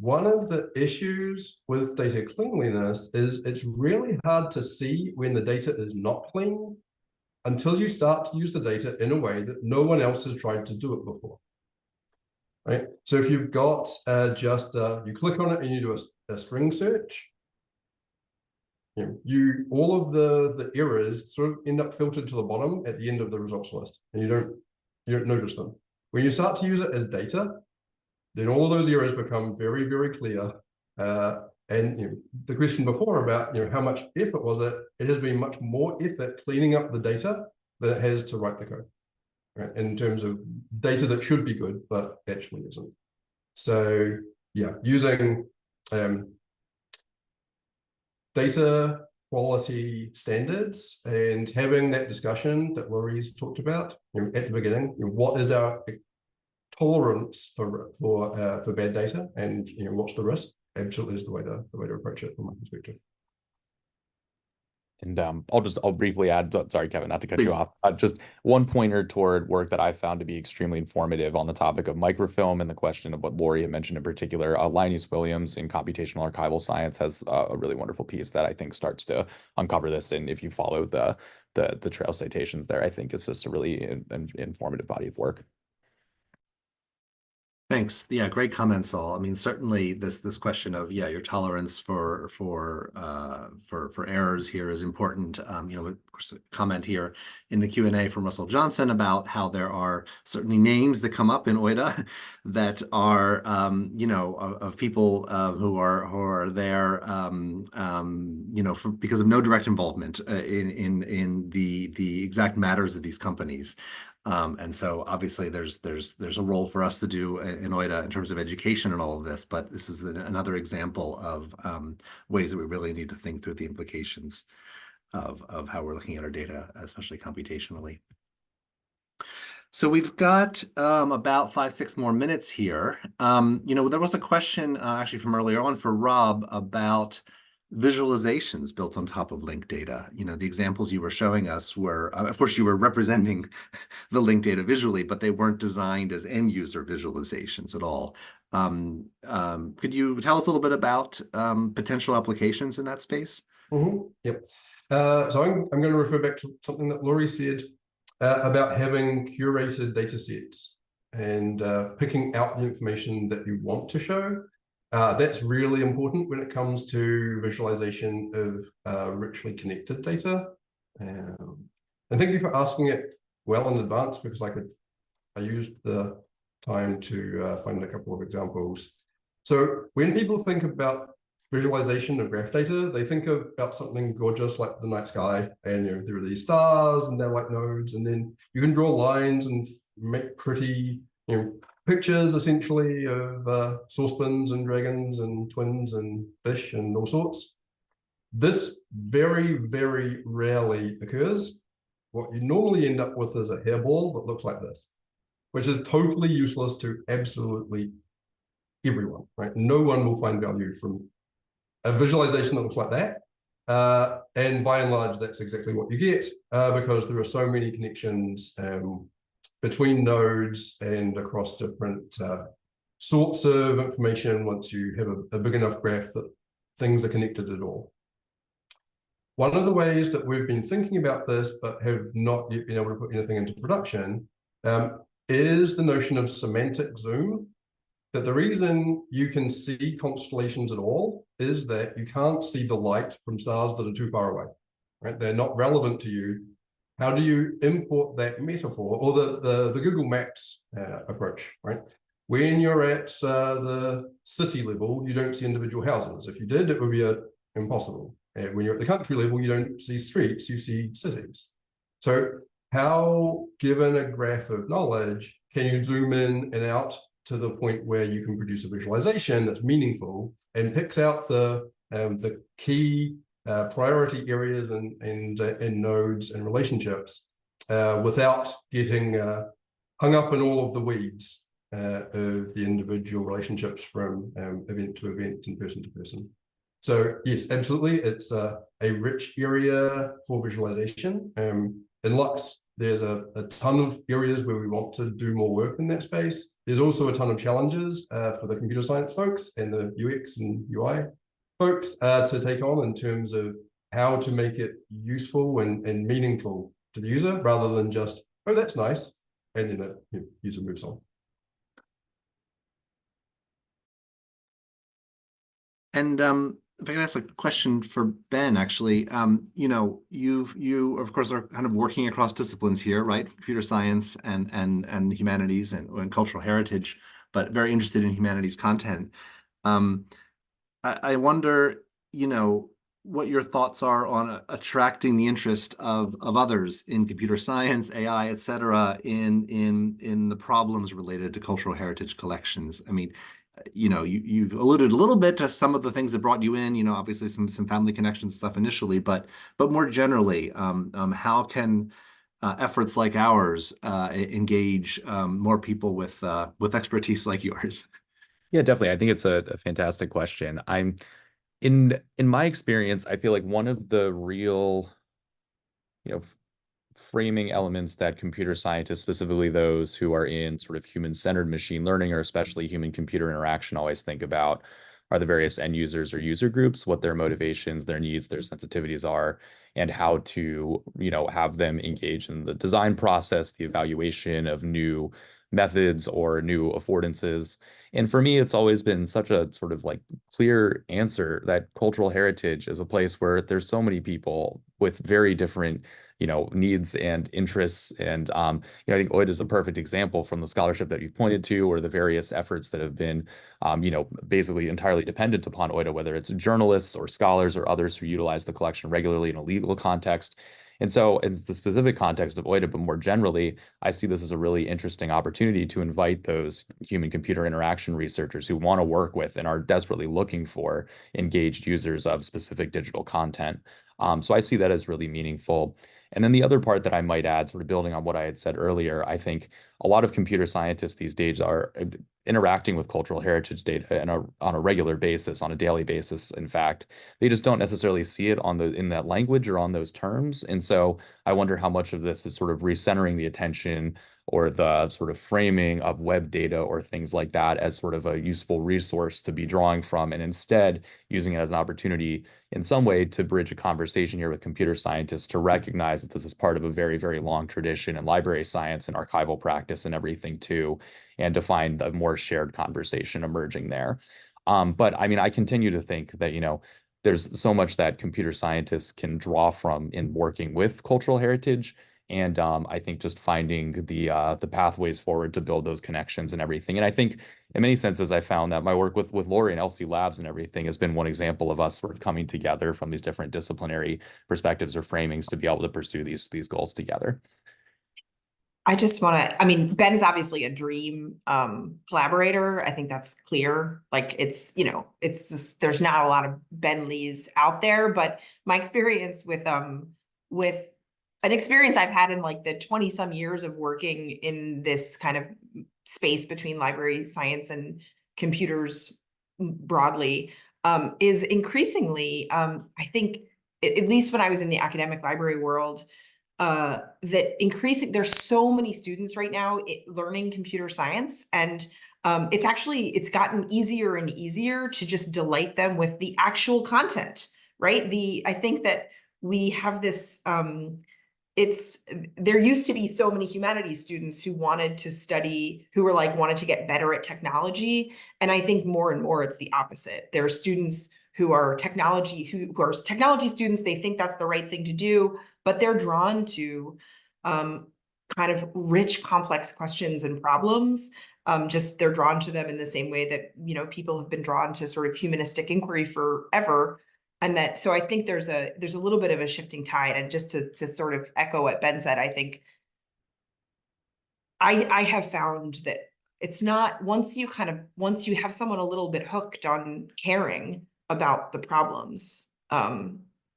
[SPEAKER 4] one of the issues with data cleanliness is it's really hard to see when the data is not clean until you start to use the data in a way that no one else has tried to do it before, right? So if you've got you click on it and you do a string search, you know, all of the errors sort of end up filtered to the bottom at the end of the results list, and you don't notice them. When you start to use it as data, then all of those errors become very, very clear. And, you know, the question before about, you know, how much effort was it? It has been much more effort cleaning up the data than it has to write the code, right? In terms of data that should be good, but actually isn't. So yeah, using data quality standards and having that discussion that Laurie's talked about, you know, at the beginning, you know, what is our tolerance for bad data, and, you know, what's the risk, absolutely is the way to approach it from my perspective.
[SPEAKER 5] And I'll briefly add, sorry, Kevin, not to cut
[SPEAKER 3] Please.
[SPEAKER 5] you off, just one pointer toward work that I found to be extremely informative on the topic of microfilm and the question of what Laurie had mentioned in particular. Linus Williams in Computational Archival Science has a really wonderful piece that I think starts to uncover this. And if you follow the trail citations there, I think it's just a really informative body of work.
[SPEAKER 3] Thanks. Yeah, great comments, all. I mean, certainly this question of, yeah, your tolerance for errors here is important. You know, of course, a comment here in the Q&A from Russell Johnson about how there are certainly names that come up in OIDA that are, you know, of people who are there, you know, because of no direct involvement in the exact matters of these companies. And so obviously there's a role for us to do in OIDA in terms of education and all of this, but this is another example of ways that we really need to think through the implications of how we're looking at our data, especially computationally. So we've got about 5, 6 more minutes here. There was a question actually from earlier on for Rob about visualizations built on top of linked data. The examples you were showing us were, of course, you were representing the linked data visually, but they weren't designed as end user visualizations at all. Could you tell us a little bit about potential applications in that space?
[SPEAKER 4] Yep. So I'm going to refer back to something that Laurie said about having curated data sets and picking out the information that you want to show. That's really important when it comes to visualization of richly connected data. And thank you for asking it well in advance, because I used the time to find a couple of examples. So when people think about visualization of graph data, they think about something gorgeous like the night sky, and there are these stars and they're like nodes, and then you can draw lines and make pretty pictures essentially of saucepans and dragons and twins and fish and all sorts. This very, very rarely occurs. What you normally end up with is a hairball that looks like this, which is totally useless to absolutely everyone, right? No one will find value from a visualization that looks like that. And by and large, that's exactly what you get, because there are so many connections between nodes and across different sorts of information once you have a big enough graph that things are connected at all. One of the ways that we've been thinking about this, but have not yet been able to put anything into production, is the notion of semantic zoom. That the reason you can see constellations at all is that you can't see the light from stars that are too far away, right? They're not relevant to you. How do you import that metaphor, or the Google Maps approach, right? When you're at the city level, you don't see individual houses. If you did, it would be impossible. And when you're at the country level, you don't see streets, you see cities. So how, given a graph of knowledge, can you zoom in and out to the point where you can produce a visualization that's meaningful and picks out the key priority areas and nodes and relationships without getting hung up in all of the weeds of the individual relationships from event to event and person to person. So yes, absolutely, it's a rich area for visualization. In Lux, there's a ton of areas where we want to do more work in that space. There's also a ton of challenges for the computer science folks and the UX and UI folks to take on in terms of how to make it useful and meaningful to the user, rather than just, oh, that's nice, and then the user moves on.
[SPEAKER 3] And if I could ask a question for Ben, actually, you of course are kind of working across disciplines here, right? Computer science and humanities and cultural heritage, but very interested in humanities content. I wonder, what your thoughts are on attracting the interest of others in computer science, AI, et cetera, in the problems related to cultural heritage collections. I mean, you've alluded a little bit to some of the things that brought you in, obviously some family connections stuff initially, but more generally, how can efforts like ours engage more people with expertise like yours?
[SPEAKER 5] Yeah, definitely. I think it's a fantastic question. In my experience, I feel like one of the real, framing elements that computer scientists, specifically those who are in sort of human-centered machine learning, or especially human-computer interaction, always think about are the various end users or user groups, what their motivations, their needs, their sensitivities are, and how to, have them engage in the design process, the evaluation of new methods or new affordances. And for me, it's always been such a sort of like clear answer that cultural heritage is a place where there's so many people with very different needs and interests. And, I think OIDA is a perfect example from the scholarship that you've pointed to, or the various efforts that have been, basically entirely dependent upon OIDA, whether it's journalists or scholars or others who utilize the collection regularly in a legal context. And so in the specific context of OIDA, but more generally, I see this as a really interesting opportunity to invite those human-computer interaction researchers who want to work with and are desperately looking for engaged users of specific digital content. So I see that as really meaningful. And then the other part that I might add, sort of building on what I had said earlier, I think a lot of computer scientists these days are interacting with cultural heritage data on a regular basis, on a daily basis. In fact, they just don't necessarily see it in that language or on those terms. And so I wonder how much of this is sort of recentering the attention or the sort of framing of web data or things like that as sort of a useful resource to be drawing from, and instead using it as an opportunity in some way to bridge a conversation here with computer scientists to recognize that this is part of a very, very long tradition in library science and archival practice and everything too, and to find a more shared conversation emerging there. But I mean, I continue to think that, there's so much that computer scientists can draw from in working with cultural heritage. And I think just finding the pathways forward to build those connections and everything. And I think in many senses, I found that my work with Laurie and LC Labs and everything has been one example of us sort of coming together from these different disciplinary perspectives or framings to be able to pursue these goals together.
[SPEAKER 2] I just want to, I mean, Ben's obviously a dream collaborator. I think that's clear. Like it's just, there's not a lot of Ben Lees out there, but my experience with an experience I've had in like the 20 some years of working in this kind of space between library science and computers broadly is increasingly, I think, at least when I was in the academic library world, that there's so many students right now learning computer science, and it's gotten easier and easier to just delight them with the actual content, right? I think that we have this, there used to be so many humanities students who wanted to study, wanted to get better at technology. And I think more and more it's the opposite. There are students who are technology students. They think that's the right thing to do, but they're drawn to kind of rich, complex questions and problems. They're drawn to them in the same way that, people have been drawn to sort of humanistic inquiry forever. And so I think there's a little bit of a shifting tide. And just to sort of echo what Ben said, I think I have found that it's not, once you have someone a little bit hooked on caring about the problems,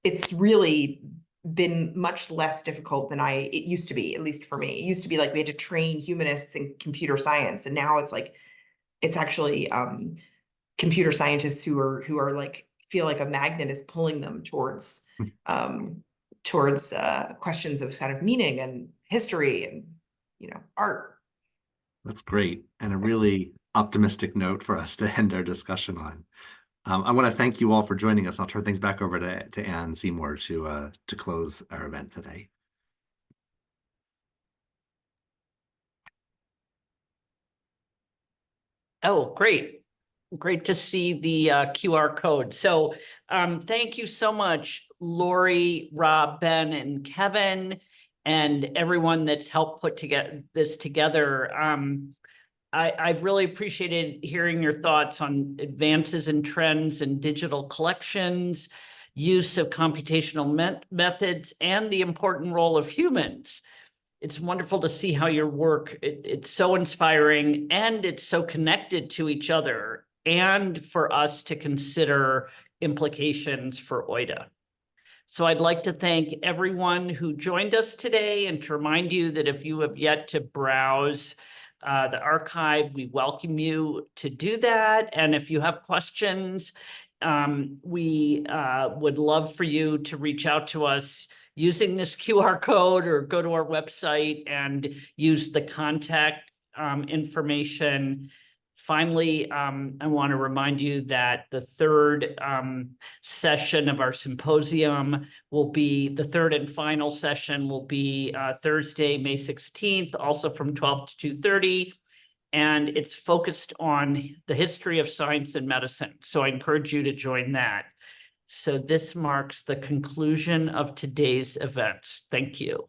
[SPEAKER 2] it's really been much less difficult than it used to be, at least for me. It used to be like we had to train humanists in computer science. And now it's like, it's actually computer scientists who are like, feel like a magnet is pulling them towards questions of kind of meaning and history and art.
[SPEAKER 3] That's great, and a really optimistic note for us to end our discussion on. I want to thank you all for joining us. I'll turn things back over to Anne Seymour to close our event today.
[SPEAKER 1] Oh, great. Great to see the QR code. So thank you so much, Laurie, Rob, Ben, and Kevin, and everyone that's helped put this together. I've really appreciated hearing your thoughts on advances and trends in digital collections, use of computational methods, and the important role of humans. It's wonderful to see how your work, it's so inspiring and it's so connected to each other, and for us to consider implications for OIDA. So I'd like to thank everyone who joined us today, and to remind you that if you have yet to browse the archive, we welcome you to do that. And if you have questions, we would love for you to reach out to us using this QR code, or go to our website and use the contact information. Finally, I want to remind you that the third session of our symposium will be, the third and final session will be Thursday, May 16th, also from 12 to 2:30. And it's focused on the history of science and medicine. So I encourage you to join that. So this marks the conclusion of today's events. Thank you.